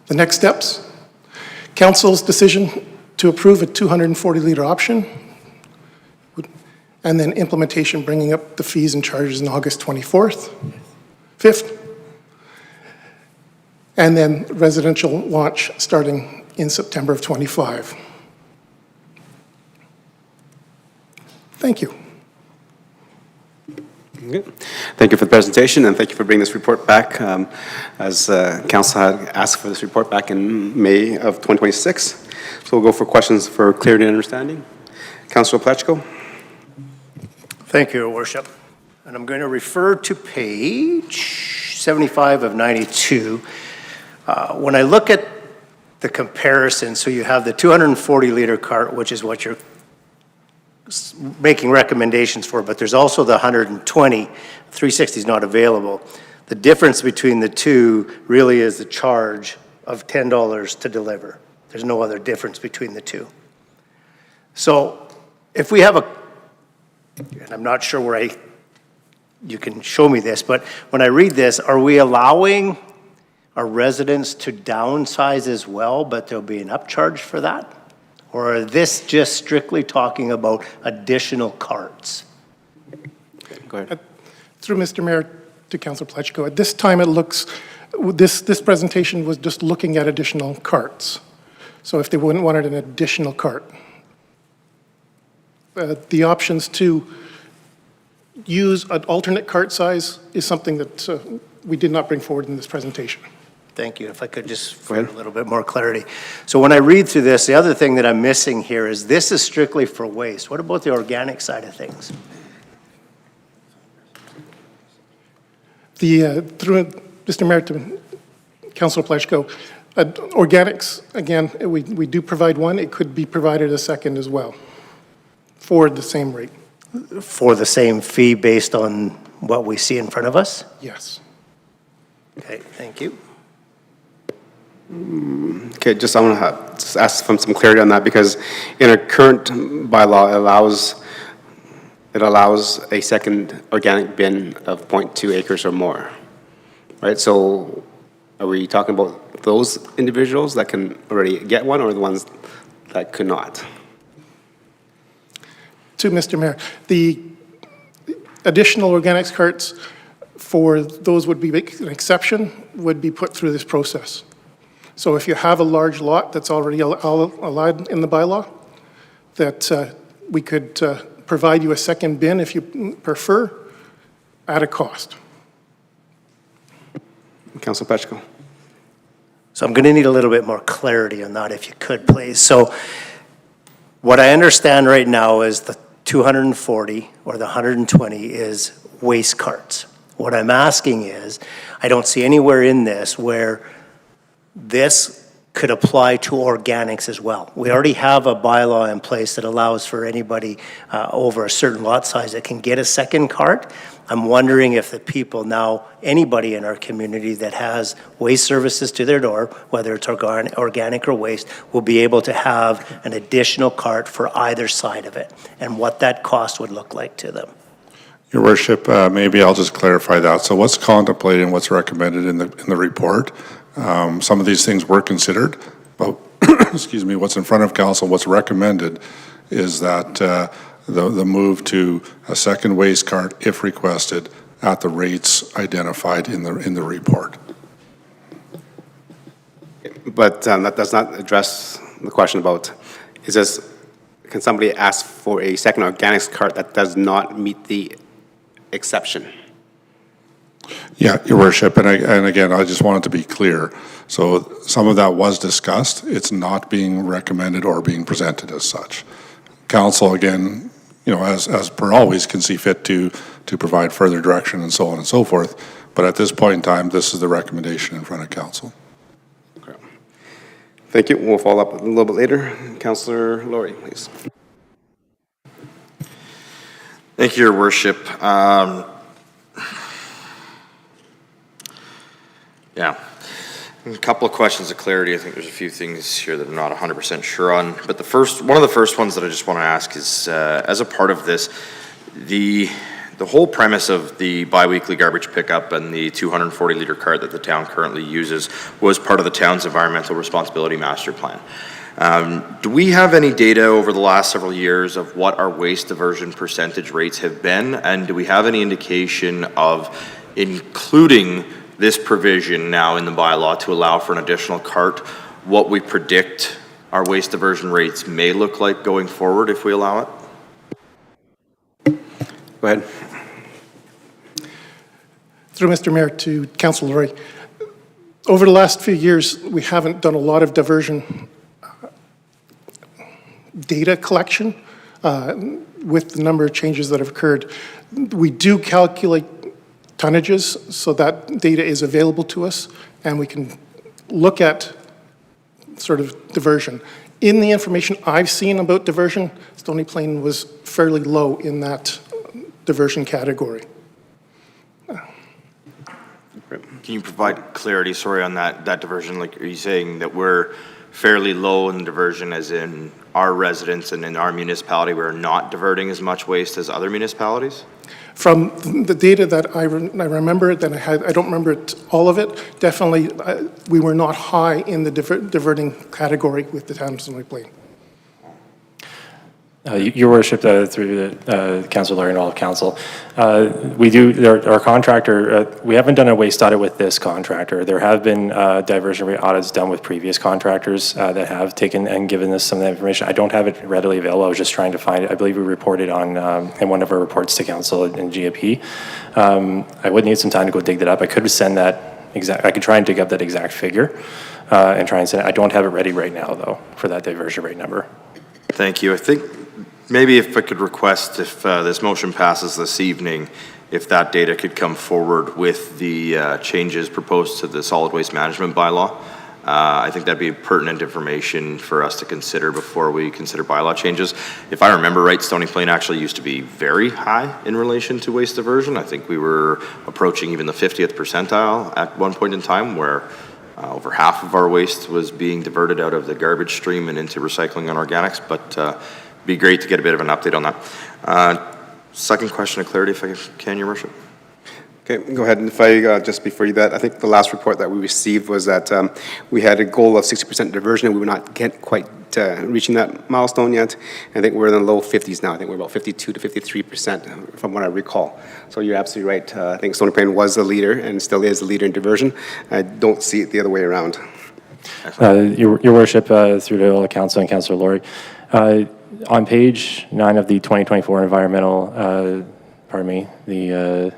The next steps, council's decision to approve a 240-liter option, and then implementation bringing up the fees and charges on August 5th, and then residential launch starting in September of 25. Thank you. Okay. Thank you for the presentation, and thank you for bringing this report back. As council had asked for this report back in May of 2026. So we'll go for questions for clarity and understanding. Councilor Plechko. Thank you, Your Worship. And I'm going to refer to page 75 of 92. When I look at the comparison, so you have the 240-liter cart, which is what you're making recommendations for, but there's also the 120. 360 is not available. The difference between the two really is the charge of $10 to deliver. There's no other difference between the two. So if we have and I'm not sure where you can show me this, but when I read this, are we allowing our residents to downsize as well, but there'll be an upcharge for that? Or is this just strictly talking about additional carts? Go ahead. Through Mr. Mayor to Councilor Plechko, at this time it looks, this presentation was just looking at additional carts. So if they wouldn't wanted an additional cart. The options to use an alternate cart size is something that we did not bring forward in this presentation. Thank you. If I could just for a little bit more clarity. So when I read through this, the other thing that I'm missing here is this is strictly for waste. What about the organic side of things? Through Mr. Mayor to Councilor Plechko, organics, again, we do provide one. It could be provided a second as well for the same rate. For the same fee based on what we see in front of us? Yes. Okay, thank you. Okay, I want to just ask for some clarity on that, because in our current bylaw, it allows a second organic bin of 0.2 acres or more, right? So are we talking about those individuals that can already get one, or the ones that could not? To Mr. Mayor, the additional organics carts for those would be an exception, would be put through this process. So if you have a large lot that's already allowed in the bylaw, that we could provide you a second bin if you prefer, at a cost. Councilor Plechko. So I'm going to need a little bit more clarity on that, if you could, please. So what I understand right now is the 240 or the 120 is waste carts. What I'm asking is, I don't see anywhere in this where this could apply to organics as well. We already have a bylaw in place that allows for anybody over a certain lot size that can get a second cart. I'm wondering if the people now, anybody in our community that has waste services to their door, whether it's organic or waste, will be able to have an additional cart for either side of it, and what that cost would look like to them. Your Worship, maybe I'll just clarify that. So what's contemplated and what's recommended in the report, some of these things were considered, but excuse me, what's in front of council, what's recommended is that the move to a second waste cart, if requested, at the rates identified in the report. But that does not address the question about, can somebody ask for a second organics cart that does not meet the exception? Yeah, Your Worship, and again, I just wanted to be clear. So some of that was discussed. It's not being recommended or being presented as such. Council, again, as per always, can see fit to provide further direction and so on and so forth. But at this point in time, this is the recommendation in front of council. Okay. Thank you. We'll follow up a little bit later. Councillor Laurie, please. Thank you, Your Worship. Yeah, a couple of questions of clarity. I think there's a few things here that I'm not 100% sure on. But one of the first ones that I just want to ask is, as a part of this, the whole premise of the biweekly garbage pickup and the 240-liter cart that the town currently uses was part of the town's environmental responsibility master plan. Do we have any data over the last several years of what our waste diversion percentage rates have been? And do we have any indication of including this provision now in the bylaw to allow for an additional cart, what we predict our waste diversion rates may look like going forward if we allow it? Go ahead. Through Mr. Mayor to Councillor Laurie. Over the last few years, we haven't done a lot of diversion data collection with the number of changes that have occurred. We do calculate tonnages, so that data is available to us, and we can look at sort of diversion. In the information I've seen about diversion, Stony Plain was fairly low in that diversion category. Can you provide clarity, sorry, on that diversion? Like, are you saying that we're fairly low in diversion as in our residents and in our municipality we're not diverting as much waste as other municipalities? From the data that I remember, that I don't remember all of it, definitely we were not high in the diverting category with the town of Stony Plain. Your Worship, through the Councillor Laurie and all of Council, our contractor, we haven't done a waste audit with this contractor. There have been diversion rate audits done with previous contractors that have taken and given us some of that information. I don't have it readily available. I was just trying to find it. I believe we reported on in one of our reports to Council in GAP. I would need some time to go dig that up. I could send that I could try and dig up that exact figure and try and send it. I don't have it ready right now, though, for that diversion rate number. Thank you. I think maybe if I could request, if this motion passes this evening, if that data could come forward with the changes proposed to the solid waste management bylaw. I think that'd be pertinent information for us to consider before we consider bylaw changes. If I remember right, Stony Plain actually used to be very high in relation to waste diversion. I think we were approaching even the 50th percentile at one point in time, where over half of our waste was being diverted out of the garbage stream and into recycling and organics, but it'd be great to get a bit of an update on that. Second question of clarity, if I can, Your Worship. Okay, go ahead. And if I, just before you that, I think the last report that we received was that we had a goal of 60% diversion, and we were not quite reaching that milestone yet. I think we're in the low 50s now. I think we're about 52 to 53% from what I recall. So you're absolutely right. I think Stony Plain was the leader and still is the leader in diversion. I don't see it the other way around. Your Worship, through to all the Council and Councillor Laurie, on page 9 of the 2024 environmental, the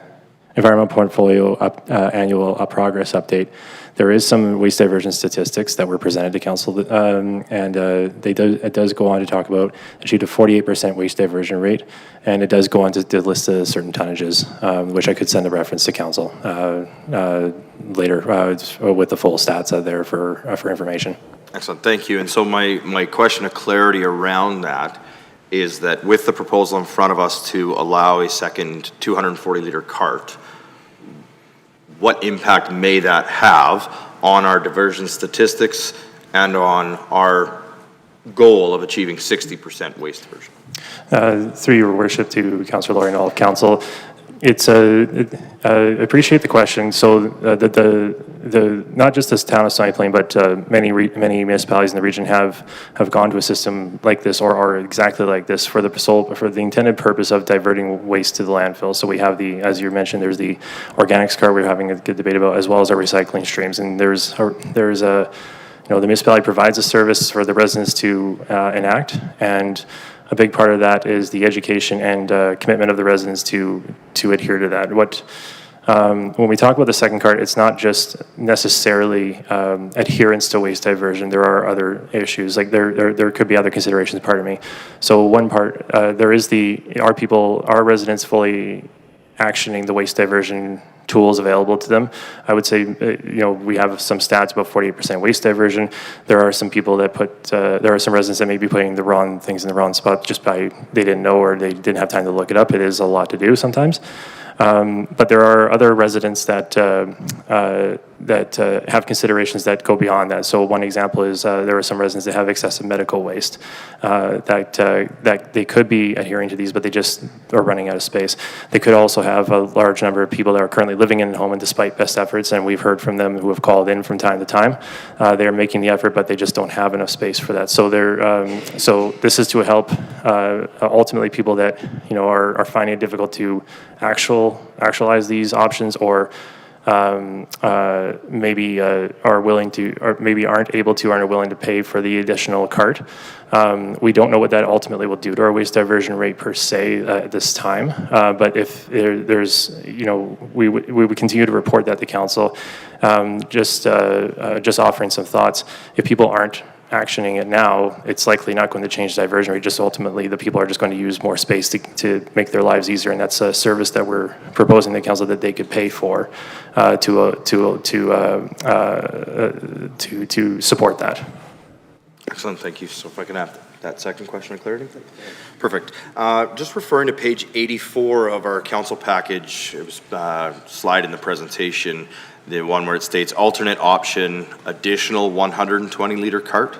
Environmental Portfolio Annual Progress Update, there is some waste diversion statistics that were presented to Council, and it does go on to talk about achieved a 48% waste diversion rate, and it does go on to list certain tonnages, which I could send a reference to Council later with the full stats out there for information. Excellent, thank you. And so my question of clarity around that is that with the proposal in front of us to allow a second 240-liter cart, what impact may that have on our diversion statistics and on our goal of achieving 60% waste diversion? Through Your Worship to Councillor Laurie and all of Council, it's I appreciate the question. So the not just this town of Stony Plain, but many municipalities in the region have gone to a system like this or exactly like this for the intended purpose of diverting waste to the landfill. So we have as you mentioned, there's the organics cart we're having a good debate about, as well as our recycling streams. And there's the municipality provides a service for the residents to enact, and a big part of that is the education and commitment of the residents to adhere to that. When we talk about the second cart, it's not just necessarily adherence to waste diversion. There are other issues, like there could be other considerations, pardon me. So one part, there is our residents fully actioning the waste diversion tools available to them. I would say, we have some stats about 48% waste diversion. There are some people that there are some residents that may be putting the wrong things in the wrong spot just by they didn't know or they didn't have time to look it up. It is a lot to do sometimes. But there are other residents that have considerations that go beyond that. So one example is there are some residents that have excessive medical waste that they could be adhering to these, but they just are running out of space. They could also have a large number of people that are currently living in a home, and despite best efforts, and we've heard from them who have called in from time to time, they're making the effort, but they just don't have enough space for that. So so this is to help ultimately people that are finding it difficult to actualize these options, or maybe are willing to, or maybe aren't able to, aren't willing to pay for the additional cart. We don't know what that ultimately will do to our waste diversion rate per se at this time. But if there's, we would continue to report that to council. Just offering some thoughts. If people aren't actioning it now, it's likely not going to change the diversion rate. Just ultimately, the people are just going to use more space to make their lives easier, and that's a service that we're proposing to council that they could pay for to support that. Excellent, thank you. So if I can have that second question of clarity? Perfect. Just referring to page 84 of our council package, it was slide in the presentation, the one where it states alternate option, additional 120-liter cart.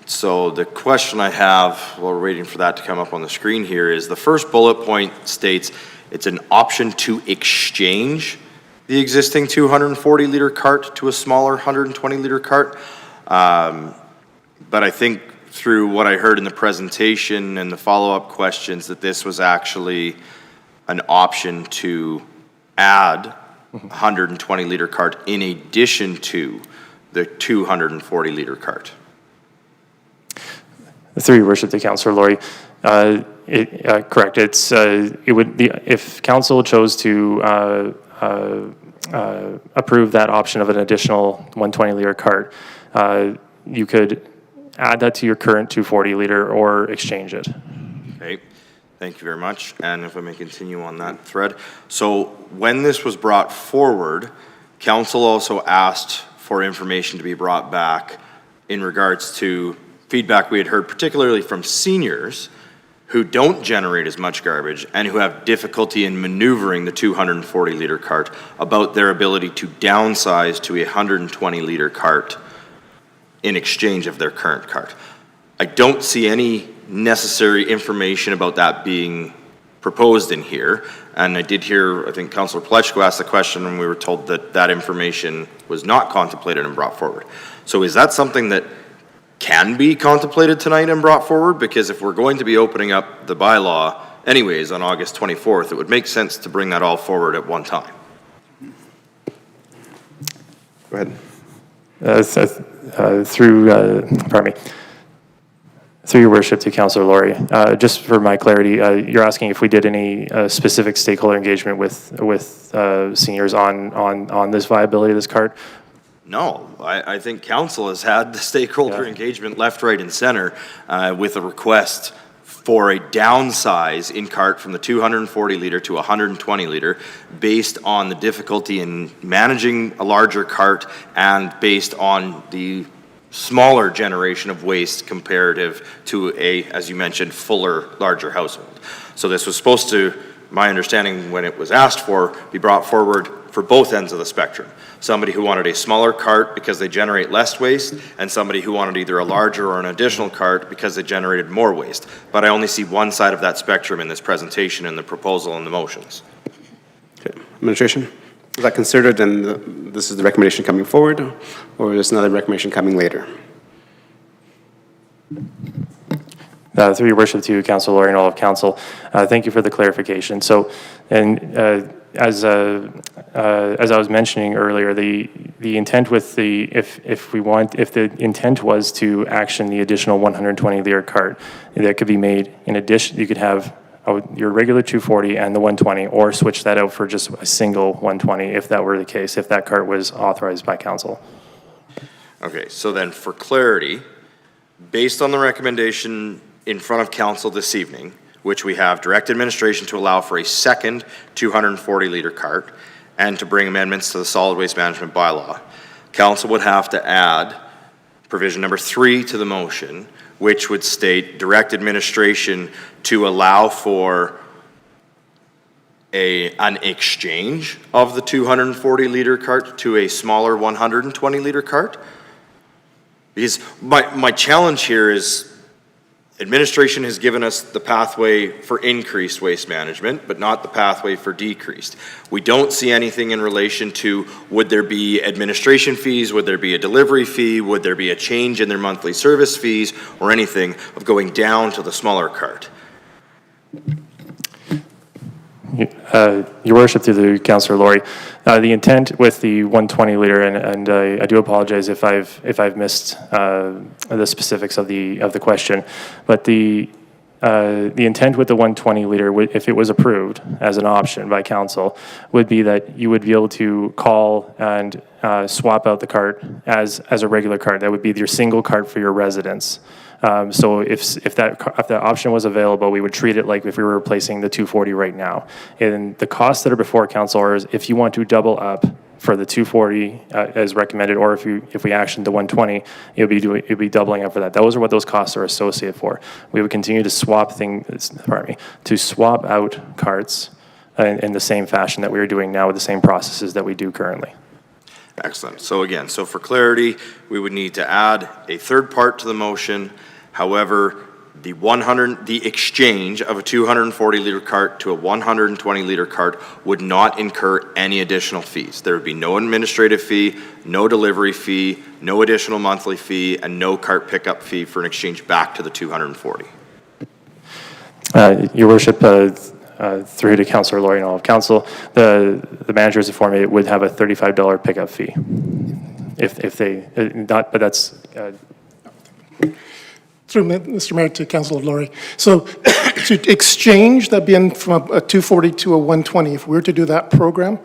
So the question I have while we're waiting for that to come up on the screen here is the first bullet point states it's an option to exchange the existing 240-liter cart to a smaller 120-liter cart. But I think through what I heard in the presentation and the follow-up questions that this was actually an option to add a 120-liter cart in addition to the 240-liter cart. Through your worship to Councillor Laurie, correct. It would be if council chose to approve that option of an additional 120-liter cart, you could add that to your current 240-liter or exchange it. Okay, thank you very much. And if I may continue on that thread. So when this was brought forward, council also asked for information to be brought back in regards to feedback we had heard, particularly from seniors who don't generate as much garbage and who have difficulty in maneuvering the 240-liter cart, about their ability to downsize to a 120-liter cart in exchange of their current cart. I don't see any necessary information about that being proposed in here, and I did hear, I think Councillor Plechko asked the question, and we were told that that information was not contemplated and brought forward. So is that something that can be contemplated tonight and brought forward? Because if we're going to be opening up the bylaw anyways on August 24th, it would make sense to bring that all forward at one time. Go ahead. Through your worship to Councillor Laurie, just for my clarity, you're asking if we did any specific stakeholder engagement with seniors on this viability of this cart? No, I think council has had the stakeholder engagement left, right, and center with a request for a downsize in cart from the 240-liter to 120-liter based on the difficulty in managing a larger cart and based on the smaller generation of waste comparative to a, as you mentioned, fuller, larger household. So this was supposed to, my understanding when it was asked for, be brought forward for both ends of the spectrum. Somebody who wanted a smaller cart because they generate less waste, and somebody who wanted either a larger or an additional cart because they generated more waste. But I only see one side of that spectrum in this presentation, in the proposal and the motions. Okay. Administration, is that considered and this is the recommendation coming forward, or is another recommendation coming later? Through your worship to Councillor Laurie and all of council, thank you for the clarification. So, and as I was mentioning earlier, the intent with the if the intent was to action the additional 120-liter cart, that could be made in addition. You could have your regular 240 and the 120, or switch that out for just a single 120 if that were the case, if that cart was authorized by council. Okay, so then for clarity, based on the recommendation in front of council this evening, which we have direct administration to allow for a second 240-liter cart and to bring amendments to the solid waste management bylaw, council would have to add provision number 3 to the motion, which would state direct administration to allow for an exchange of the 240-liter cart to a smaller 120-liter cart? Because my challenge here is administration has given us the pathway for increased waste management, but not the pathway for decreased. We don't see anything in relation to would there be administration fees, would there be a delivery fee, would there be a change in their monthly service fees, or anything of going down to the smaller cart. Your worship, through the Councillor Laurie, the intent with the 120 liter, and I do apologize if I've missed the specifics of the question, but the intent with the 120 liter, if it was approved as an option by council, would be that you would be able to call and swap out the cart as a regular cart. That would be your single cart for your residents. So if that option was available, we would treat it like if we were replacing the 240 right now. And the costs that are before council are if you want to double up for the 240 as recommended, or if we actioned the 120, it'd be doubling up for that. Those are what those costs are associated for. We would continue to swap swap out carts in the same fashion that we are doing now with the same processes that we do currently. Excellent. So again, so for clarity, we would need to add a third part to the motion. However, the exchange of a 240-liter cart to a 120-liter cart would not incur any additional fees. There would be no administrative fee, no delivery fee, no additional monthly fee, and no cart pickup fee for an exchange back to the 240. Your worship, through to Councillor Laurie and all of council, the manager has informed me it would have a $35 pickup fee. If they, not, but that's... Through Mr. Mayor to Councillor Laurie. So to exchange that bin from a 240 to a 120, if we were to do that program,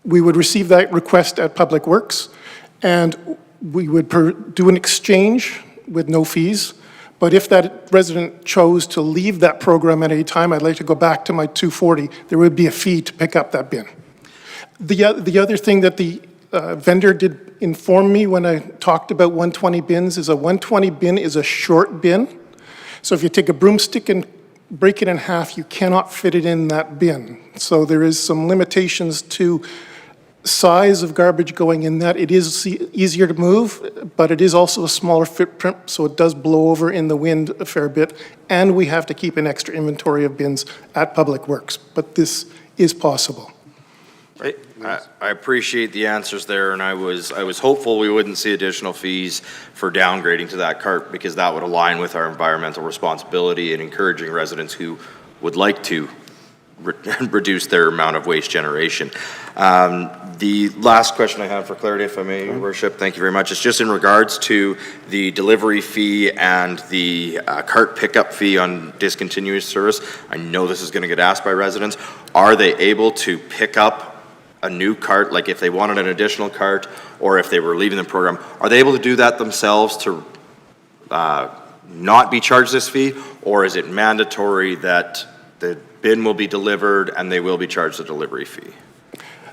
we would receive that request at Public Works, and we would do an exchange with no fees. But if that resident chose to leave that program at any time, I'd like to go back to my 240, there would be a fee to pick up that bin. The other thing that the vendor did inform me when I talked about 120 bins is a 120 bin is a short bin. So if you take a broomstick and break it in half, you cannot fit it in that bin. So there is some limitations to size of garbage going in that. It is easier to move, but it is also a smaller footprint, so it does blow over in the wind a fair bit. And we have to keep an extra inventory of bins at Public Works, but this is possible. I appreciate the answers there, and I was hopeful we wouldn't see additional fees for downgrading to that cart, because that would align with our environmental responsibility and encouraging residents who would like to reduce their amount of waste generation. The last question I have for clarity, if I may, Your Worship, thank you very much. It's just in regards to the delivery fee and the cart pickup fee on discontinuous service. I know this is going to get asked by residents. Are they able to pick up a new cart, like if they wanted an additional cart, or if they were leaving the program, are they able to do that themselves to not be charged this fee, or is it mandatory that the bin will be delivered and they will be charged a delivery fee?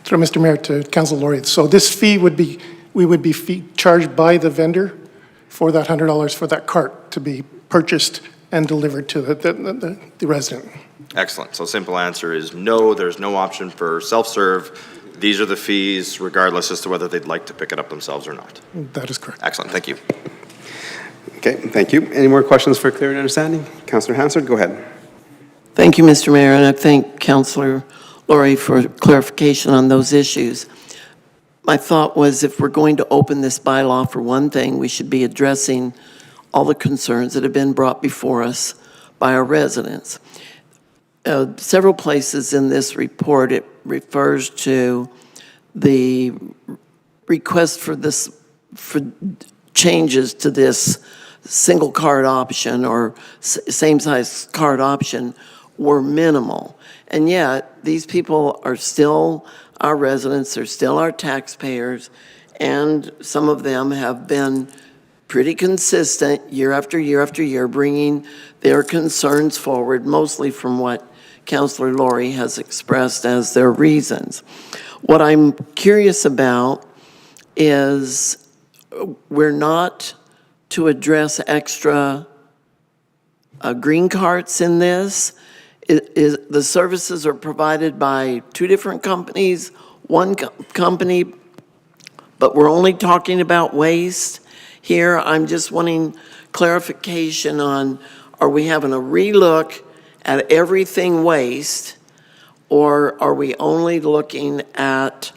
Through Mr. Mayor to Councillor Laurie. So this fee would be, we would be charged by the vendor for that $100 for that cart to be purchased and delivered to the resident. Excellent. So simple answer is no, there's no option for self-serve. These are the fees, regardless as to whether they'd like to pick it up themselves or not. That is correct. Excellent. Thank you. Okay, thank you. Any more questions for clear and understanding? Councillor Hansard, go ahead. Thank you, Mr. Mayor, and I thank Councillor Laurie for clarification on those issues. My thought was if we're going to open this bylaw for one thing, we should be addressing all the concerns that have been brought before us by our residents. Several places in this report, it refers to the request for changes to this single card option or same size card option were minimal. And yet, these people are still our residents, they're still our taxpayers, and some of them have been pretty consistent year after year after year, bringing their concerns forward, mostly from what Councillor Laurie has expressed as their reasons. What I'm curious about is we're not to address extra green carts in this. is the services are provided by two different companies, one company, but we're only talking about waste here? I'm just wanting clarification on, are we having a relook at everything waste, or are we only looking at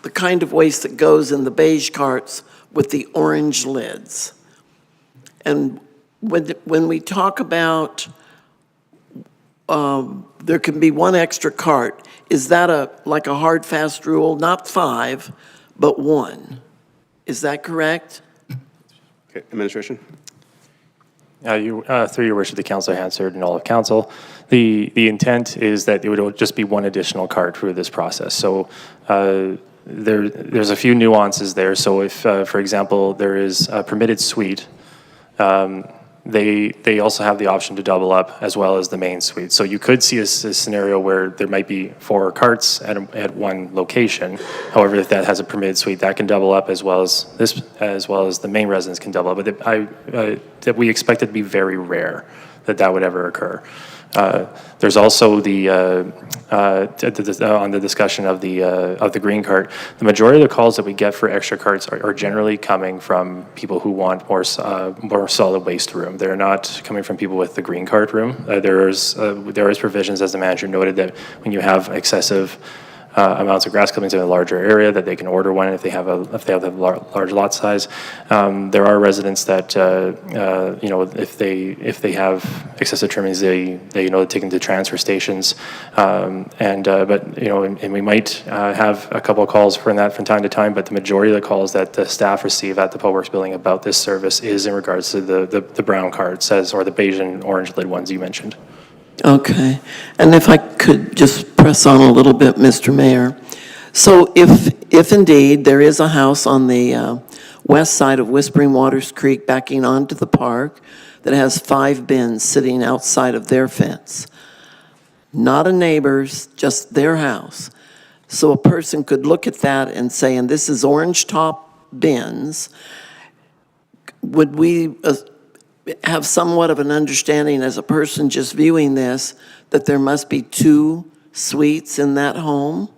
the kind of waste that goes in the beige carts with the orange lids? And when we talk about there can be one extra cart, is that like a hard, fast rule? Not 5, but 1. Is that correct? Okay, administration? Through your worship, the councilor answered and all of council. The intent is that it would just be one additional cart through this process. So there's a few nuances there. So if, for example, there is a permitted suite, they also have the option to double up as well as the main suite. So you could see a scenario where there might be 4 carts at one location. However, if that has a permitted suite, that can double up as well as the main residence can double up. But that we expect it to be very rare that would ever occur. There's also on the discussion of the green cart, the majority of the calls that we get for extra carts are generally coming from people who want more solid waste room. They're not coming from people with the green cart room. There is provisions, as the manager noted, that when you have excessive amounts of grass clippings in a larger area, that they can order one if they have a large lot size. There are residents that if they have excessive trimmings, they take them to transfer stations, and we might have a couple of calls from that from time to time. But the majority of the calls that the staff receive at the Public Works building about this service is in regards to the brown cards, or the beige and orange lid ones you mentioned. Okay. And if I could just press on a little bit, Mr. Mayor. So if indeed there is a house on the west side of Whispering Waters Creek backing onto the park that has 5 bins sitting outside of their fence, not a neighbor's, just their house. So a person could look at that and say, and this is orange top bins, would we have somewhat of an understanding as a person just viewing this that there must be 2 suites in that home?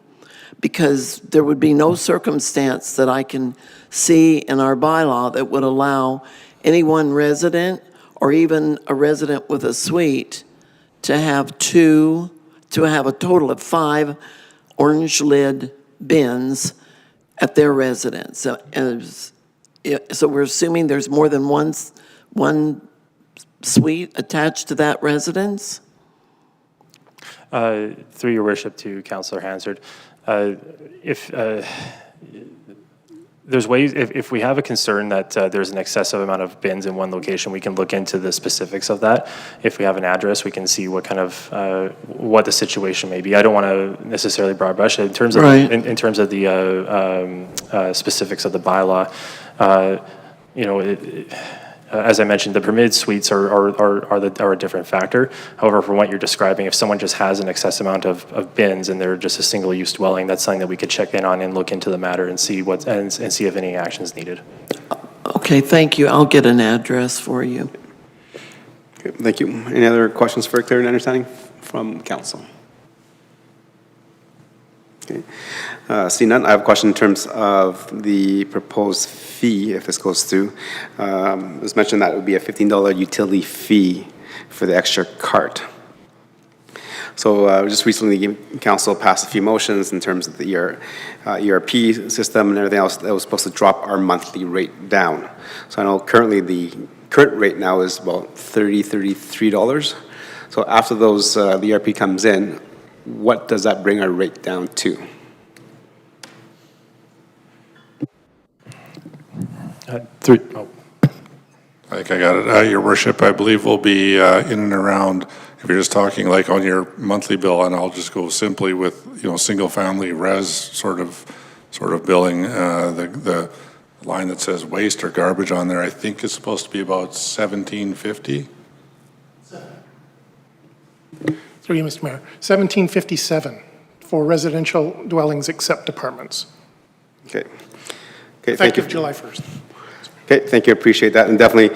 Because there would be no circumstance that I can see in our bylaw that would allow any one resident or even a resident with a suite to have a total of 5 orange lid bins at their residence. So we're assuming there's more than one suite attached to that residence? Through your worship to Councillor Hansard, if there's ways, if we have a concern that there's an excessive amount of bins in one location, we can look into the specifics of that. If we have an address, we can see what kind of what the situation may be. I don't want to necessarily broad brush it in terms of in terms of the specifics of the bylaw. As I mentioned, the permitted suites are a different factor. However, from what you're describing, if someone just has an excess amount of bins and they're just a single-use dwelling, that's something that we could check in on and look into the matter and see and see if any action is needed. Okay, thank you. I'll get an address for you. Okay, thank you. Any other questions for clear and understanding from council? Okay. See none, I have a question in terms of the proposed fee, if this goes through. It was mentioned that it would be a $15 utility fee for the extra cart. So just recently, council passed a few motions in terms of the ERP system and everything else that was supposed to drop our monthly rate down. So I know currently the current rate now is about $33. So after those, the ERP comes in, what does that bring our rate down to? I think I got it. Your worship, I believe we'll be in and around, if you're just talking like on your monthly bill, and I'll just go simply with, single family res sort of billing, the line that says waste or garbage on there, I think is supposed to be about $17.50. Through you, Mr. Mayor. $17.57 for residential dwellings except apartments. Okay. Okay, thank you. Effective July 1st. Okay, thank you, appreciate that, and definitely,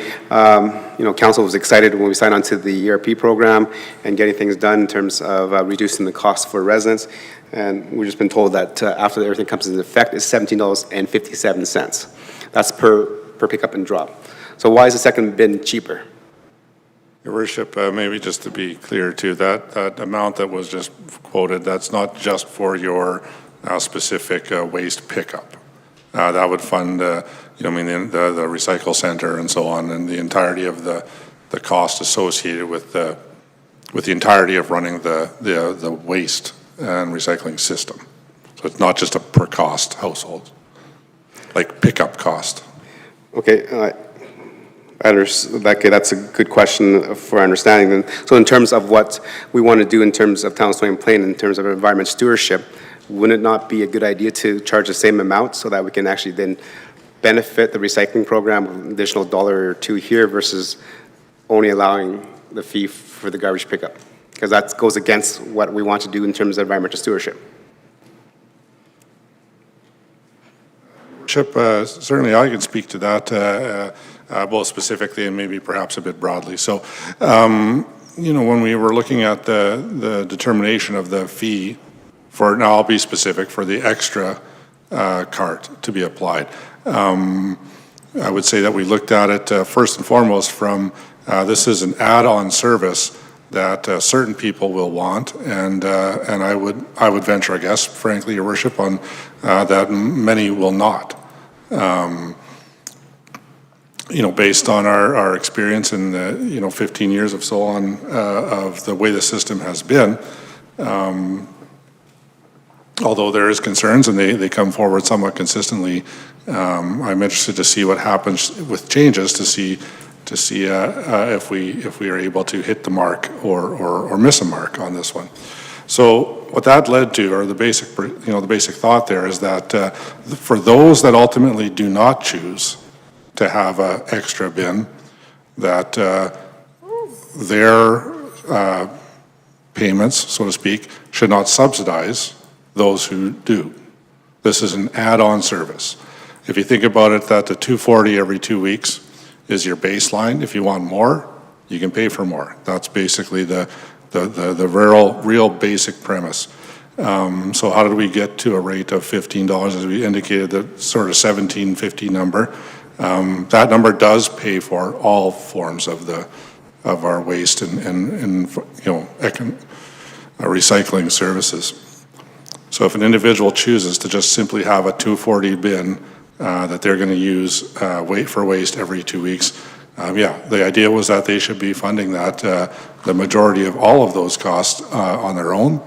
council was excited when we signed on to the ERP program and getting things done in terms of reducing the cost for residents, and we've just been told that after everything comes into effect, it's $17.57. That's per pickup and drop. So why is the second bin cheaper? Your worship, maybe just to be clear too, that amount that was just quoted, that's not just for your specific waste pickup. That would fund, the recycle center and so on, and the entirety of the cost associated with the entirety of running the waste and recycling system. So it's not just a per cost household, like pickup cost. Okay, that's a good question for understanding. Then, so in terms of what we want to do in terms of Town of Stony Plain, in terms of environment stewardship, wouldn't it not be a good idea to charge the same amount so that we can actually then benefit the recycling program with an additional $1 or $2 here versus only allowing the fee for the garbage pickup? Because that goes against what we want to do in terms of environmental stewardship. Certainly I can speak to that, both specifically and maybe perhaps a bit broadly. So, when we were looking at the determination of the fee for, now I'll be specific, for the extra cart to be applied, I would say that we looked at it first and foremost from, this is an add-on service that certain people will want, and I would venture a guess, frankly, Your Worship, on that many will not. Based on our experience in the 15 years of so on of the way the system has been, although there is concerns and they come forward somewhat consistently, I'm interested to see what happens with changes to see if we are able to hit the mark or miss a mark on this one. So what that led to, or the basic thought there, is that for those that ultimately do not choose to have an extra bin, that their payments, so to speak, should not subsidize those who do. This is an add-on service. If you think about it, that the $2.40 every 2 weeks is your baseline. If you want more, you can pay for more. That's basically the real basic premise. So how did we get to a rate of $15, as we indicated, the sort of $17.50 number? That number does pay for all forms of our waste and recycling services. So if an individual chooses to just simply have a $2.40 bin that they're going to use for waste every 2 weeks, the idea was that they should be funding that, the majority of all of those costs on their own,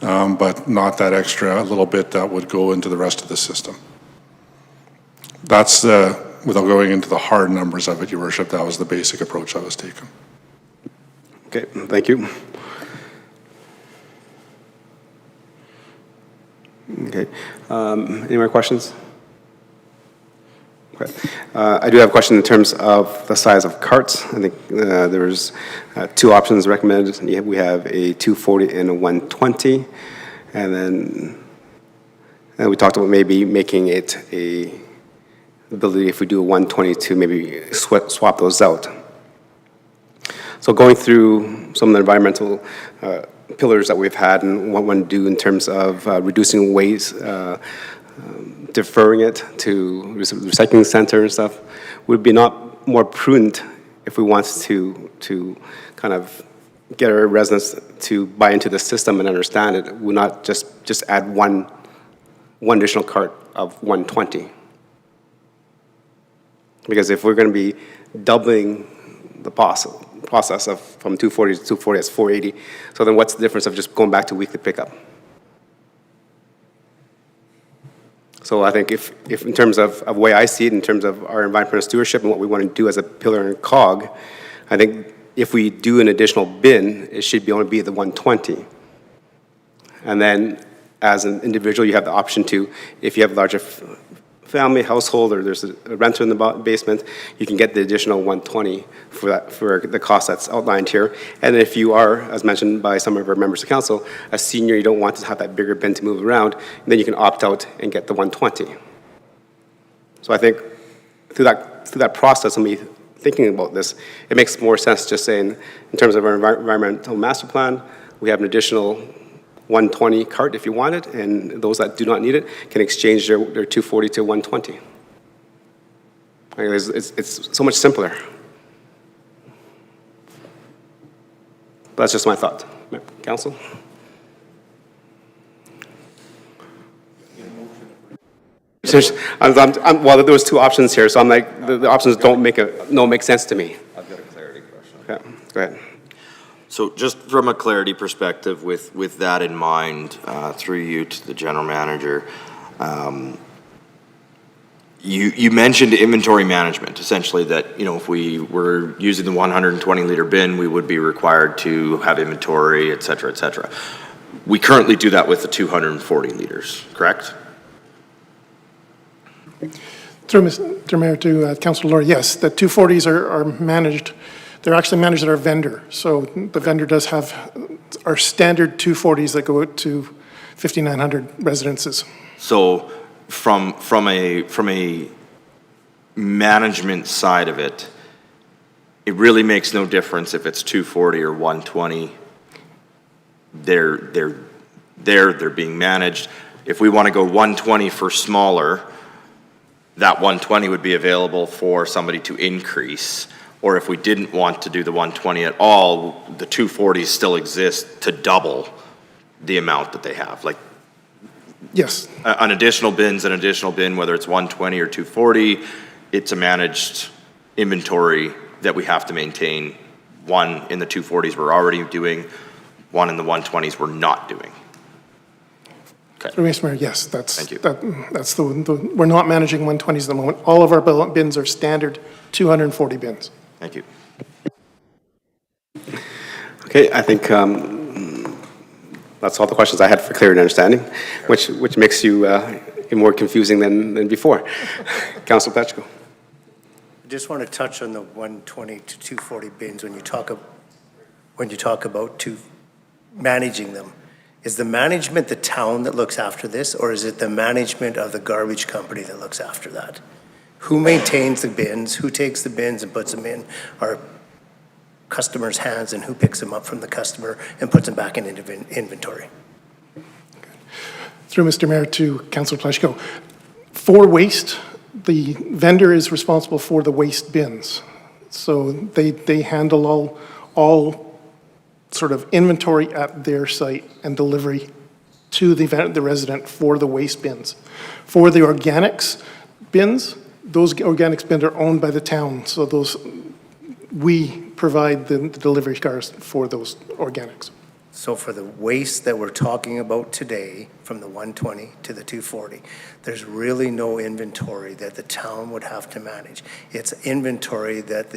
but not that extra little bit that would go into the rest of the system. That's, without going into the hard numbers of it, Your Worship, that was the basic approach that was taken. Okay, thank you. Okay, any more questions? Okay. I do have a question in terms of the size of carts. I think there's 2 options recommended. We have a 240 and a 120, and then we talked about maybe making it a ability, if we do a 120, to maybe swap those out. So going through some of the environmental pillars that we've had and what one do in terms of reducing waste, deferring it to recycling center and stuff, would be not more prudent if we want to kind of get our residents to buy into the system and understand it. We'll not just add one additional cart of 120. Because if we're going to be doubling the process of from 240 to 240, that's 480. So then what's the difference of just going back to weekly pickup? So I think if in terms of the way I see it, in terms of our environmental stewardship and what we want to do as a pillar and cog, I think if we do an additional bin, it should only be the 120. And then as an individual, you have the option to, if you have a larger family, household, or there's a renter in the basement, you can get the additional 120 for the cost that's outlined here. And if you are, as mentioned by some of our members of council, a senior, you don't want to have that bigger bin to move around, then you can opt out and get the 120. So I think through through that process of me thinking about this, it makes more sense just saying, in terms of our environmental master plan, we have an additional 120 cart if you want it, and those that do not need it can exchange their 240 to 120. It's so much simpler. That's just my thought. Council? Well, there was two options here, so I'm like, the options don't make sense to me. I've got a clarity question. Okay, go ahead. So just from a clarity perspective, with that in mind, through you to the general manager, you mentioned inventory management, essentially that, you know, if we were using the 120 liter bin, we would be required to have inventory, et cetera, et cetera. We currently do that with the 240 liters, correct? Through Mr. Mayor to Councilor Laurie, yes, the 240s are managed. They're actually managed at our vendor. So the vendor does have our standard 240s that go out to 5,900 residences. So from a management side of it, it really makes no difference if it's 240 or 120. They're being managed. If we want to go 120 for smaller, that 120 would be available for somebody to increase. Or if we didn't want to do the 120 at all, the 240s still exist to double the amount that they have. Like, Yes. an additional bin's an additional bin, whether it's 120 or 240, it's a managed inventory that we have to maintain. One in the 240s we're already doing, one in the 120s we're not doing. Through Mr. Mayor, yes, that's, Thank you. that's we're not managing 120s at the moment. All of our bins are standard 240 bins. Thank you. Okay, I think that's all the questions I had for clarity and understanding, which makes you more confusing than before. Councilor Pletchko. I just want to touch on the 120 to 240 bins when you talk about managing them. Is the management the town that looks after this, or is it the management of the garbage company that looks after that? Who maintains the bins? Who takes the bins and puts them in our customers' hands, and who picks them up from the customer and puts them back in inventory? Through Mr. Mayor to Councilor Pletchko. For waste, the vendor is responsible for the waste bins. So they handle all sort of inventory at their site and delivery to the resident for the waste bins. For the organics bins, those organics bins are owned by the town, so we provide the delivery cars for those organics. So for the waste that we're talking about today, from the 120 to the 240, there's really no inventory that the town would have to manage. It's inventory that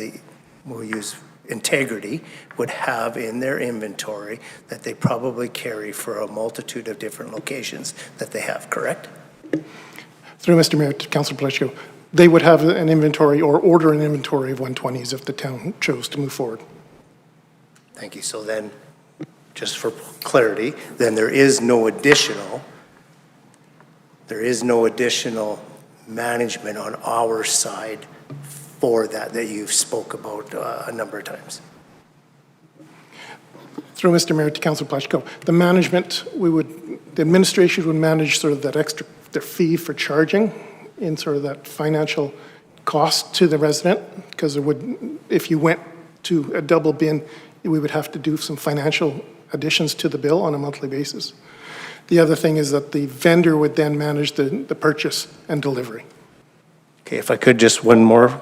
we'll use Integrity would have in their inventory that they probably carry for a multitude of different locations that they have, correct? Through Mr. Mayor to Councilor Pletchko, they would have an inventory or order an inventory of 120s if the town chose to move forward. Thank you. So then, just for clarity, then there is no additional management on our side for that you've spoke about a number of times. Through Mr. Mayor to Councilor Pletchko, the management, the administration would manage sort of that extra, their fee for charging in sort of that financial cost to the resident, because if you went to a double bin, we would have to do some financial additions to the bill on a monthly basis. The other thing is that the vendor would then manage the purchase and delivery. Okay, if I could, just one more.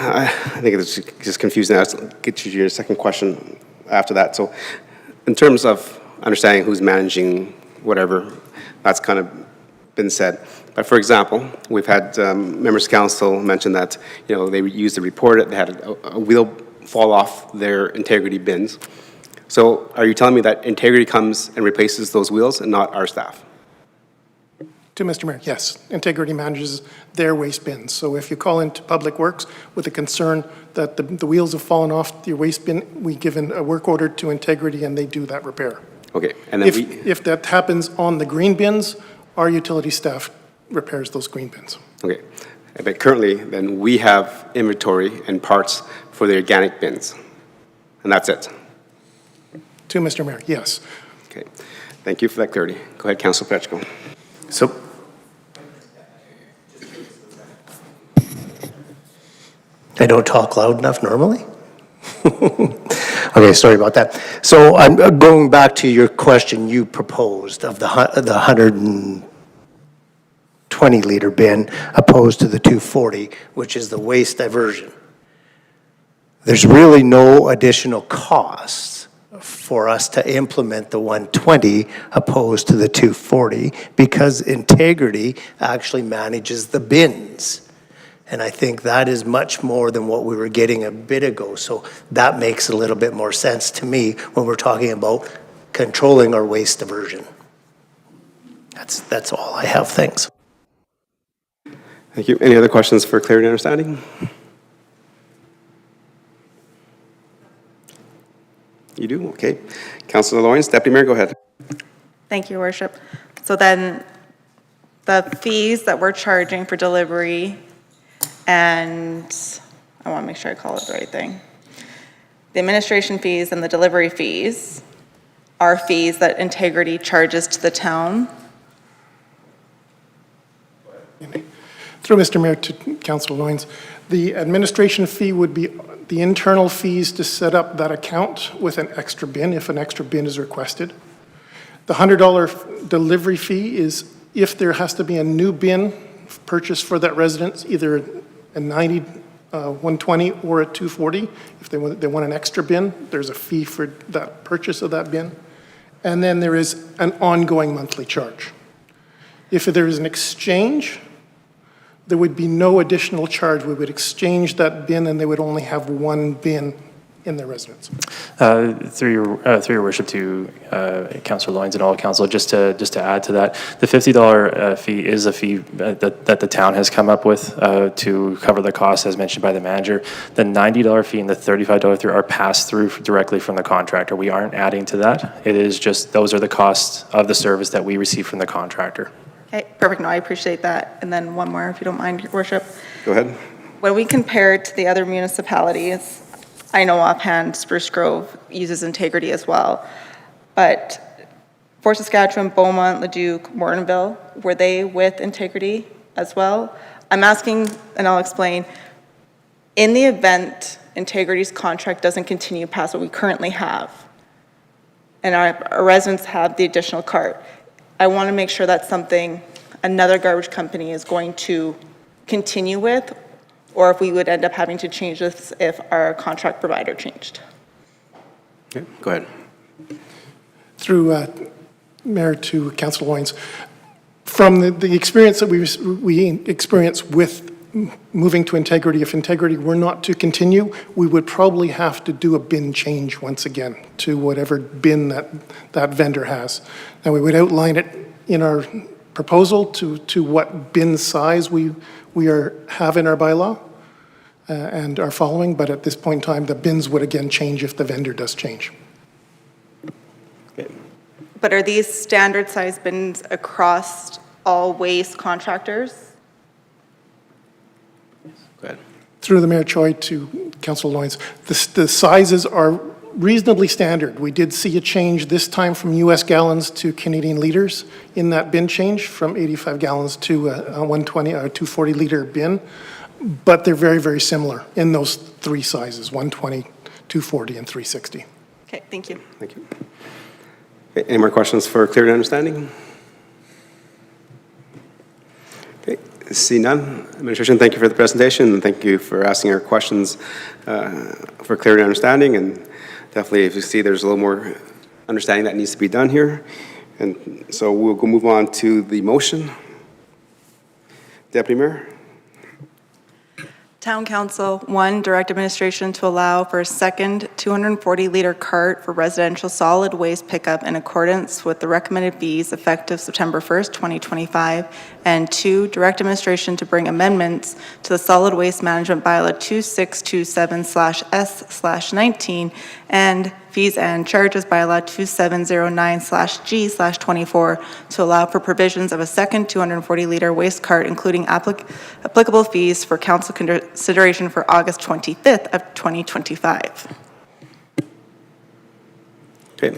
I think it's just confusing. I'll get you to your second question after that. So in terms of understanding who's managing whatever, that's kind of been said. But for example, we've had members of council mention that, you know, they used the report, they had a wheel fall off their Integrity bins. So are you telling me that Integrity comes and replaces those wheels and not our staff? To Mr. Mayor, yes, Integrity manages their waste bins. So if you call into Public Works with a concern that the wheels have fallen off your waste bin, we give a work order to Integrity and they do that repair. Okay, and then If that happens on the green bins, our utility staff repairs those green bins. Okay, But currently, then we have inventory and parts for the organic bins. And that's it. To Mr. Mayor, yes. Okay. Thank you for that clarity. Go ahead, Councilor Pechko. So, I don't talk loud enough normally? Okay, sorry about that. So I'm going back to your question you proposed of the 120-liter bin opposed to the 240, which is the waste diversion. There's really no additional costs for us to implement the 120 opposed to the 240 because Integrity actually manages the bins. And I think that is much more than what we were getting a bit ago. So that makes a little bit more sense to me when we're talking about controlling our waste diversion. That's all I have. Thanks. Thank you. Any other questions for clarity and understanding? You do? Okay. Councilor Lawrence, Deputy Mayor, go ahead. Thank you, Your Worship. So then the fees that we're charging for delivery, and I want to make sure I call it the right thing. The administration fees and the delivery fees are fees that Integrity charges to the town. Through Mr. Mayor to Councilor Loynes, the administration fee would be the internal fees to set up that account with an extra bin, if an extra bin is requested. The $100 delivery fee is if there has to be a new bin purchased for that residence, either a 90, 120, or a 240. If they want an extra bin, there's a fee for that purchase of that bin. And then there is an ongoing monthly charge. If there is an exchange, there would be no additional charge. We would exchange that bin and they would only have one bin in their residence. Through your worship to Councillor Loynes and all council, just to add to that, the $50 fee is a fee that the town has come up with to cover the costs as mentioned by the manager. The $90 fee and the $35 fee are passed through directly from the contractor. We aren't adding to that. It is just, those are the costs of the service that we receive from the contractor. Okay, perfect. No, I appreciate that. And then one more, if you don't mind, Your Worship. Go ahead. When we compare it to the other municipalities, I know offhand Spruce Grove uses Integrity as well, but Fort Saskatchewan, Beaumont, Leduc, Morinville, were they with Integrity as well? I'm asking, and I'll explain, in the event Integrity's contract doesn't continue past what we currently have, and our residents have the additional cart, I want to make sure that's something another garbage company is going to continue with, or if we would end up having to change this if our contract provider changed. Okay, go ahead. Through Mayor to Councilor Loynes, from the experience that we experienced with moving to Integrity, if Integrity were not to continue, we would probably have to do a bin change once again to whatever bin that vendor has. Now, we would outline it in our proposal to what bin size we have in our bylaw and are following, but at this point in time, the bins would again change if the vendor does change. Okay. But are these standard size bins across all waste contractors? Go ahead. Through the Mayor Choi to Councilor Loynes, the sizes are reasonably standard. We did see a change this time from US gallons to Canadian liters in that bin change from 85 gallons to a 120 or 240 liter bin, but they're very, very similar in those three sizes, 120, 240, and 360. Okay, thank you. Thank you. Okay, any more questions for clarity and understanding? Okay, see none. Administration, thank you for the presentation, and thank you for asking our questions for clarity and understanding. And definitely, if you see there's a little more understanding that needs to be done here. And so we'll go move on to the motion. Deputy Mayor? Town Council, 1, direct administration to allow for a second 240-liter cart for residential solid waste pickup in accordance with the recommended fees effective September 1st, 2025. And 2, direct administration to bring amendments to the solid waste management bylaw 2627/S/19 and fees and charges by Law 2709/G/24 to allow for provisions of a second 240-liter waste cart, including applicable fees for council consideration for August 25th of 2025. Okay,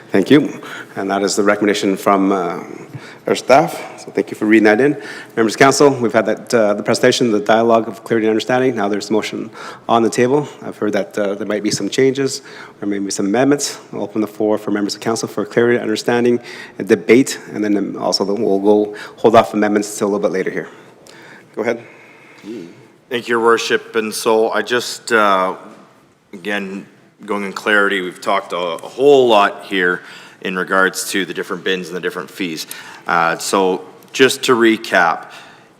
thank you. And that is the recommendation from our staff. So thank you for reading that in. Members of council, we've had that the presentation, the dialogue of clarity and understanding. Now there's a motion on the table. I've heard that there might be some changes or maybe some amendments. I'll open the floor for members of council for clarity and understanding and debate, and then also we'll go hold off amendments until a little bit later here. Go ahead. Thank you, Your Worship. And so I just, again, going in clarity, we've talked a whole lot here in regards to the different bins and the different fees. So just to recap,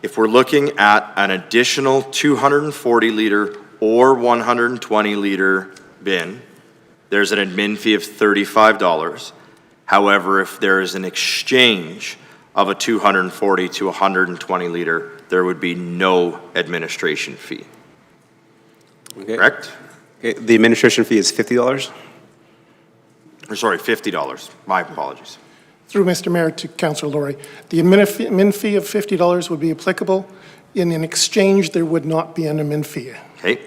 if we're looking at an additional 240-liter or 120-liter bin, there's an admin fee of $35. However, if there is an exchange of a 240 to 120-liter, there would be no administration fee. Okay. Correct? Okay, the administration fee is $50. Or sorry, $50. My apologies. Through Mr. Mayor to Councillor Laurie, the admin fee of $50 would be applicable. In an exchange, there would not be an admin fee. Okay.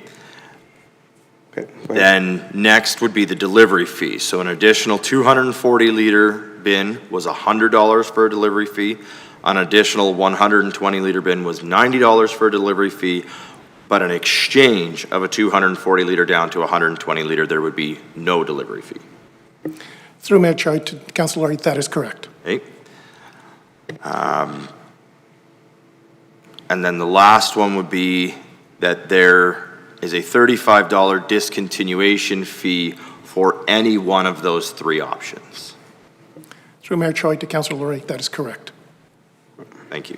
Okay. Go ahead. Then next would be the delivery fee. So an additional 240-liter bin was $100 for a delivery fee. An additional 120-liter bin was $90 for a delivery fee. But an exchange of a 240-liter down to a 120-liter, there would be no delivery fee. Through Mayor Choi to Councillor Laurie, that is correct. Okay. And then the last one would be that there is a $35 discontinuation fee for any one of those three options. Through Mayor Choi to Councillor Laurie, that is correct. Thank you.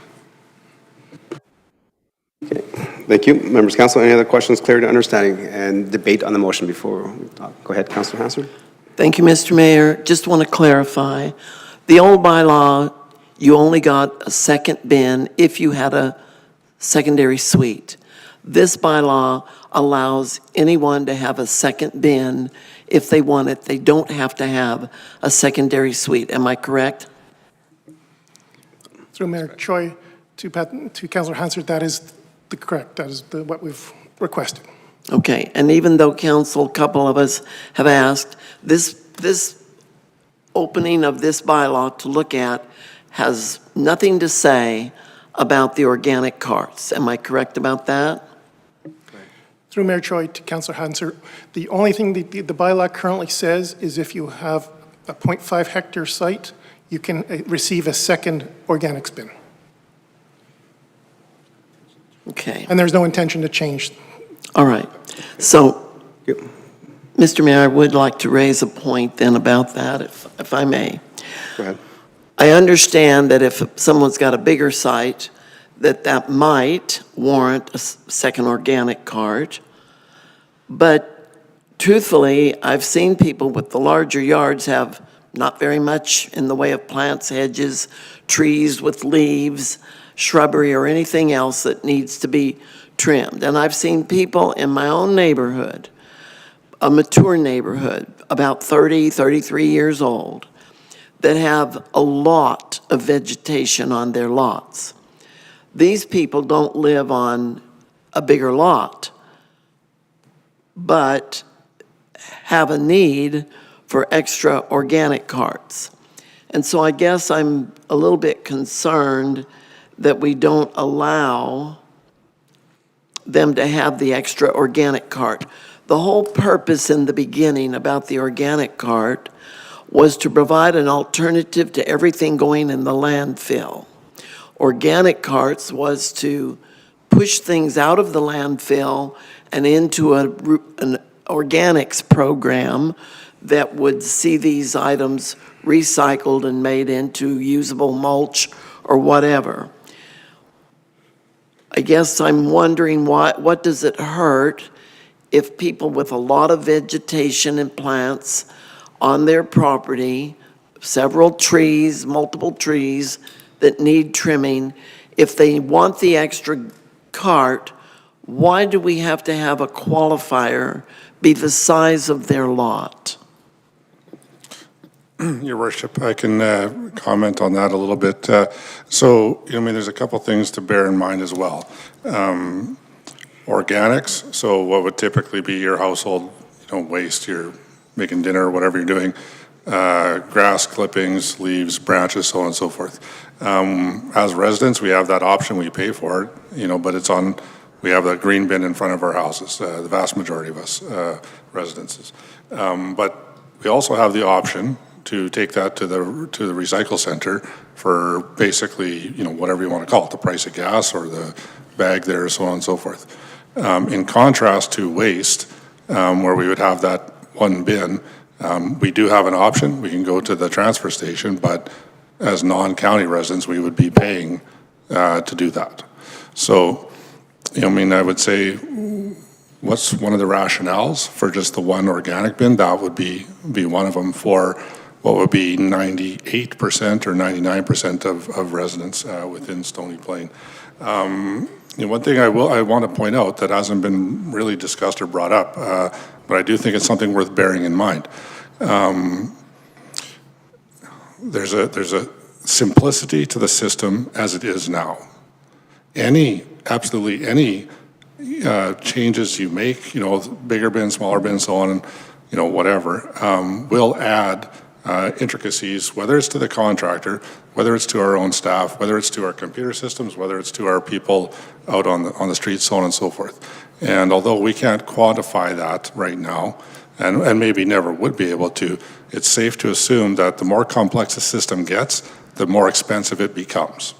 Thank you. Members of council, any other questions, clarity, understanding, and debate on the motion before we talk? Go ahead, Councillor Hansard. Thank you, Mr. Mayor. Just want to clarify, the old bylaw, you only got a second bin if you had a secondary suite. This bylaw allows anyone to have a second bin if they want it. They don't have to have a secondary suite. Am I correct? Through Mayor Choi to Councillor Hansard, that is correct. That is what we've requested. Okay, and even though council, a couple of us have asked, this opening of this bylaw to look at has nothing to say about the organic carts. Am I correct about that? Through Mayor Choi to Councillor Hansard, the only thing the bylaw currently says is if you have a 0.5 hectare site, you can receive a second organics bin. Okay. And there's no intention to change. All right. So, Mr. Mayor, I would like to raise a point then about that, if I may. Go ahead. I understand that if someone's got a bigger site, that might warrant a second organic cart. But truthfully, I've seen people with the larger yards have not very much in the way of plants, hedges, trees with leaves, shrubbery, or anything else that needs to be trimmed. And I've seen people in my own neighborhood, a mature neighborhood, about 30, 33 years old, that have a lot of vegetation on their lots. These people don't live on a bigger lot, but have a need for extra organic carts. And so I guess I'm a little bit concerned that we don't allow them to have the extra organic cart. The whole purpose in the beginning about the organic cart was to provide an alternative to everything going in the landfill. Organic carts was to push things out of the landfill and into an organics program that would see these items recycled and made into usable mulch or whatever. I guess I'm wondering what does it hurt if people with a lot of vegetation and plants on their property, several trees, multiple trees that need trimming, if they want the extra cart, why do we have to have a qualifier be the size of their lot? Your Worship, I can comment on that a little bit. So, I mean, there's a couple things to bear in mind as well. Organics, so what would typically be your household, waste, you're making dinner or whatever you're doing, grass clippings, leaves, branches, so on and so forth. As residents, we have that option, we pay for it, but it's on, we have the green bin in front of our houses, the vast majority of us residences. But we also have the option to take that to the recycle center for basically, whatever you want to call it, the price of gas or the bag there, so on and so forth. In contrast to waste, where we would have that one bin, we do have an option. We can go to the transfer station, but as non-county residents, we would be paying to do that. So, I would say, what's one of the rationales for just the one organic bin? That would be one of them for what would be 98% or 99% of residents within Stony Plain. One thing I want to point out that hasn't been really discussed or brought up, but I do think it's something worth bearing in mind. There's a simplicity to the system as it is now. Absolutely any changes you make, bigger bins, smaller bins, so on, and whatever, will add intricacies, whether it's to the contractor, whether it's to our own staff, whether it's to our computer systems, whether it's to our people out on the streets, so on and so forth. And although we can't quantify that right now, and maybe never would be able to, it's safe to assume that the more complex the system gets, the more expensive it becomes.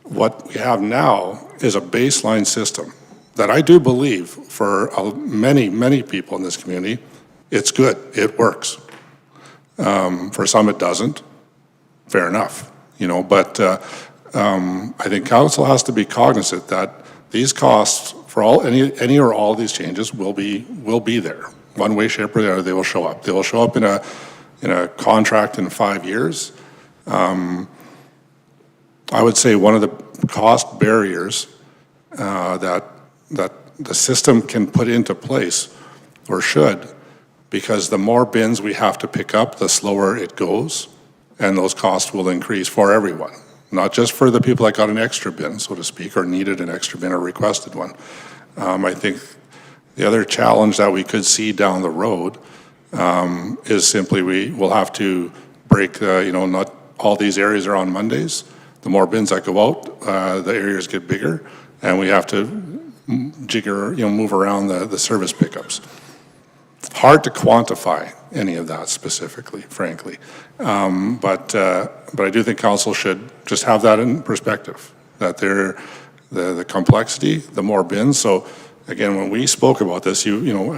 What we have now is a baseline system that I do believe for many, many people in this community, it's good, it works. For some it doesn't, fair enough, but I think council has to be cognizant that these costs for any or all of these changes will be there. One way, shape, or the other, they will show up. They will show up in a contract in 5 years. I would say one of the cost barriers that the system can put into place, or should, because the more bins we have to pick up, the slower it goes, and those costs will increase for everyone, not just for the people that got an extra bin, so to speak, or needed an extra bin or requested one. I think the other challenge that we could see down the road is simply we will have to break, not all these areas are on Mondays. The more bins that go out, the areas get bigger, and we have to move around the service pickups. Hard to quantify any of that specifically, frankly. But I do think council should just have that in perspective, that the complexity, the more bins. So again, when we spoke about this,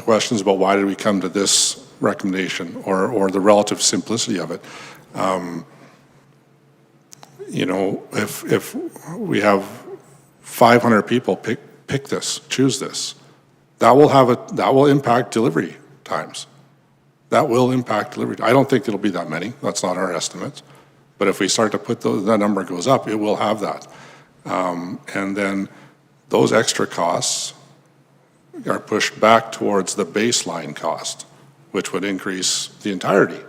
questions about why did we come to this recommendation or the relative simplicity of it. If we have 500 people pick this, choose this, that will impact delivery times. That will impact delivery. I don't think it'll be that many. That's not our estimate. But if we start to put that number goes up, it will have that. And then those extra costs are pushed back towards the baseline cost, which would increase the entirety.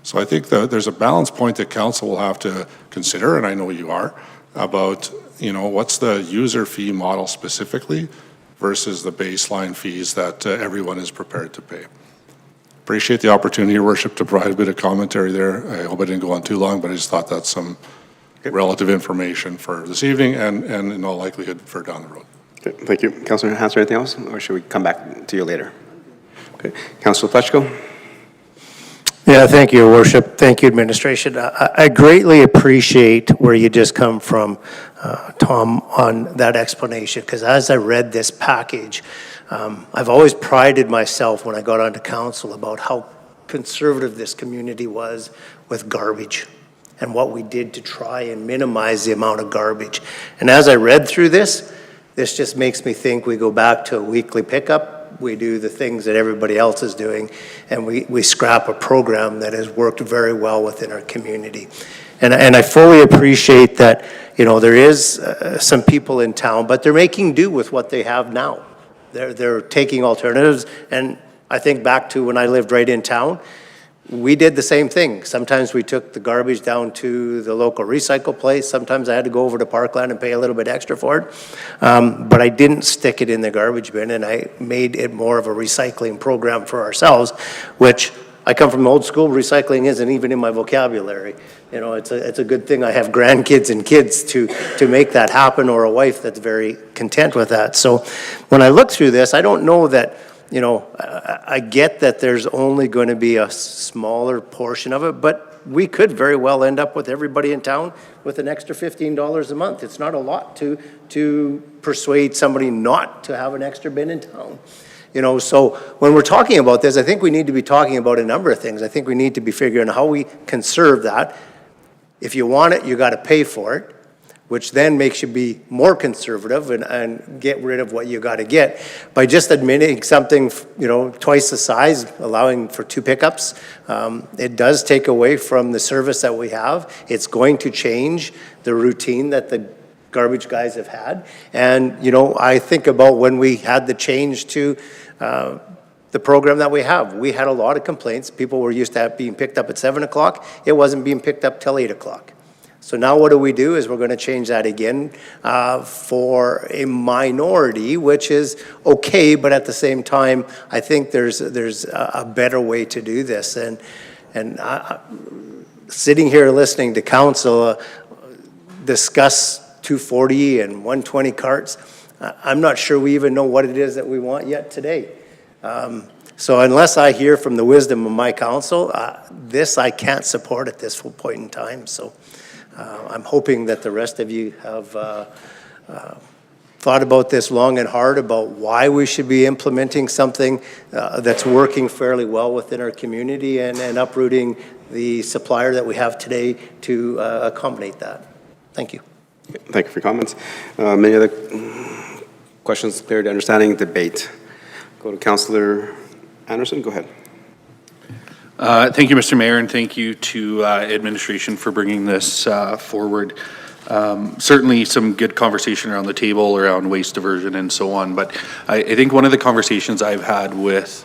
So I think that there's a balance point that council will have to consider, and I know you are, about what's the user fee model specifically versus the baseline fees that everyone is prepared to pay. Appreciate the opportunity, Your Worship, to provide a bit of commentary there. I hope I didn't go on too long, but I just thought that's some relative information for this evening and in all likelihood for down the road. Okay, thank you. Councilor Hanser, anything else, or should we come back to you later? Okay, Councilor Pletchko. Yeah, thank you, Your Worship. Thank you, administration. I greatly appreciate where you just come from, Tom, on that explanation, because as I read this package, I've always prided myself when I got onto council about how conservative this community was with garbage and what we did to try and minimize the amount of garbage. And as I read through this just makes me think we go back to a weekly pickup. We do the things that everybody else is doing, and we scrap a program that has worked very well within our community. And I fully appreciate that, there is some people in town, but they're making do with what they have now. They're taking alternatives, and I think back to when I lived right in town, we did the same thing. Sometimes we took the garbage down to the local recycle place. Sometimes I had to go over to Parkland and pay a little bit extra for it. But I didn't stick it in the garbage bin, and I made it more of a recycling program for ourselves, which I come from old school. Recycling isn't even in my vocabulary. You know, it's a good thing I have grandkids and kids to make that happen, or a wife that's very content with that. So when I look through this, I don't know that, you know, I get that there's only going to be a smaller portion of it, but we could very well end up with everybody in town with an extra $15 a month. It's not a lot to persuade somebody not to have an extra bin in town. You know, so when we're talking about this, I think we need to be talking about a number of things. I think we need to be figuring out how we conserve that. If you want it, you got to pay for it, which then makes you be more conservative and get rid of what you got to get. By just admitting something, you know, twice the size, allowing for 2 pickups, it does take away from the service that we have. It's going to change the routine that the garbage guys have had. And, you know, I think about when we had the change to the program that we have. We had a lot of complaints. People were used to being picked up at 7 o'clock. It wasn't being picked up till 8 o'clock. So now what do is we're going to change that again for a minority, which is okay, but at the same time, I think there's a better way to do this. And sitting here listening to council discuss 240 and 120 carts, I'm not sure we even know what it is that we want yet today. So unless I hear from the wisdom of my council, this I can't support at this point in time. So I'm hoping that the rest of you have thought about this long and hard about why we should be implementing something that's working fairly well within our community and uprooting the supplier that we have today to accommodate that. Thank you. Thank you for your comments. Many other questions, clarity, understanding, debate? Go to Councillor Anderson. Go ahead. Thank you, Mr. Mayor, and thank you to administration for bringing this forward. Certainly some good conversation around the table around waste diversion and so on, but I think one of the conversations I've had with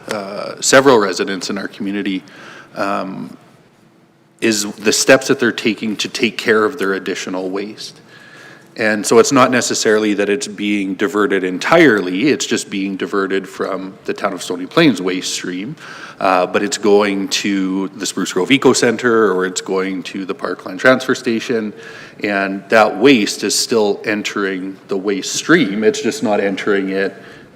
several residents in our community is the steps that they're taking to take care of their additional waste. And so it's not necessarily that it's being diverted entirely, it's just being diverted from the town of Stony Plains waste stream, but it's going to the Spruce Grove Eco Center, or it's going to the Parkland Transfer Station, and that waste is still entering the waste stream, it's just not entering it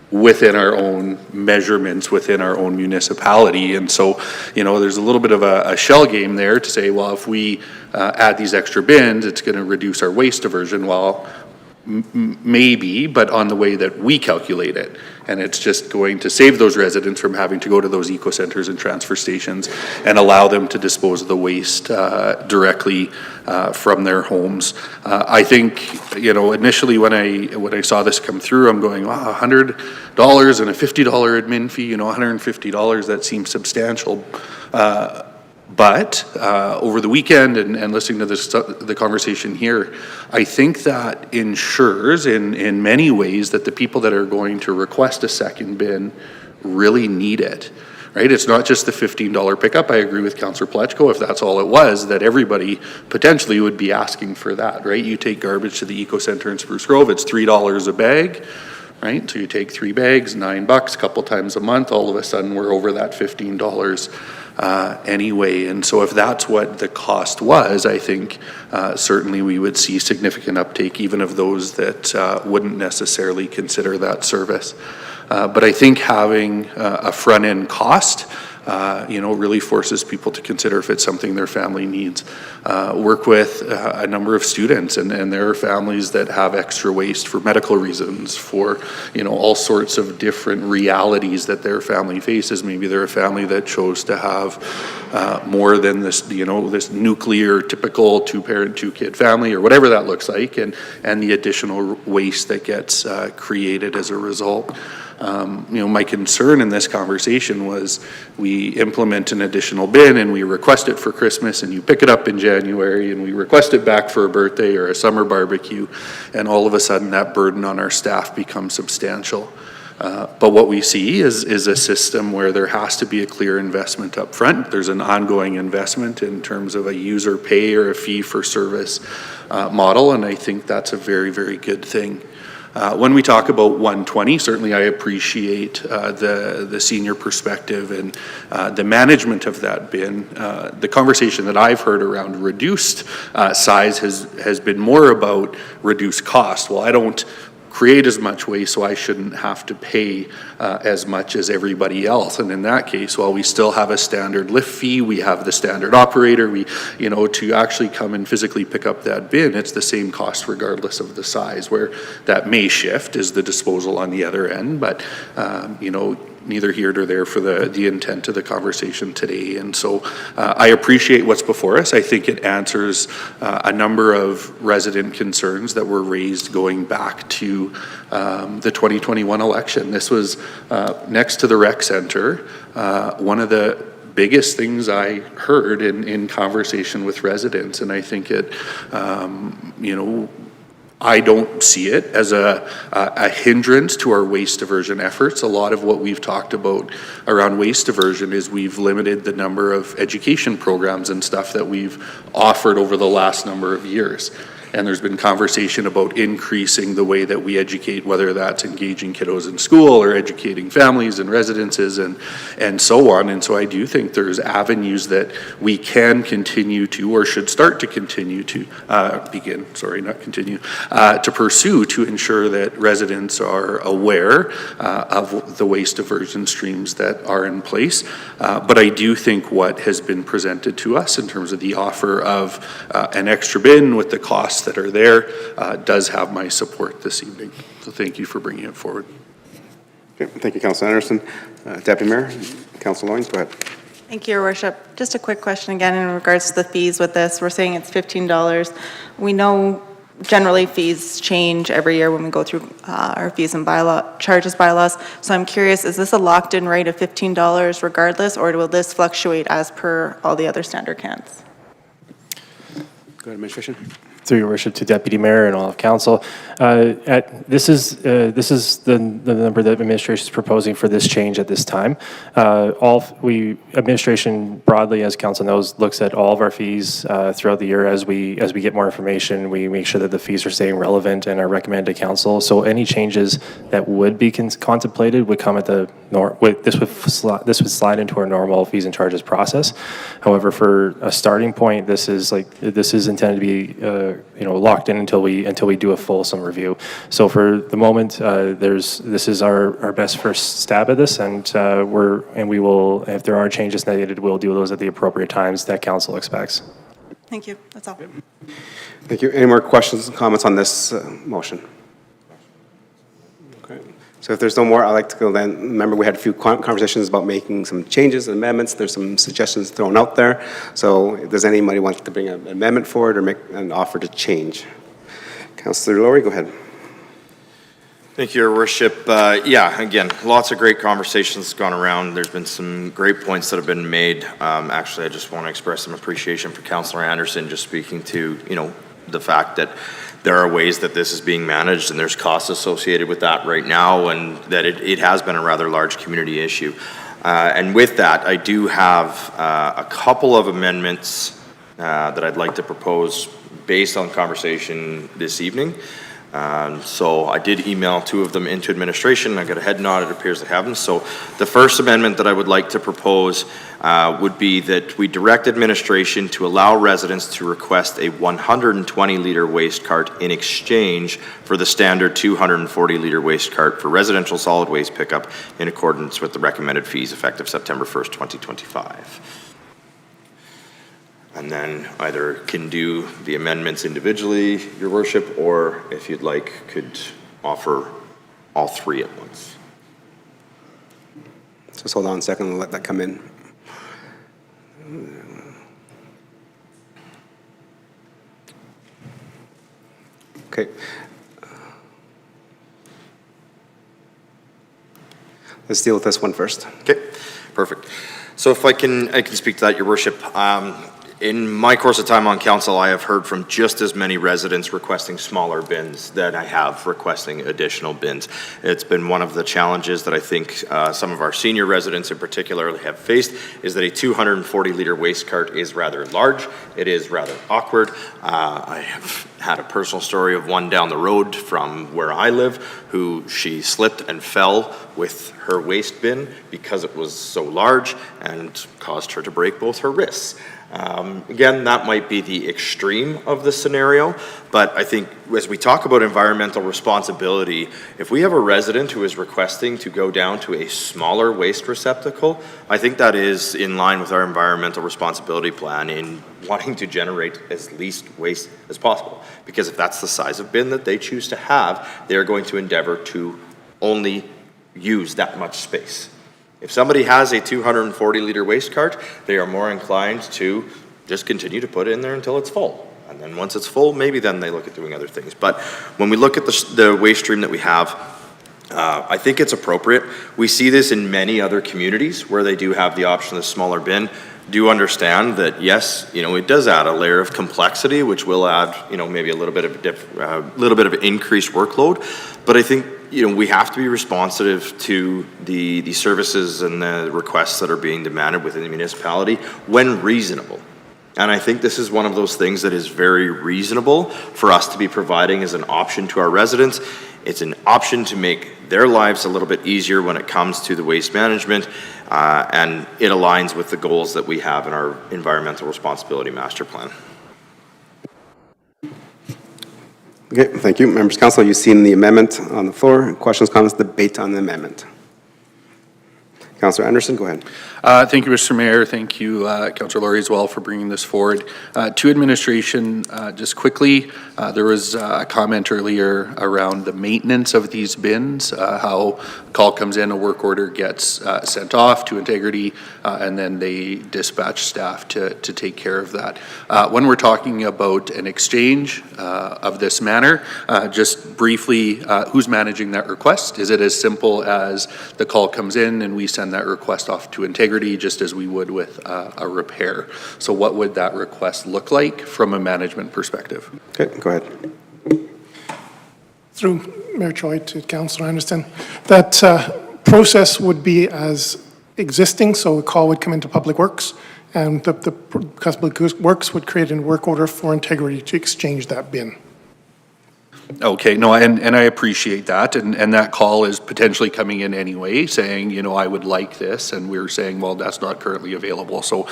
within our own measurements, within our own municipality. And so, you know, there's a little bit of a shell game there to say, well, if we add these extra bins, it's going to reduce our waste diversion. Well, maybe, but on the way that we calculate it. And it's just going to save those residents from having to go to those eco centers and transfer stations and allow them to dispose of the waste directly from their homes. I think, you know, initially when I saw this come through, I'm going, wow, $100 and a $50 admin fee, you know, $150, that seems substantial. But over the weekend and listening to the conversation here, I think that ensures in many ways that the people that are going to request a second bin really need it, right? It's not just the $15 pickup. I agree with Councillor Plechko, if that's all it was, that everybody potentially would be asking for that, right? You take garbage to the Eco Center in Spruce Grove, it's $3 a bag, right? So you take 3 bags, $9, a couple times a month, all of a sudden we're over that $15 anyway. And so if that's what the cost was, I think certainly we would see significant uptake even of those that wouldn't necessarily consider that service. But I think having a front end cost you know, really forces people to consider if it's something their family needs. Work with a number of students, and there are families that have extra waste for medical reasons, for, you know, all sorts of different realities that their family faces. Maybe they're a family that chose to have more than this, you know, this nuclear typical 2-parent, 2-kid family, or whatever that looks like, and the additional waste that gets created as a result. You know, my concern in this conversation was we implement an additional bin and we request it for Christmas, and you pick it up in January, and we request it back for a birthday or a summer barbecue, and all of a sudden that burden on our staff becomes substantial. But what we see is a system where there has to be a clear investment up front. There's an ongoing investment in terms of a user pay or a fee for service model, and I think that's a very, very good thing. When we talk about 120, certainly I appreciate the senior perspective and the management of that bin. The conversation that I've heard around reduced size has been more about reduced cost. Well, I don't create as much waste, so I shouldn't have to pay as much as everybody else. And in that case, while we still have a standard lift fee, we have the standard operator, to actually come and physically pick up that bin, it's the same cost regardless of the size. Where that may shift is the disposal on the other end, but neither here nor there for the intent of the conversation today. And so I appreciate what's before us. I think it answers a number of resident concerns that were raised going back to the 2021 election. This was next to the rec center. One of the biggest things I heard in conversation with residents, and I think it, I don't see it as a hindrance to our waste diversion efforts. A lot of what we've talked about around waste diversion is we've limited the number of education programs and stuff that we've offered over the last number of years. And there's been conversation about increasing the way that we educate, whether that's engaging kiddos in school or educating families and residences and so on. And so I do think there's avenues that we can continue to, or should start to continue to to pursue to ensure that residents are aware of the waste diversion streams that are in place. But I do think what has been presented to us in terms of the offer of an extra bin with the costs that are there does have my support this evening. So thank you for bringing it forward. Okay, thank you, Councilor Anderson. Deputy Mayor, Councilor Loynes, go ahead. Thank you, Your Worship. Just a quick question again in regards to the fees with this. We're saying it's $15. We know generally fees change every year when we go through our fees and charges bylaws. So I'm curious, is this a locked-in rate of $15 regardless, or will this fluctuate as per all the other standard cans? Go ahead, Administration. Through your worship to Deputy Mayor and all of council. This is the number that administration is proposing for this change at this time. Administration broadly, as council knows, looks at all of our fees throughout the year as we get more information. We make sure that the fees are staying relevant and are recommended to council. So any changes that would be contemplated would come at this would slide into our normal fees and charges process. However, for a starting point, this is intended to be locked in until we do a fulsome review. So for the moment, this is our best first stab at this, and we will, if there are changes needed, we'll do those at the appropriate times that council expects. Thank you. That's all. Thank you. Any more questions and comments on this motion? Okay. So if there's no more, I'd like to go then. Remember, we had a few conversations about making some changes and amendments. There's some suggestions thrown out there. So does anybody want to bring an amendment forward or make an offer to change? Councillor Lowry, go ahead. Thank you, Your Worship. Again, lots of great conversations gone around. There's been some great points that have been made. Actually, I just want to express some appreciation for Councillor Anderson just speaking to, the fact that there are ways that this is being managed and there's costs associated with that right now, and that it has been a rather large community issue. And with that, I do have a couple of amendments that I'd like to propose based on conversation this evening. So I did email two of them into administration. I got a head nod, it appears they have them. So the first amendment that I would like to propose would be that we direct administration to allow residents to request a 120-liter waste cart in exchange for the standard 240-liter waste cart for residential solid waste pickup in accordance with the recommended fees effective September 1st, 2025. And then either can do the amendments individually, Your Worship, or if you'd like, could offer all three at once. Just hold on a second and let that come in. Okay. Let's deal with this one first. Okay, perfect. So if I can speak to that, Your Worship. In my course of time on council, I have heard from just as many residents requesting smaller bins that I have requesting additional bins. It's been one of the challenges that I think some of our senior residents in particular have faced, is that a 240-liter waste cart is rather large. It is rather awkward. I have had a personal story of one down the road from where I live who she slipped and fell with her waste bin because it was so large and caused her to break both her wrists. Again, that might be the extreme of the scenario, but I think as we talk about environmental responsibility, if we have a resident who is requesting to go down to a smaller waste receptacle, I think that is in line with our environmental responsibility plan in wanting to generate as least waste as possible. Because if that's the size of bin that they choose to have, they're going to endeavor to only use that much space. If somebody has a 240-liter waste cart, they are more inclined to just continue to put it in there until it's full. And then once it's full, maybe then they look at doing other things. But when we look at the waste stream that we have, I think it's appropriate. We see this in many other communities where they do have the option of the smaller bin. Do understand that, yes, it does add a layer of complexity, which will add, maybe a little bit of increased workload. But I think, we have to be responsive to the services and the requests that are being demanded within the municipality when reasonable. And I think this is one of those things that is very reasonable for us to be providing as an option to our residents. It's an option to make their lives a little bit easier when it comes to the waste management, and it aligns with the goals that we have in our environmental responsibility master plan. Okay, thank you. Members of Council, you've seen the amendment on the floor. Questions, comments, debate on the amendment. Councillor Anderson, go ahead. Thank you, Mr. Mayor. Thank you, Councillor Laurie, as well, for bringing this forward. To administration, just quickly, there was a comment earlier around the maintenance of these bins, how a call comes in, a work order gets sent off to Integrity, and then they dispatch staff to take care of that. When we're talking about an exchange of this manner, just briefly, who's managing that request? Is it as simple as the call comes in and we send that request off to Integrity, just as we would with a repair? So what would that request look like from a management perspective? Okay, go ahead. Through Mayor Choi to Councillor Anderson, that process would be as existing, so a call would come into Public Works, and the Public Works would create a work order for Integrity to exchange that bin. Okay, no, and I appreciate that, and that call is potentially coming in anyway, saying, I would like this, and we're saying, well, that's not currently available. So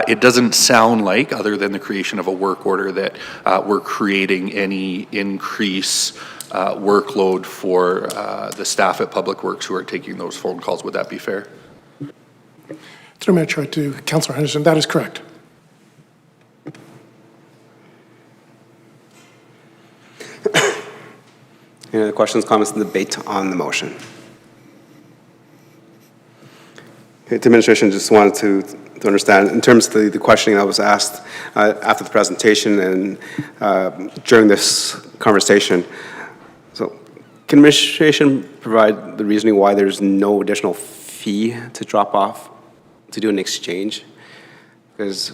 it doesn't sound like, other than the creation of a work order, that we're creating any increase workload for the staff at Public Works who are taking those phone calls. Would that be fair? Through Mayor Choi to Councillor Anderson, that is correct. Any other questions, comments, and debate on the motion? Okay, to administration, just wanted to understand, in terms of the questioning that was asked after the presentation and during this conversation, so can administration provide the reasoning why there's no additional fee to drop off to do an exchange? Because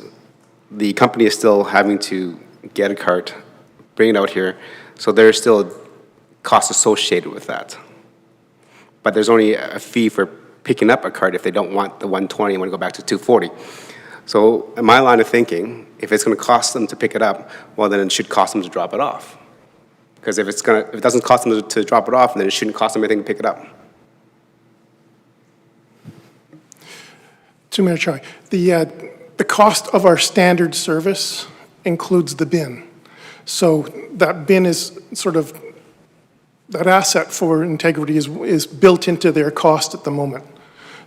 the company is still having to get a cart, bring it out here, so there's still cost associated with that. But there's only a fee for picking up a cart if they don't want the 120 and want to go back to 240. So in my line of thinking, if it's going to cost them to pick it up, well, then it should cost them to drop it off. Because if it doesn't cost them to drop it off, then it shouldn't cost them anything to pick it up. To Mayor Choi, the cost of our standard service includes the bin. So that bin is sort of, that asset for Integrity is built into their cost at the moment.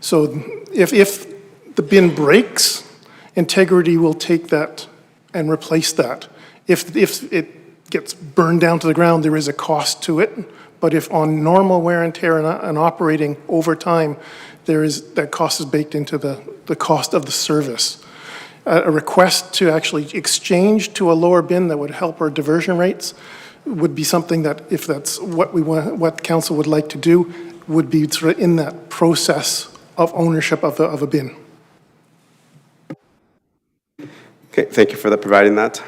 So if the bin breaks, Integrity will take that and replace that. If it gets burned down to the ground, there is a cost to it. But if on normal wear and tear and operating over time, that cost is baked into the cost of the service. A request to actually exchange to a lower bin that would help our diversion rates would be something that, if that's what we want, what council would like to do, would be sort of in that process of ownership of a bin. Okay, thank you for providing that.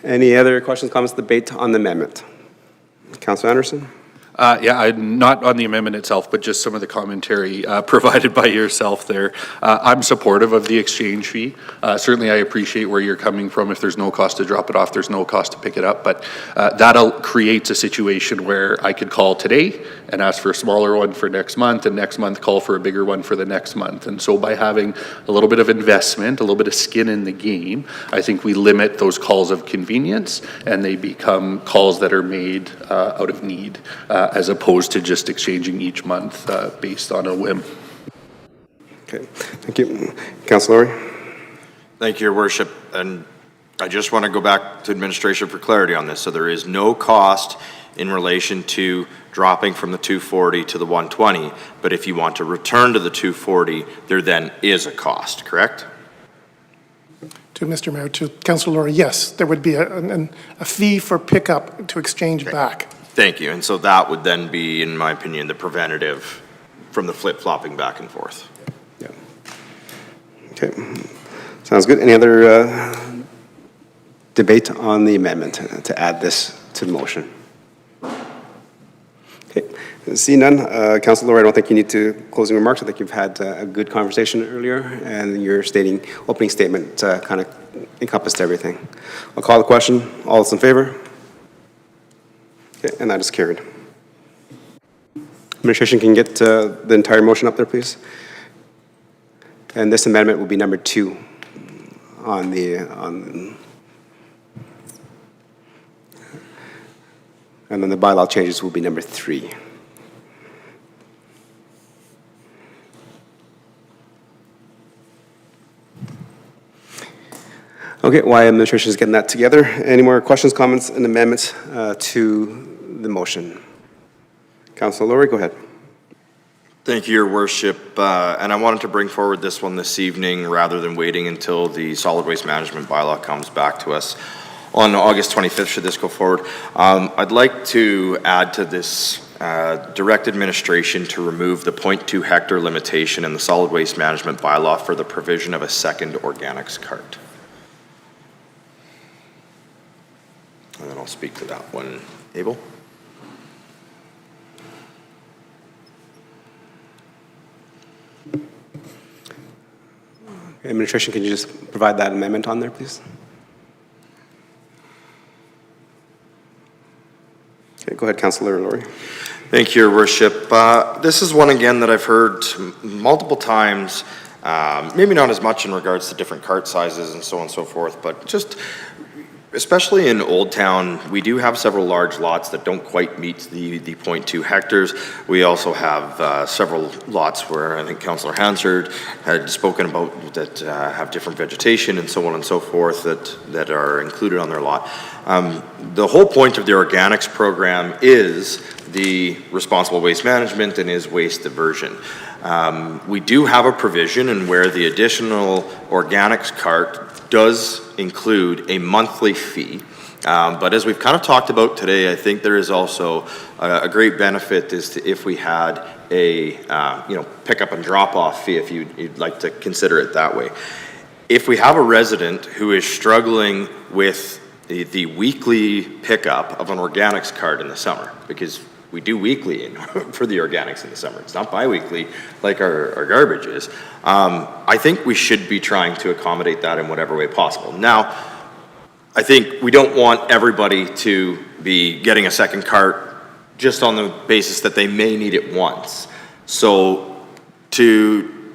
Any other questions, comments, debate on the amendment? Councilor Anderson? Yeah, not on the amendment itself, but just some of the commentary provided by yourself there. I'm supportive of the exchange fee. Certainly, I appreciate where you're coming from. If there's no cost to drop it off, there's no cost to pick it up. But that creates a situation where I could call today and ask for a smaller one for next month, and next month call for a bigger one for the next month. And so by having a little bit of investment, a little bit of skin in the game, I think we limit those calls of convenience, and they become calls that are made out of need, as opposed to just exchanging each month based on a whim. Okay, thank you. Councilor Laurie? Thank you, Your Worship. And I just want to go back to administration for clarity on this. So there is no cost in relation to dropping from the 240 to the 120, but if you want to return to the 240, there then is a cost, correct? To Mr. Mayor, to Councilor Laurie, yes, there would be a fee for pickup to exchange back. Thank you. And so that would then be, in my opinion, the preventative from the flip-flopping back and forth. Yeah. Okay, sounds good. Any other debate on the amendment to add this to the motion? Okay, see none. Councilor Laurie, I don't think you need to closing remarks. I think you've had a good conversation earlier, and your opening statement kind of encompassed everything. I'll call the question. All those in favor? Okay, and that is carried. Administration can get the entire motion up there, please. And this amendment will be number 2 on and then the bylaw changes will be number 3. Okay, while administration is getting that together, any more questions, comments, and amendments to the motion? Councilor Laurie, go ahead. Thank you, Your Worship. And I wanted to bring forward this one this evening rather than waiting until the solid waste management bylaw comes back to us on August 25th, should this go forward. I'd like to add to this direct administration to remove the 0.2 hectare limitation in the solid waste management bylaw for the provision of a second organics cart. And then I'll speak to that one. Abel? Administration, can you just provide that amendment on there, please? Okay, go ahead, Councilor Laurie. Thank you, Your Worship. This is one, again, that I've heard multiple times, maybe not as much in regards to different cart sizes and so on and so forth, but just especially in Old Town, we do have several large lots that don't quite meet the 0.2 hectares. We also have several lots where I think Councillor Hansard had spoken about that have different vegetation and so on and so forth that are included on their lot. The whole point of the organics program is the responsible waste management and is waste diversion. We do have a provision in where the additional organics cart does include a monthly fee. But as we've kind of talked about today, I think there is also a great benefit is to if we had a pick up and drop off fee, if you'd like to consider it that way. If we have a resident who is struggling with the weekly pickup of an organics cart in the summer, because we do weekly for the organics in the summer. It's not bi-weekly like our garbage is. I think we should be trying to accommodate that in whatever way possible. Now, I think we don't want everybody to be getting a second cart just on the basis that they may need it once. So to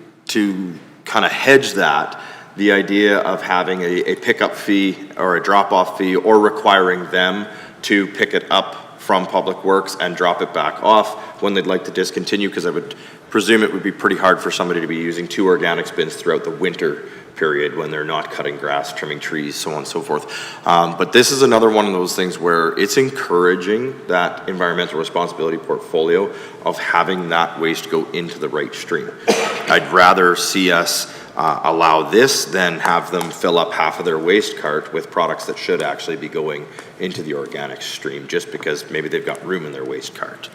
kind of hedge that, the idea of having a pickup fee or a drop-off fee or requiring them to pick it up from Public Works and drop it back off when they'd like to discontinue, because I would presume it would be pretty hard for somebody to be using 2 organics bins throughout the winter period when they're not cutting grass, trimming trees, so on and so forth. But this is another one of those things where it's encouraging that environmental responsibility portfolio of having that waste go into the right stream. I'd rather see us allow this than have them fill up half of their waste cart with products that should actually be going into the organic stream just because maybe they've got room in their waste cart.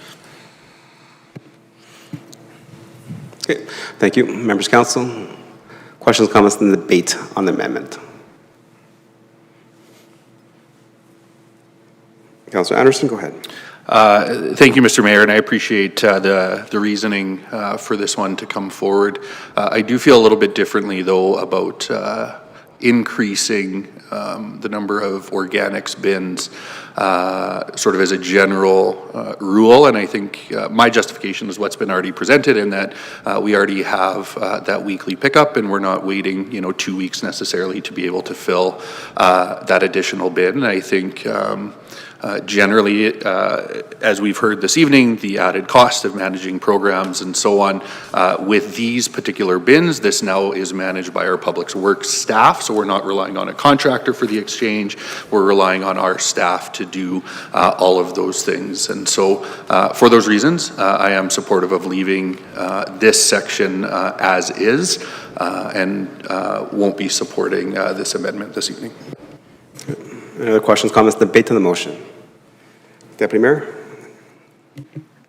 Okay, thank you. Members Council, Questions, comments, and debate on the amendment? Councilor Anderson, go ahead. Thank you, Mr. Mayor, and I appreciate the reasoning for this one to come forward. I do feel a little bit differently, though, about increasing the number of organics bins sort of as a general rule, and I think my justification is what's been already presented in that we already have that weekly pickup, and we're not waiting, 2 weeks necessarily to be able to fill that additional bin. And I think generally, as we've heard this evening, the added cost of managing programs and so on, with these particular bins, this now is managed by our public works staff, so we're not relying on a contractor for the exchange, we're relying on our staff to do all of those things. And so for those reasons, I am supportive of leaving this section as is, and won't be supporting this amendment this evening. Any other questions, comments, debate on the motion? Deputy Mayor?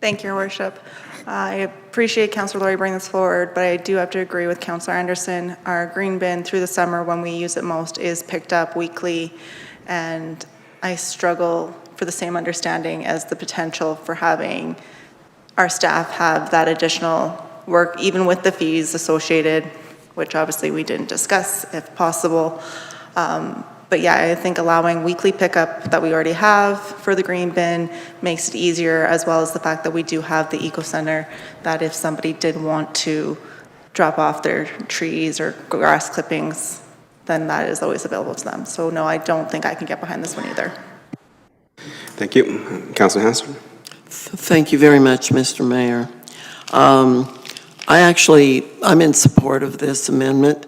Thank you, Your Worship. I appreciate Councillor Laurie bringing this forward, but I do have to agree with Councillor Anderson. Our green bin through the summer, when we use it most, is picked up weekly, and I struggle for the same understanding as the potential for having our staff have that additional work, even with the fees associated, which obviously we didn't discuss if possible. But yeah, I think allowing weekly pickup that we already have for the green bin makes it easier, as well as the fact that we do have the Eco Center, that if somebody did want to drop off their trees or grass clippings, then that is always available to them. So no, I don't think I can get behind this one either. Thank you. Councilor Hanson? Thank you very much, Mr. Mayor. I'm in support of this amendment.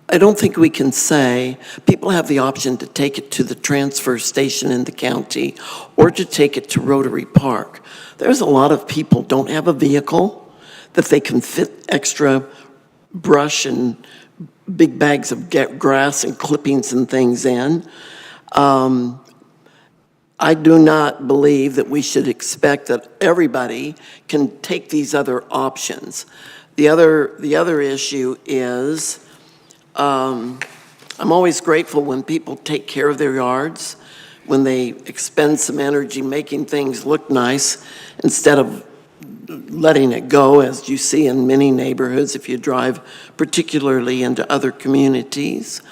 I don't think we can say people have the option to take it to the transfer station in the county or to take it to Rotary Park. There's a lot of people don't have a vehicle that they can fit extra brush and big bags of grass and clippings and things in. I do not believe that we should expect that everybody can take these other options. The other issue is, I'm always grateful when people take care of their yards, when they expend some energy making things look nice instead of letting it go, as you see in many neighborhoods if you drive particularly into other communities.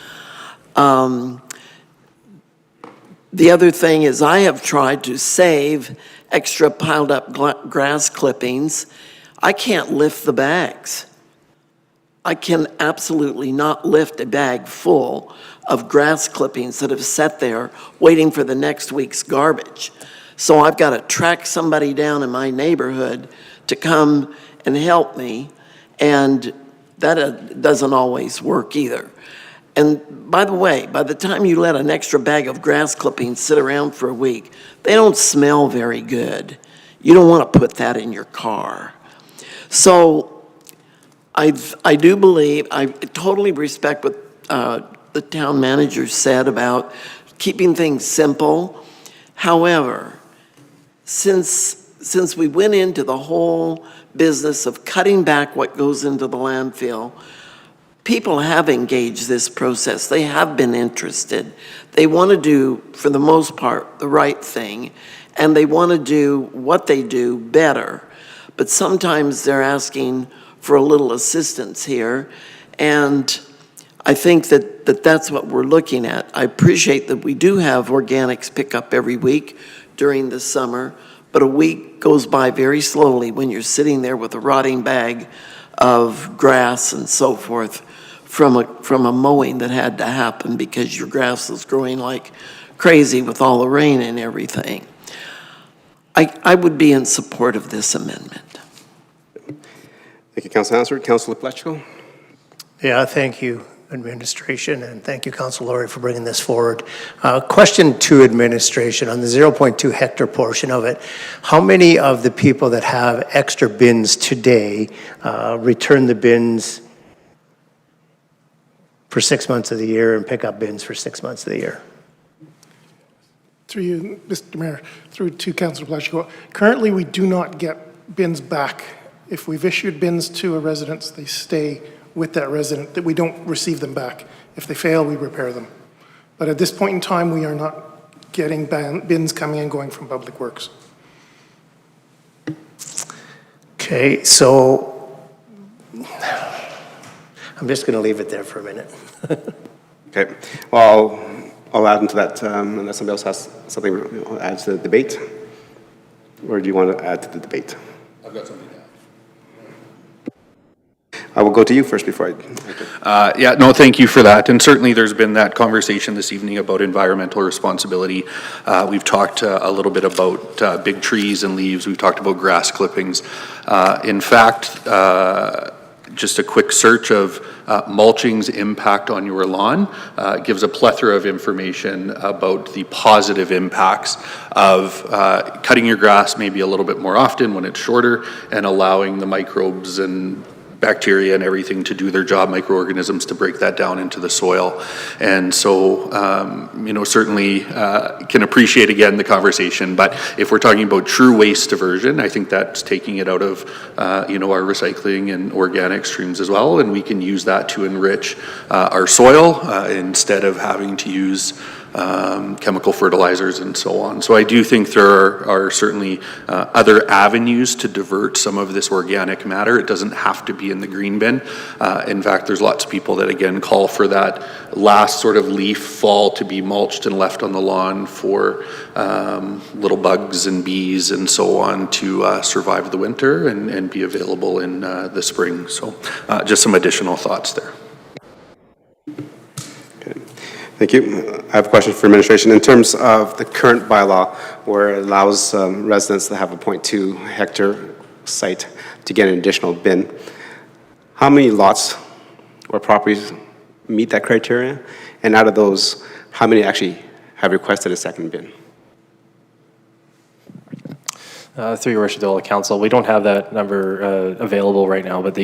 The other thing is I have tried to save extra piled up grass clippings. I can't lift the bags. I can absolutely not lift a bag full of grass clippings that have sat there waiting for the next week's garbage. So I've got to track somebody down in my neighborhood to come and help me, and that doesn't always work either. And by the way, by the time you let an extra bag of grass clippings sit around for a week, they don't smell very good. You don't want to put that in your car. So I do believe, I totally respect what the town manager said about keeping things simple. However, since we went into the whole business of cutting back what goes into the landfill, people have engaged this process. They have been interested. They want to do, for the most part, the right thing, and they want to do what they do better. But sometimes they're asking for a little assistance here, and I think that that's what we're looking at. I appreciate that we do have organics pick up every week during the summer, but a week goes by very slowly when you're sitting there with a rotting bag of grass and so forth from a mowing that had to happen because your grass was growing like crazy with all the rain and everything. I would be in support of this amendment. Thank you, Councilor Hansford. Councilor Pletchko? Yeah, thank you, administration, and thank you, Councilor Laurie, for bringing this forward. Question to administration on the 0.2 hectare portion of it. How many of the people that have extra bins today return the bins for 6 months of the year and pick up bins for 6 months of the year? Through you, Mr. Mayor, through to Councilor Pletchko. Currently, we do not get bins back If we've issued bins to a residence, they stay with that resident, that we don't receive them back. If they fail, we repair them. But at this point in time, we are not getting bins coming and going from Public Works. Okay, so I'm just going to leave it there for a minute. Okay, well, I'll add into that unless somebody else has something to add to the debate. Or do you want to add to the debate? I've got something to add. I will go to you first before I. Yeah, no, thank you for that. And certainly there's been that conversation this evening about environmental responsibility. We've talked a little bit about big trees and leaves. We've talked about grass clippings. In fact, just a quick search of mulching's impact on your lawn gives a plethora of information about the positive impacts of cutting your grass maybe a little bit more often when it's shorter and allowing the microbes and bacteria and everything to do their job, microorganisms to break that down into the soil. And so, you know, certainly can appreciate again the conversation, but if we're talking about true waste diversion, I think that's taking it out of, you know, our recycling and organic streams as well, and we can use that to enrich our soil instead of having to use chemical fertilizers and so on. So I do think there are certainly other avenues to divert some of this organic matter. It doesn't have to be in the green bin. In fact, there's lots of people that again call for that last sort of leaf fall to be mulched and left on the lawn for little bugs and bees and so on to survive the winter and be available in the spring. So just some additional thoughts there. Thank you. I have a question for administration. In terms of the current bylaw where it allows residents to have a 0.2 hectare site to get an additional bin, how many lots or properties meet that criteria? And out of those, how many actually have requested a second bin? Through your worship, the council, we don't have that number available right now, but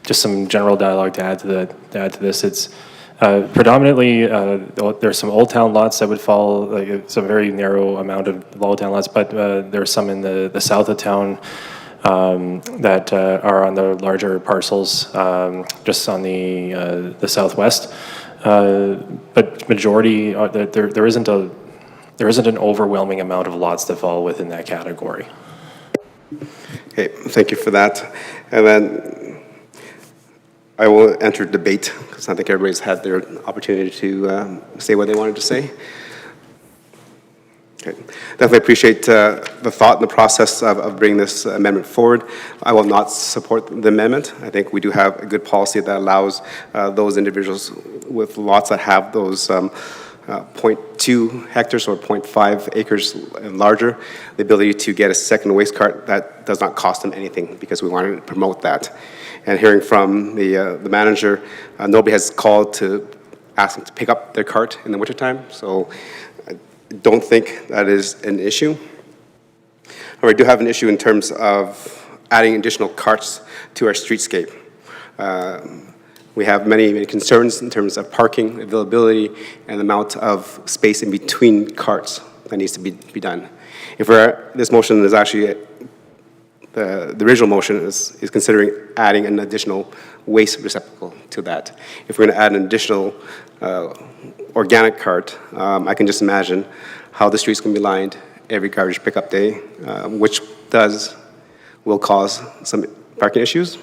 just some general dialogue to add to this. It's predominantly, there's some Old Town lots that would fall, like it's a very narrow amount of Old Town lots, but there's some in the south of town that are on the larger parcels, just on the southwest. But majority, there isn't an overwhelming amount of lots that fall within that category. Okay, thank you for that. And then I will enter debate because I think everybody's had their opportunity to say what they wanted to say. Okay. Definitely appreciate the thought and the process of bringing this amendment forward. I will not support the amendment. I think we do have a good policy that allows those individuals with lots that have those 0.2 hectares or 0.5 acres and larger, the ability to get a second waste cart that does not cost them anything because we want to promote that. And hearing from the manager, nobody has called to ask them to pick up their cart in the wintertime, so I don't think that is an issue. However, I do have an issue in terms of adding additional carts to our streetscape. We have many concerns in terms of parking, availability, and the amount of space in between carts that needs to be done. If this motion is actually, the original motion is considering adding an additional waste receptacle to that. If we're going to add an additional organic cart, I can just imagine how the streets can be lined every garbage pickup day, which will cause some parking issues,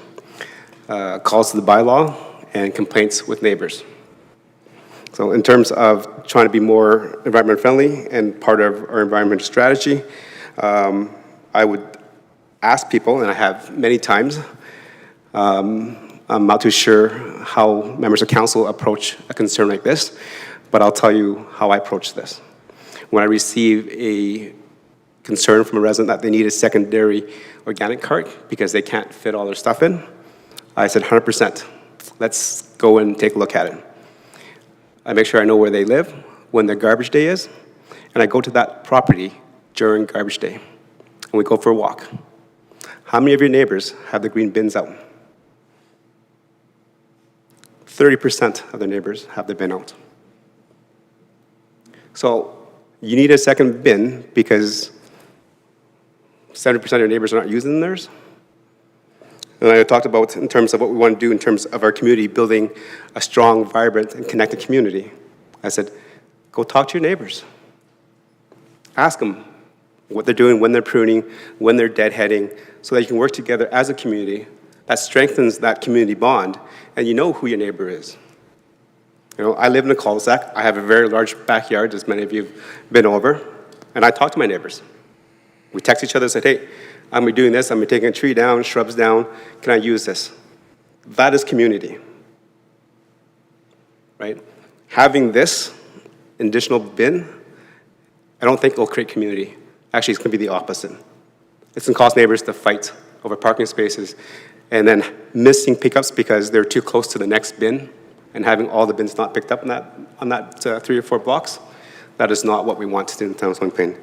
calls to the bylaw, and complaints with neighbors. So in terms of trying to be more environment friendly and part of our environmental strategy, I would ask people, and I have many times, I'm not too sure how members of council approach a concern like this, but I'll tell you how I approach this. When I receive a concern from a resident that they need a secondary organic cart because they can't fit all their stuff in, I said 100%. Let's go and take a look at it. I make sure I know where they live, when their garbage day is, and I go to that property during garbage day, and we go for a walk. How many of your neighbors have the green bins out? 30% of their neighbors have the bin out. So you need a second bin because 70% of your neighbors are not using theirs? And I talked about in terms of what we want to do in terms of our community, building a strong, vibrant, and connected community. I said, go talk to your neighbors. Ask them what they're doing, when they're pruning, when they're deadheading, so that you can work together as a community. That strengthens that community bond, and you know who your neighbor is. You know, I live in a cul-de-sac. I have a very large backyard, as many of you have been over, and I talk to my neighbors. We text each other and say, hey, I'm gonna be doing this, I'm gonna be taking a tree down, shrubs down, can I use this? That is community, right? Having this additional bin, I don't think will create community. Actually, it's gonna be the opposite. It's gonna cause neighbors to fight over parking spaces and then missing pickups because they're too close to the next bin and having all the bins not picked up on that 3 or 4 blocks. That is not what we want to do in the town of Stoney Plain.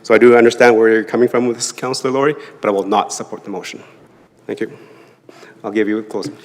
So I do understand where you're coming from with this, Councillor Laurie, but I will not support the motion. Thank you. I'll give you a closing.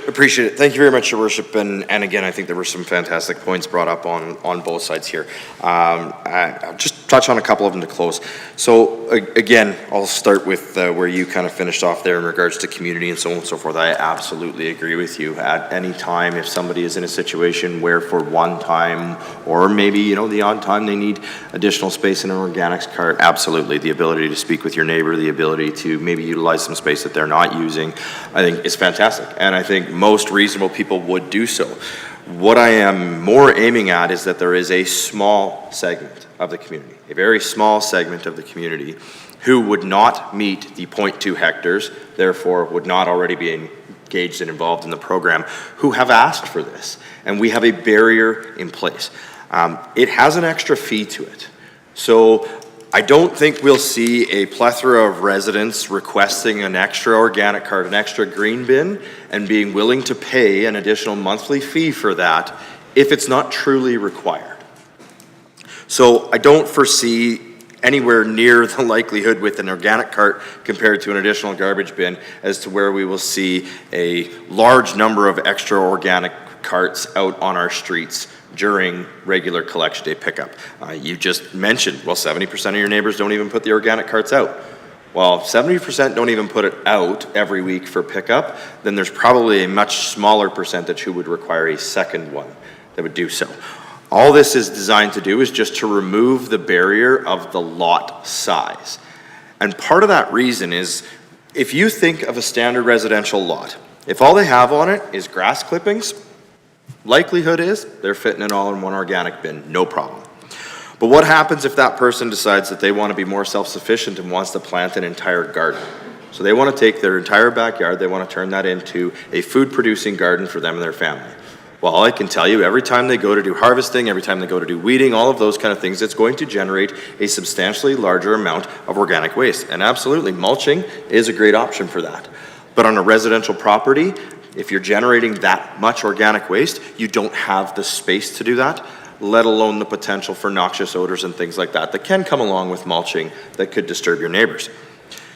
Appreciate it. Thank you very much, Your Worship. And again, I think there were some fantastic points brought up on both sides here. I'll just touch on a couple of them to close. So again, I'll start with where you kind of finished off there in regards to community and so on and so forth. I absolutely agree with you. At any time, if somebody is in a situation where for one time, or maybe, you know, the odd time they need additional space in an organics cart, absolutely. The ability to speak with your neighbor, the ability to maybe utilize some space that they're not using, I think is fantastic. And I think most reasonable people would do so. What I am more aiming at is that there is a small segment of the community, a very small segment of the community who would not meet the 0.2 hectares, therefore would not already be engaged and involved in the program, who have asked for this. And we have a barrier in place. It has an extra fee to it. So I don't think we'll see a plethora of residents requesting an extra organic cart, an extra green bin, and being willing to pay an additional monthly fee for that if it's not truly required. So I don't foresee anywhere near the likelihood with an organic cart compared to an additional garbage bin as to where we will see a large number of extra organic carts out on our streets during regular collection day pickup. You just mentioned, well, 70% of your neighbors don't even put the organic carts out. Well, 70% don't even put it out every week for pickup, then there's probably a much smaller percentage who would require a second one that would do so. All this is designed to do is just to remove the barrier of the lot size. And part of that reason is, if you think of a standard residential lot, if all they have on it is grass clippings, likelihood is they're fitting it all in one organic bin, no problem. But what happens if that person decides that they want to be more self-sufficient and wants to plant an entire garden? So they want to take their entire backyard, they want to turn that into a food-producing garden for them and their family. Well, I can tell you, every time they go to do harvesting, every time they go to do weeding, all of those kind of things, it's going to generate a substantially larger amount of organic waste. And absolutely, mulching is a great option for that. But on a residential property, if you're generating that much organic waste, you don't have the space to do that, let alone the potential for noxious odors and things like that that can come along with mulching that could disturb your neighbors.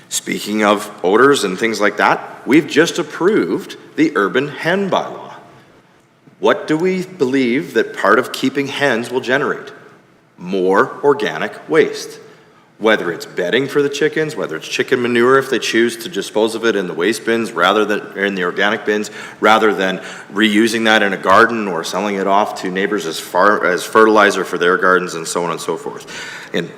Speaking of odors and things like that, we've just approved the urban hen bylaw. What do we believe that part of keeping hens will generate? More organic waste. Whether it's bedding for the chickens, whether it's chicken manure if they choose to dispose of it in the waste bins rather than or in the organic bins, rather than reusing that in a garden or selling it off to neighbors as fertilizer for their gardens and so on and so forth. And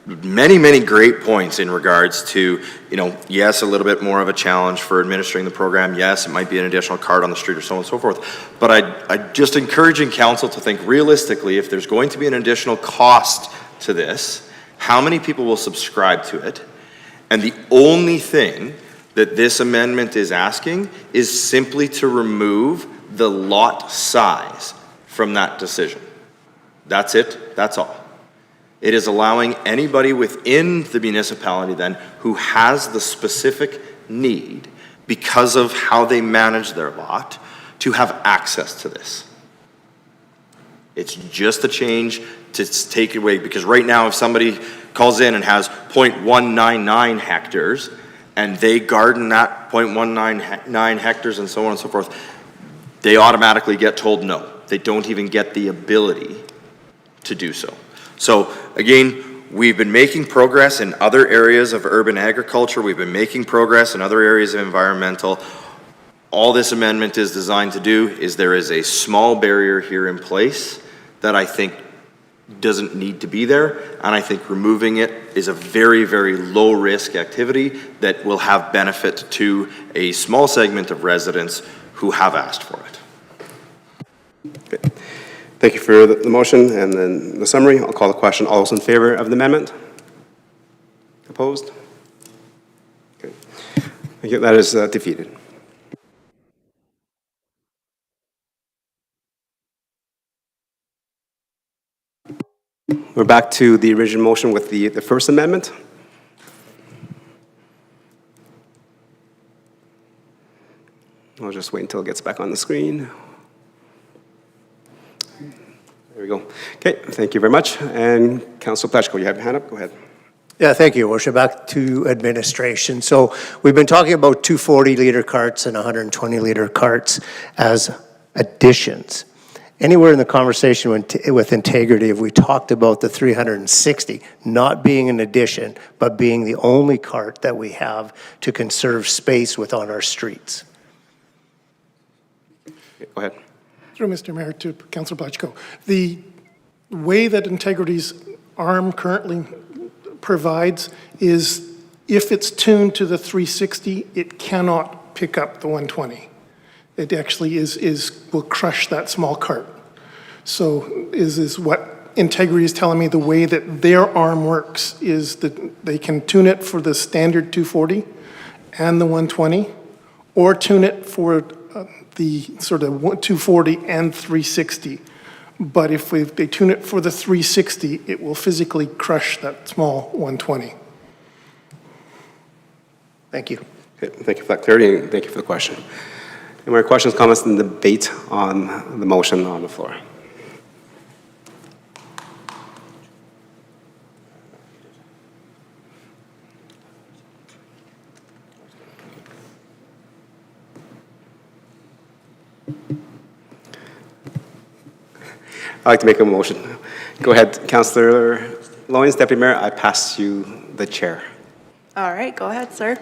many, many great points in regards to, you know, yes, a little bit more of a challenge for administering the program. Yes, it might be an additional cart on the street or so on and so forth. But I just encouraging council to think realistically, if there's going to be an additional cost to this, how many people will subscribe to it? And the only thing that this amendment is asking is simply to remove the lot size from that decision. That's it, that's all. It is allowing anybody within the municipality then who has the specific need because of how they manage their lot to have access to this. It's just a change to take it away, because right now if somebody calls in and has 0.199 hectares and they garden that 0.199 hectares and so on and so forth, they automatically get told no. They don't even get the ability to do so. So again, we've been making progress in other areas of urban agriculture. We've been making progress in other areas of environmental. All this amendment is designed to do is there is a small barrier here in place that I think doesn't need to be there, and I think removing it is a very, very low-risk activity that will have benefit to a small segment of residents who have asked for it. Okay. Thank you for the motion and then the summary. I'll call the question. All those in favor of the amendment? Opposed? Okay. Thank you. That is defeated. We're back to the original motion with the first amendment. I'll just wait until it gets back on the screen. There we go. Okay, thank you very much. And Councilor Pleshko, you have your hand up. Go ahead. Yeah, thank you, Your Worship. Back to administration. So we've been talking about 240-liter carts and 120-liter carts as additions. Anywhere in the conversation with integrity have we talked about the 360 not being an addition, but being the only cart that we have to conserve space on our streets? Okay, go ahead. Through Mr. Mayor to Councilor Pleshko. The way that Integrity's arm currently provides is if it's tuned to the 360, it cannot pick up the 120. It actually will crush that small cart. So is what Integrity is telling me the way that their arm works is that they can tune it for the standard 240 and the 120, or tune it for the sort of 240 and 360. But if they tune it for the 360, it will physically crush that small 120. Thank you. Okay, thank you for that clarity, and thank you for the question. Any more questions, comments, and debate on the motion on the floor? I'd like to make a motion. Go ahead, Councillor Loyens, Deputy Mayor, I pass you the chair. All right, go ahead, sir.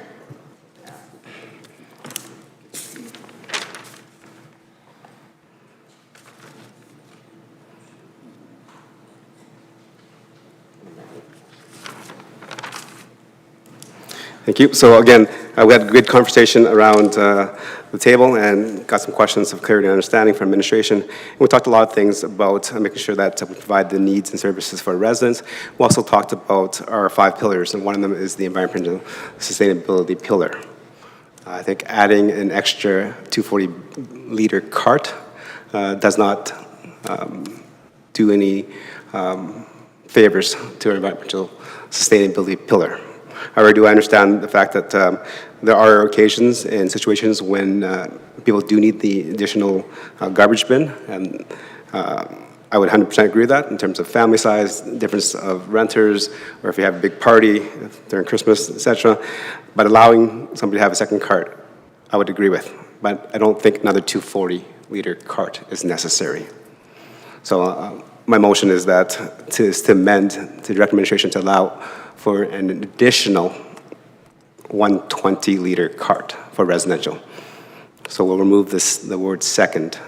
Thank you. So again, we had a good conversation around the table and got some questions of clarity and understanding from administration. And we talked a lot of things about making sure that we provide the needs and services for residents. We also talked about our 5 pillars, and one of them is the environmental sustainability pillar. I think adding an extra 240-liter cart does not do any favors to our environmental sustainability pillar. However, do I understand the fact that there are occasions and situations when people do need the additional garbage bin, and I would 100% agree with that in terms of family size, difference of renters, or if you have a big party during Christmas, etc. But allowing somebody to have a second cart, I would agree with. But I don't think another 240-liter cart is necessary. So my motion is that to amend to direct administration to allow for an additional 120-liter cart for residential. So we'll remove the word second.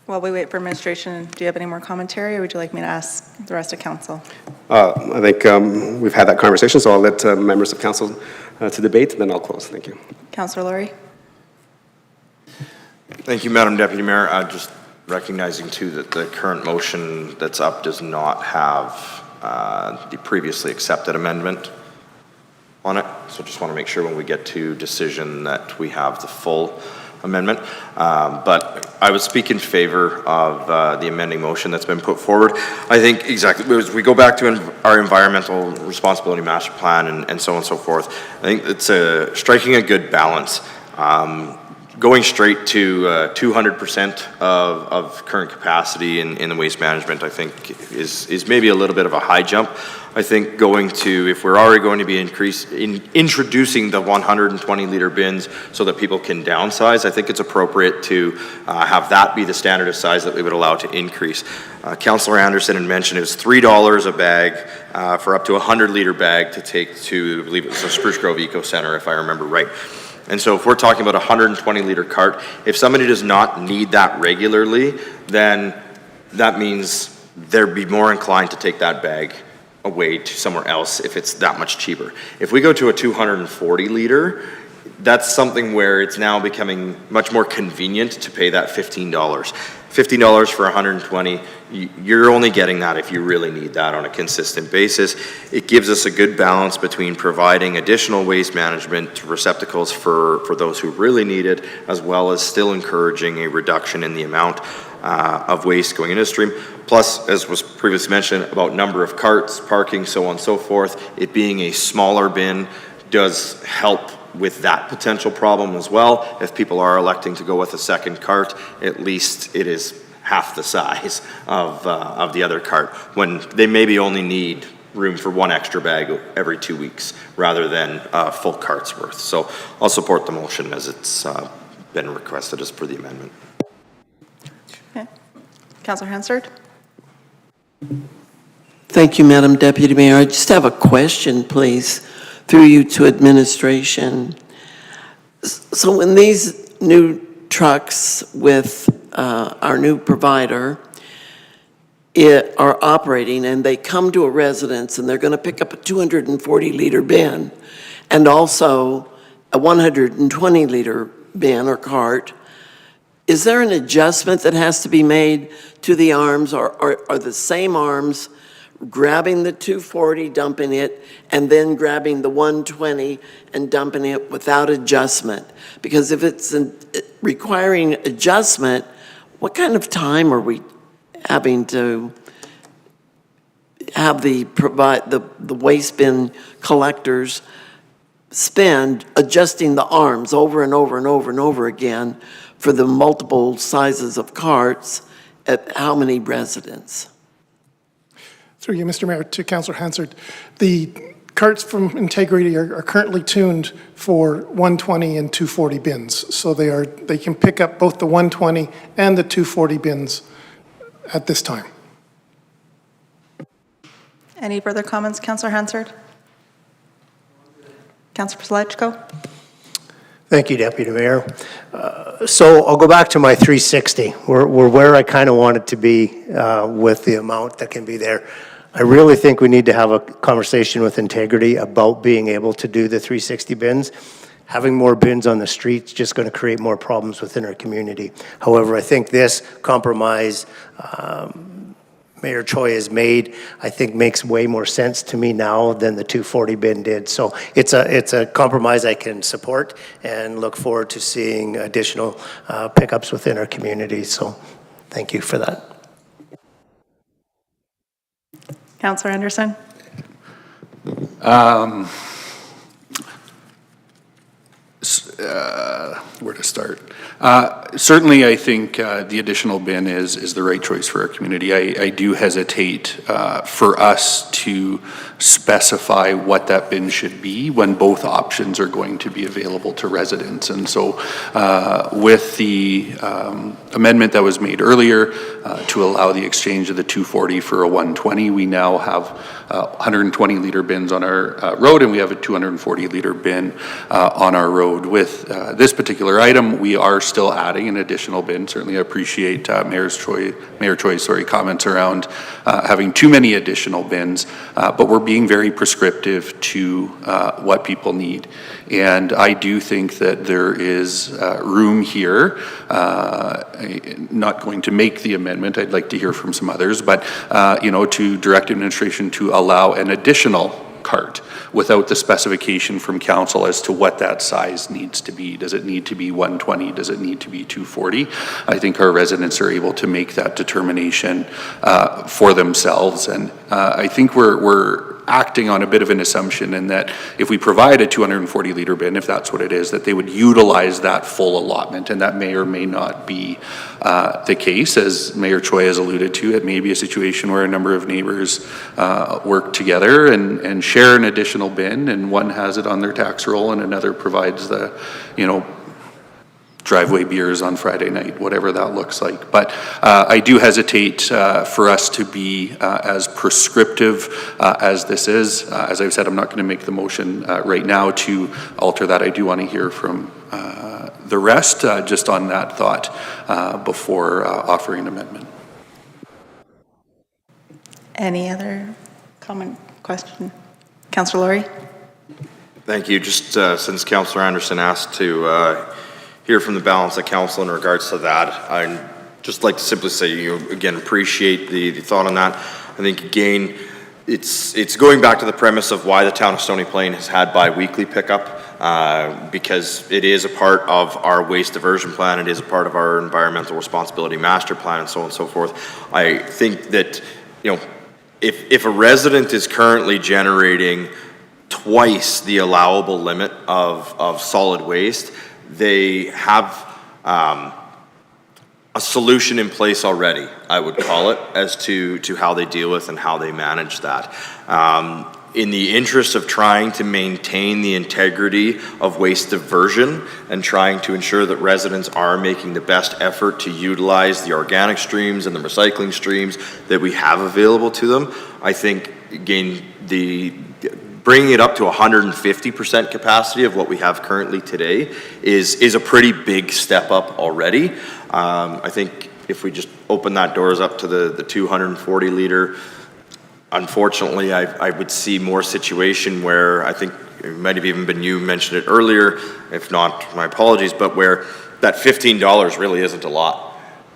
While we wait for administration, do you have any more commentary, or would you like me to ask the rest of council? I think we've had that conversation, so I'll let members of council to debate, and then I'll close. Thank you. Councillor Laurie? Thank you, Madam Deputy Mayor. Just recognizing too that the current motion that's up does not have the previously accepted amendment on it. So just want to make sure when we get to decision that we have the full amendment. But I would speak in favor of the amending motion that's been put forward. I think exactly, as we go back to our environmental responsibility master plan and so on and so forth, I think it's striking a good balance. going straight to 200% of current capacity in the waste management, I think, is maybe a little bit of a high jump. I think going to, if we're already going to be introducing the 120-liter bins so that people can downsize, I think it's appropriate to have that be the standard of size that we would allow to increase. Councillor Anderson had mentioned it was $3 a bag for up to a 100-liter bag to take to, I believe it was the Spruce Grove Eco Center, if I remember right. And so if we're talking about a 120-liter cart, if somebody does not need that regularly, then that means they'd be more inclined to take that bag away to somewhere else if it's that much cheaper. If we go to a 240-liter, that's something where it's now becoming much more convenient to pay that $15. $15 for 120, you're only getting that if you really need that on a consistent basis. It gives us a good balance between providing additional waste management receptacles for those who really need it, as well as still encouraging a reduction in the amount of waste going into the stream. Plus, as was previously mentioned, about number of carts, parking, so on and so forth, it being a smaller bin does help with that potential problem as well. If people are electing to go with a second cart, at least it is half the size of the other cart, when they maybe only need room for one extra bag every 2 weeks rather than a full cart's worth. So I'll support the motion as it's been requested as per the amendment. Okay. Councillor Hansard? Thank you, Madam Deputy Mayor. I just have a question, please, through you to administration. So when these new trucks with our new provider are operating and they come to a residence and they're going to pick up a 240-liter bin and also a 120-liter bin or cart, is there an adjustment that has to be made to the arms, or are the same arms grabbing the 240, dumping it, and then grabbing the 120 and dumping it without adjustment? Because if it's requiring adjustment, what kind of time are we having to have the waste bin collectors spend adjusting the arms over and over and over and over again for the multiple sizes of carts at how many residents? Through you, Mr. Mayor, to Councillor Hansard, the carts from Integrity are currently tuned for 120 and 240 bins. So they can pick up both the 120 and the 240 bins at this time. Any further comments, Councillor Hansard? Councillor Palechko? Thank you, Deputy Mayor. So I'll go back to my 360. We're where I kind of want it to be with the amount that can be there. I really think we need to have a conversation with Integrity about being able to do the 360 bins. Having more bins on the streets just going to create more problems within our community. However, I think this compromise Mayor Choi has made, I think makes way more sense to me now than the 240 bin did. So it's a compromise I can support and look forward to seeing additional pickups within our community. So thank you for that. Councillor Anderson? Where to start? Certainly, I think the additional bin is the right choice for our community. I do hesitate for us to specify what that bin should be when both options are going to be available to residents. And so with the amendment that was made earlier to allow the exchange of the 240 for a 120, we now have 120-liter bins on our road, and we have a 240-liter bin on our road. With this particular item, we are still adding an additional bin. Certainly, I appreciate Mayor Choi's comments around having too many additional bins, but we're being very prescriptive to what people need. And I do think that there is room here, not going to make the amendment, I'd like to hear from some others, but to direct administration to allow an additional cart without the specification from council as to what that size needs to be. Does it need to be 120? Does it need to be 240? I think our residents are able to make that determination for themselves. And I think we're acting on a bit of an assumption in that if we provide a 240 liter bin, if that's what it is, that they would utilize that full allotment, and that may or may not be the case. As Mayor Choi has alluded to, it may be a situation where a number of neighbors work together and share an additional bin, and one has it on their tax roll and another provides the, driveway beers on Friday night, whatever that looks like. But I do hesitate for us to be as prescriptive as this is. As I've said, I'm not going to make the motion right now to alter that. I do want to hear from the rest just on that thought before offering an amendment. Any other comment, question? Councillor Laurie? Thank you. Just since Councillor Anderson asked to hear from the balance of council in regards to that, I'd just like to simply say, again, appreciate the thought on that. I think, again, it's going back to the premise of why the town of Stony Plain has had bi-weekly pickup, because it is a part of our waste diversion plan, it is a part of our environmental responsibility master plan, and so on and so forth. I think that, if a resident is currently generating twice the allowable limit of solid waste, they have a solution in place already, I would call it, as to how they deal with and how they manage that. In the interest of trying to maintain the integrity of waste diversion and trying to ensure that residents are making the best effort to utilize the organic streams and the recycling streams that we have available to them, I think, again, bringing it up to 150% capacity of what we have currently today is a pretty big step up already. I think if we just open that doors up to the 240 liter, unfortunately, I would see more situation where I think it might have even been you mentioned it earlier, if not, my apologies, but where that $15 really isn't a lot.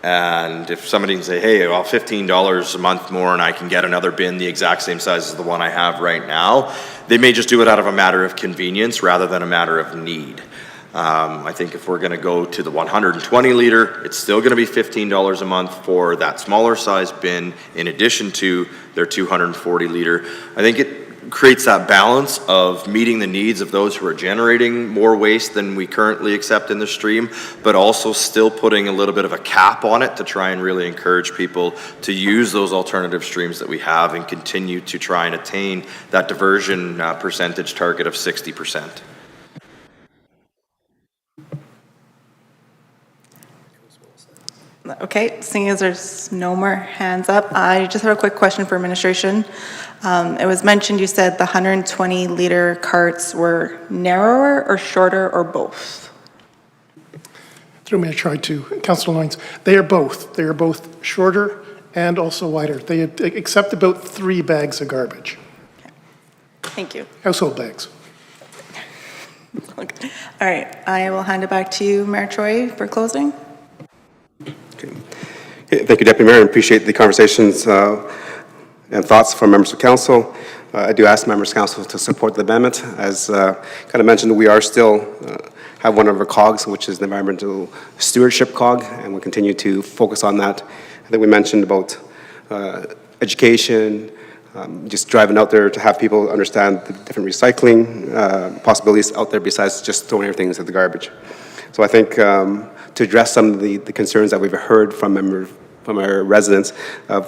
And if somebody can say, hey, well, $15 a month more and I can get another bin the exact same size as the one I have right now, they may just do it out of a matter of convenience rather than a matter of need. I think if we're going to go to the 120 liter, it's still going to be $15 a month for that smaller size bin in addition to their 240 liter. I think it creates that balance of meeting the needs of those who are generating more waste than we currently accept in the stream, but also still putting a little bit of a cap on it to try and really encourage people to use those alternative streams that we have and continue to try and attain that diversion percentage target of 60%. Okay, seeing as there's no more hands up, I just have a quick question for administration. It was mentioned, you said the 120 liter carts were narrower or shorter or both? Through me, I tried to. Councillor Lyons, they are both. They are both shorter and also wider. They accept about 3 bags of garbage. Okay. Thank you. Household bags. Okay. All right, I will hand it back to you, Mayor Choi, for closing. Okay, thank you, Deputy Mayor. I appreciate the conversations and thoughts from members of council. I do ask members of council to support the amendment. As kind of mentioned, we are still have one of our COGs, which is the environmental stewardship COG, and we'll continue to focus on that. I think we mentioned about education, just driving out there to have people understand the different recycling possibilities out there besides just throwing everything into the garbage. So I think to address some of the concerns that we've heard from our residents,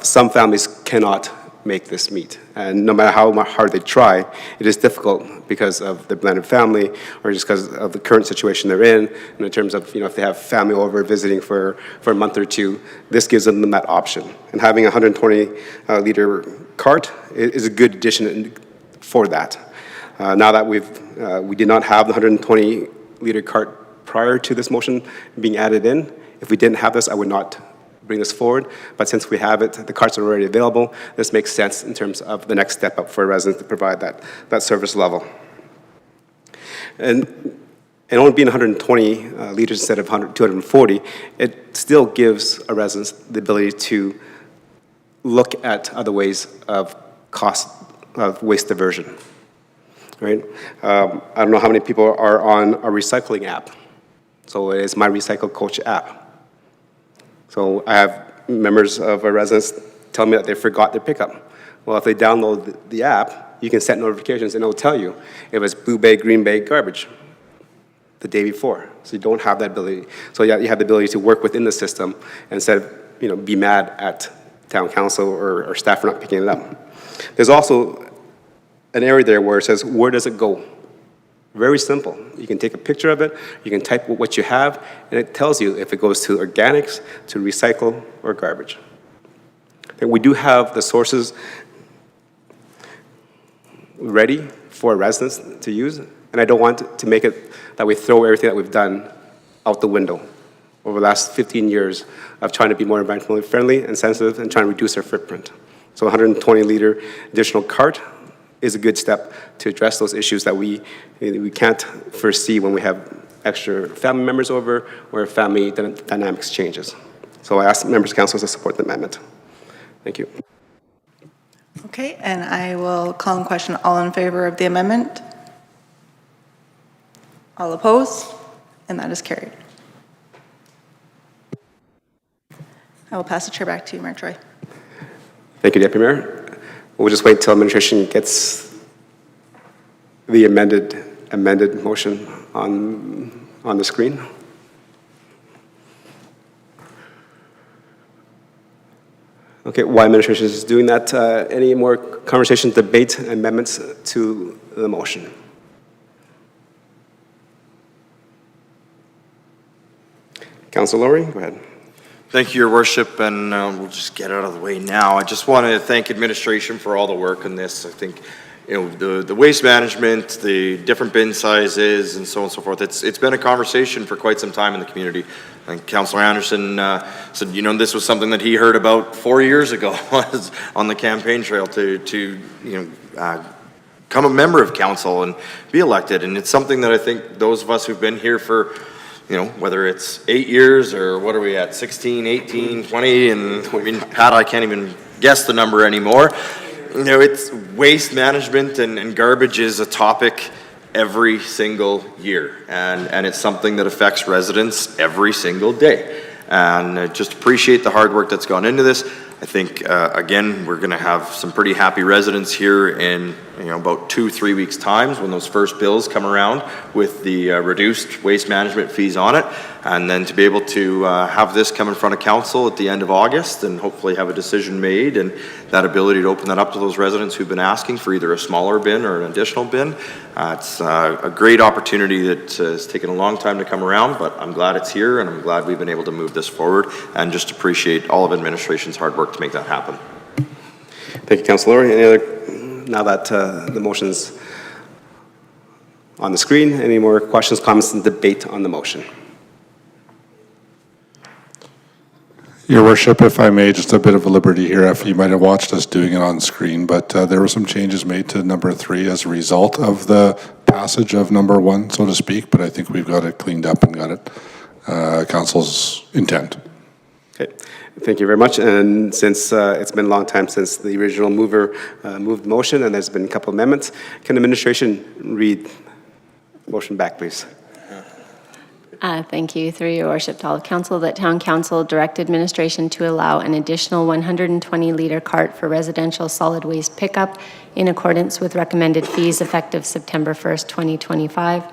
some families cannot make this meet. And no matter how hard they try, it is difficult because of the blended family or just because of the current situation they're in. And in terms of, if they have family over visiting for a month or two, this gives them that option. And having a 120 liter cart is a good addition for that. Now that we did not have the 120 liter cart prior to this motion being added in. If we didn't have this, I would not bring this forward. But since we have it, the carts are already available, this makes sense in terms of the next step up for residents to provide that service level. And only being 120 liters instead of 240, it still gives a resident the ability to look at other ways of cost of waste diversion. Right? I don't know how many people are on a recycling app. So it is My Recycle Coach app. So I have members of our residents tell me that they forgot their pickup. Well, if they download the app, you can set notifications and it'll tell you if it's blue bay, green bay, garbage the day before. So you don't have that ability. So you have the ability to work within the system instead of, be mad at town council or staff for not picking it up. There's also an area there where it says, where does it go? Very simple. You can take a picture of it, you can type what you have, and it tells you if it goes to organics, to recycle, or garbage. And we do have the sources ready for residents to use, and I don't want to make it that we throw everything that we've done out the window over the last 15 years of trying to be more environmentally friendly and sensitive and trying to reduce our footprint. So 120-liter additional cart is a good step to address those issues that we can't foresee when we have extra family members over or family dynamics changes. So I ask members of council to support the amendment. Thank you. Okay, and I will call in question all in favor of the amendment. All opposed? And that is carried. I will pass the chair back to you, Mayor Troy. Thank you, Deputy Mayor. We'll just wait until administration gets the amended motion on the screen. Okay, while administration is doing that, any more conversation, debate, amendments to the motion? Councilor Lowry, go ahead. Thank you, Your Worship, and we'll just get out of the way now. I just want to thank administration for all the work on this. I think, the waste management, the different bin sizes, and so on and so forth. It's been a conversation for quite some time in the community. I think Councilor Anderson said, this was something that he heard about 4 years ago on the campaign trail to become a member of council and be elected. And it's something that I think those of us who've been here for whether it's 8 years or what are we at, 16, 18, 20, and Pat, I can't even guess the number anymore. It's waste management and garbage is a topic every single year. And it's something that affects residents every single day. And I just appreciate the hard work that's gone into this. I think, again, we're going to have some pretty happy residents here in about 2-3 weeks' times when those first bills come around with the reduced waste management fees on it. And then to be able to have this come in front of council at the end of August and hopefully have a decision made and that ability to open that up to those residents who've been asking for either a smaller bin or an additional bin. It's a great opportunity that has taken a long time to come around, but I'm glad it's here and I'm glad we've been able to move this forward and just appreciate all of administration's hard work to make that happen. Thank you, Councilor Lowry. Any other, now that the motion's on the screen, any more questions, comments, and debate on the motion? Your Worship, if I may, just a bit of a liberty here. If you might have watched us doing it on screen, but there were some changes made to number 3 as a result of the passage of number 1, so to speak, but I think we've got it cleaned up and got it council's intent. Okay, thank you very much. And since it's been a long time since the original mover moved the motion and there's been a couple amendments, can administration read the motion back, please? Thank you. Through your worship to all of council, that town council direct administration to allow an additional 120-liter cart for residential solid waste pickup in accordance with recommended fees effective September 1st, 2025.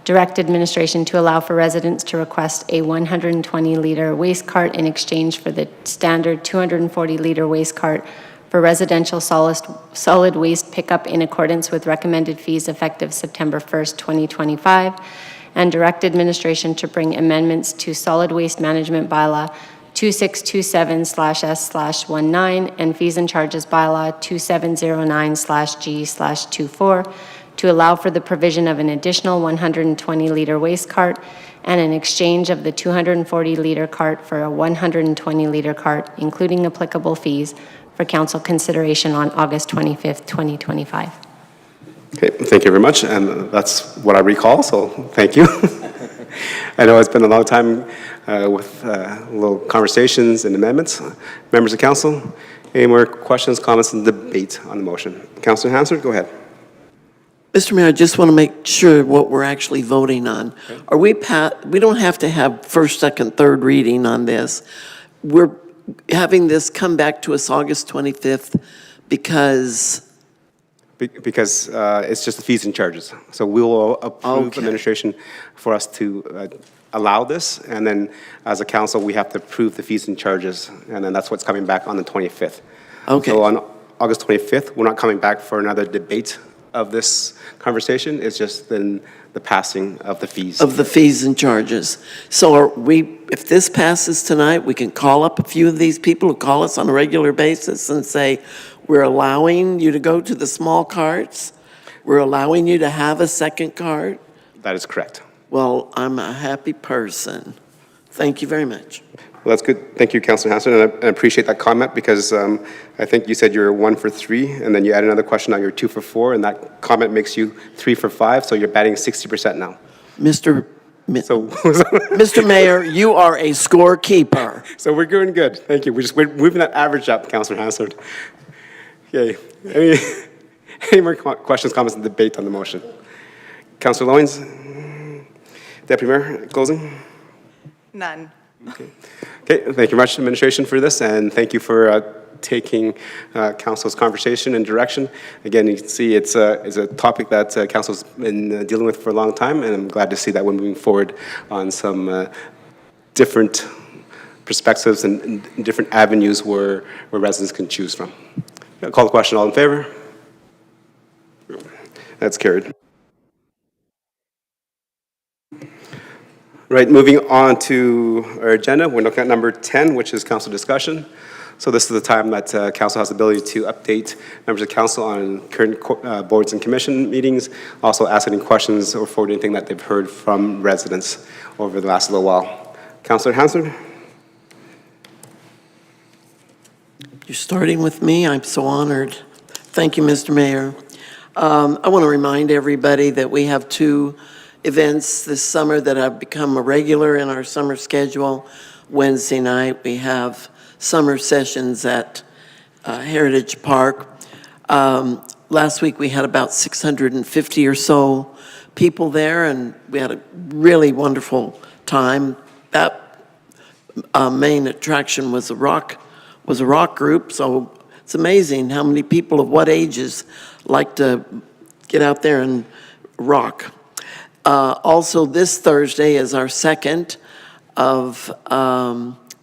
Direct administration to allow for residents to request a 120-liter waste cart in exchange for the standard 240-liter waste cart for residential solid waste pickup in accordance with recommended fees effective September 1st, 2025. And direct administration to bring amendments to solid waste management bylaw 2627/S/19 and fees and charges bylaw 2709/G/24 to allow for the provision of an additional 120-liter waste cart and an exchange of the 240-liter cart for a 120-liter cart, including applicable fees, for council consideration on August 25th, 2025. Okay, thank you very much, and that's what I recall, so thank you. I know it's been a long time with little conversations and amendments. Members of council, any more questions, comments, and debate on the motion? Councilor Hansard, go ahead. Mr. Mayor, I just want to make sure what we're actually voting on. Are we don't have to have first, second, third reading on this. We're having this come back to us August 25th because Because it's just the fees and charges. So we will approve Okay. administration for us to allow this, and then as a council, we have to approve the fees and charges, and then that's what's coming back on the 25th. Okay. So on August 25th, we're not coming back for another debate of this conversation. It's just then the passing of the fees. Of the fees and charges. So are we, if this passes tonight, we can call up a few of these people who call us on a regular basis and say, we're allowing you to go to the small carts? We're allowing you to have a second cart? That is correct. Well, I'm a happy person. Thank you very much. Well, that's good. Thank you, Councilor Hanson, and I appreciate that comment because I think you said you're 1 for 3, and then you add another question, now you're 2 for 4, and that comment makes you 3 for 5, so you're batting 60% now. Mr. So, Mr. Mayor, you are a scorekeeper. so we're doing good. Thank you. We're moving that average up, Councilor Hansard. Okay. Any more questions, comments, and debate on the motion? Councilor Loyens? Deputy Mayor, closing? None. Okay, thank you very much, administration, for this, and thank you for taking council's conversation and direction. Again, you can see it's a topic that council's been dealing with for a long time, and I'm glad to see that we're moving forward on some different perspectives and different avenues where residents can choose from. I'll call the question. All in favor? That's carried. Right, moving on to our agenda, we're looking at number 10, which is council discussion. So this is the time that council has the ability to update members of council on current boards and commission meetings, also ask any questions or forward anything that they've heard from residents over the last little while. Councilor Hansard? You're starting with me. I'm so honored. Thank you, Mr. Mayor. I want to remind everybody that we have 2 events this summer that have become a regular in our summer schedule. Wednesday night, we have summer sessions at Heritage Park. Last week, we had about 650 or so people there, and we had a really wonderful time. That main attraction was a rock group, so it's amazing how many people of what ages like to get out there and rock. Also, this Thursday is our second of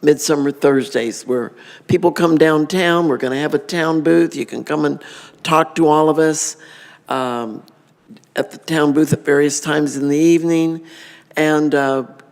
Midsummer Thursdays, where people come downtown. We're going to have a town booth. You can come and talk to all of us at the town booth at various times in the evening. And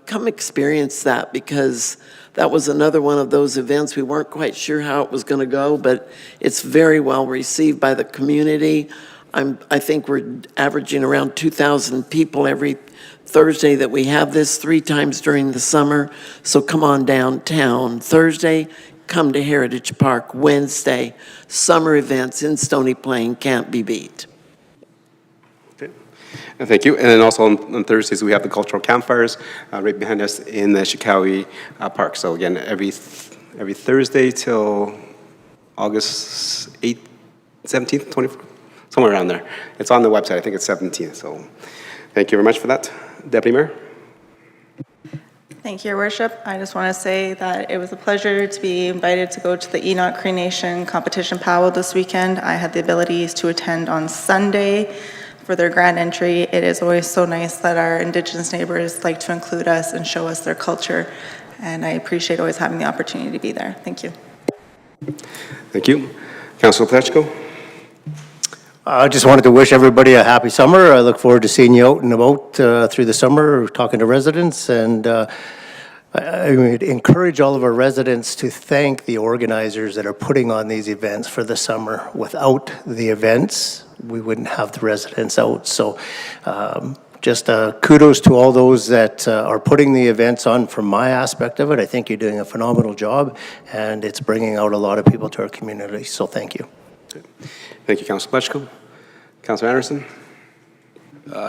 come experience that, because that was another one of those events. We weren't quite sure how it was going to go, but it's very well received by the community. I think we're averaging around 2,000 people every Thursday that we have this, 3 times during the summer. So come on downtown. Thursday, come to Heritage Park. Wednesday, summer events in Stony Plain can't be beat. Okay. And thank you. And then also on Thursdays, we have the cultural campfires right behind us in the Shikawi Park. So again, every Thursday till August 8th, 17th, 24th. Somewhere around there. It's on the website. I think it's 17th. So thank you very much for that. Deputy Mayor? Thank you, Your Worship. I just want to say that it was a pleasure to be invited to go to the Enoch Cree Nation competition powwow this weekend. I had the ability to attend on Sunday for their grand entry. It is always so nice that our Indigenous neighbors like to include us and show us their culture, and I appreciate always having the opportunity to be there. Thank you. Thank you. Councilor Plechko? I just wanted to wish everybody a happy summer. I look forward to seeing you out and about through the summer, talking to residents, and I would encourage all of our residents to thank the organizers that are putting on these events for the summer. Without the events, we wouldn't have the residents out. So just kudos to all those that are putting the events on. From my aspect of it, I think you're doing a phenomenal job, and it's bringing out a lot of people to our community. So thank you. Thank you, Councilor Plechko. Councilor Anderson?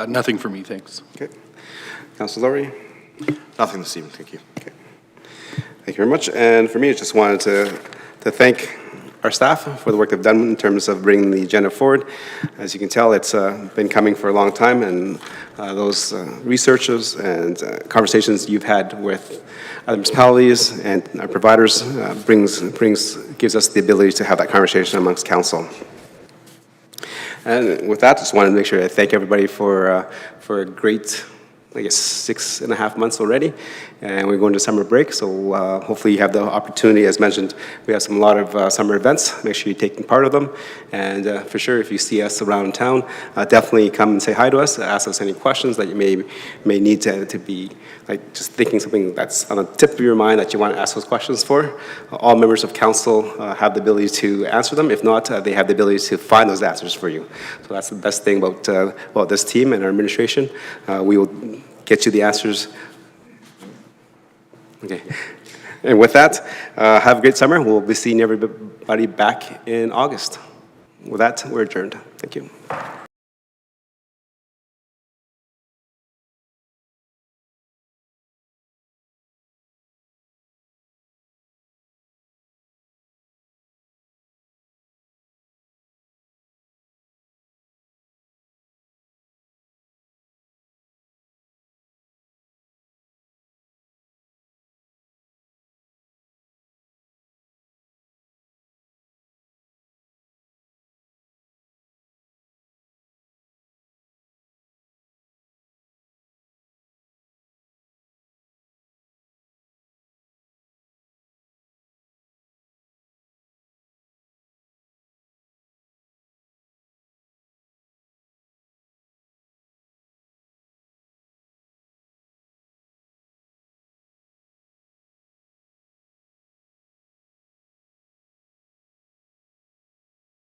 Nothing for me, thanks. Okay. Councilor Laurie? Nothing this evening, thank you. Okay. Thank you very much. And for me, I just wanted to thank our staff for the work they've done in terms of bringing the agenda forward. As you can tell, it's been coming for a long time, and those researches and conversations you've had with other municipalities and our providers gives us the ability to have that conversation amongst council. And with that, just wanted to make sure I thank everybody for a great, I guess, 6.5 months already. And we're going to summer break, so hopefully you have the opportunity. As mentioned, we have a lot of summer events. Make sure you're taking part of them. And for sure, if you see us around town, definitely come and say hi to us. Ask us any questions that you may need to be, like, just thinking something that's on the tip of your mind that you want to ask those questions for. All members of council have the ability to answer them. If not, they have the ability to find those answers for you. So that's the best thing about this team and our administration. We will get you the answers. Okay. And with that, have a great summer. We'll be seeing everybody back in August. With that, we're adjourned. Thank you.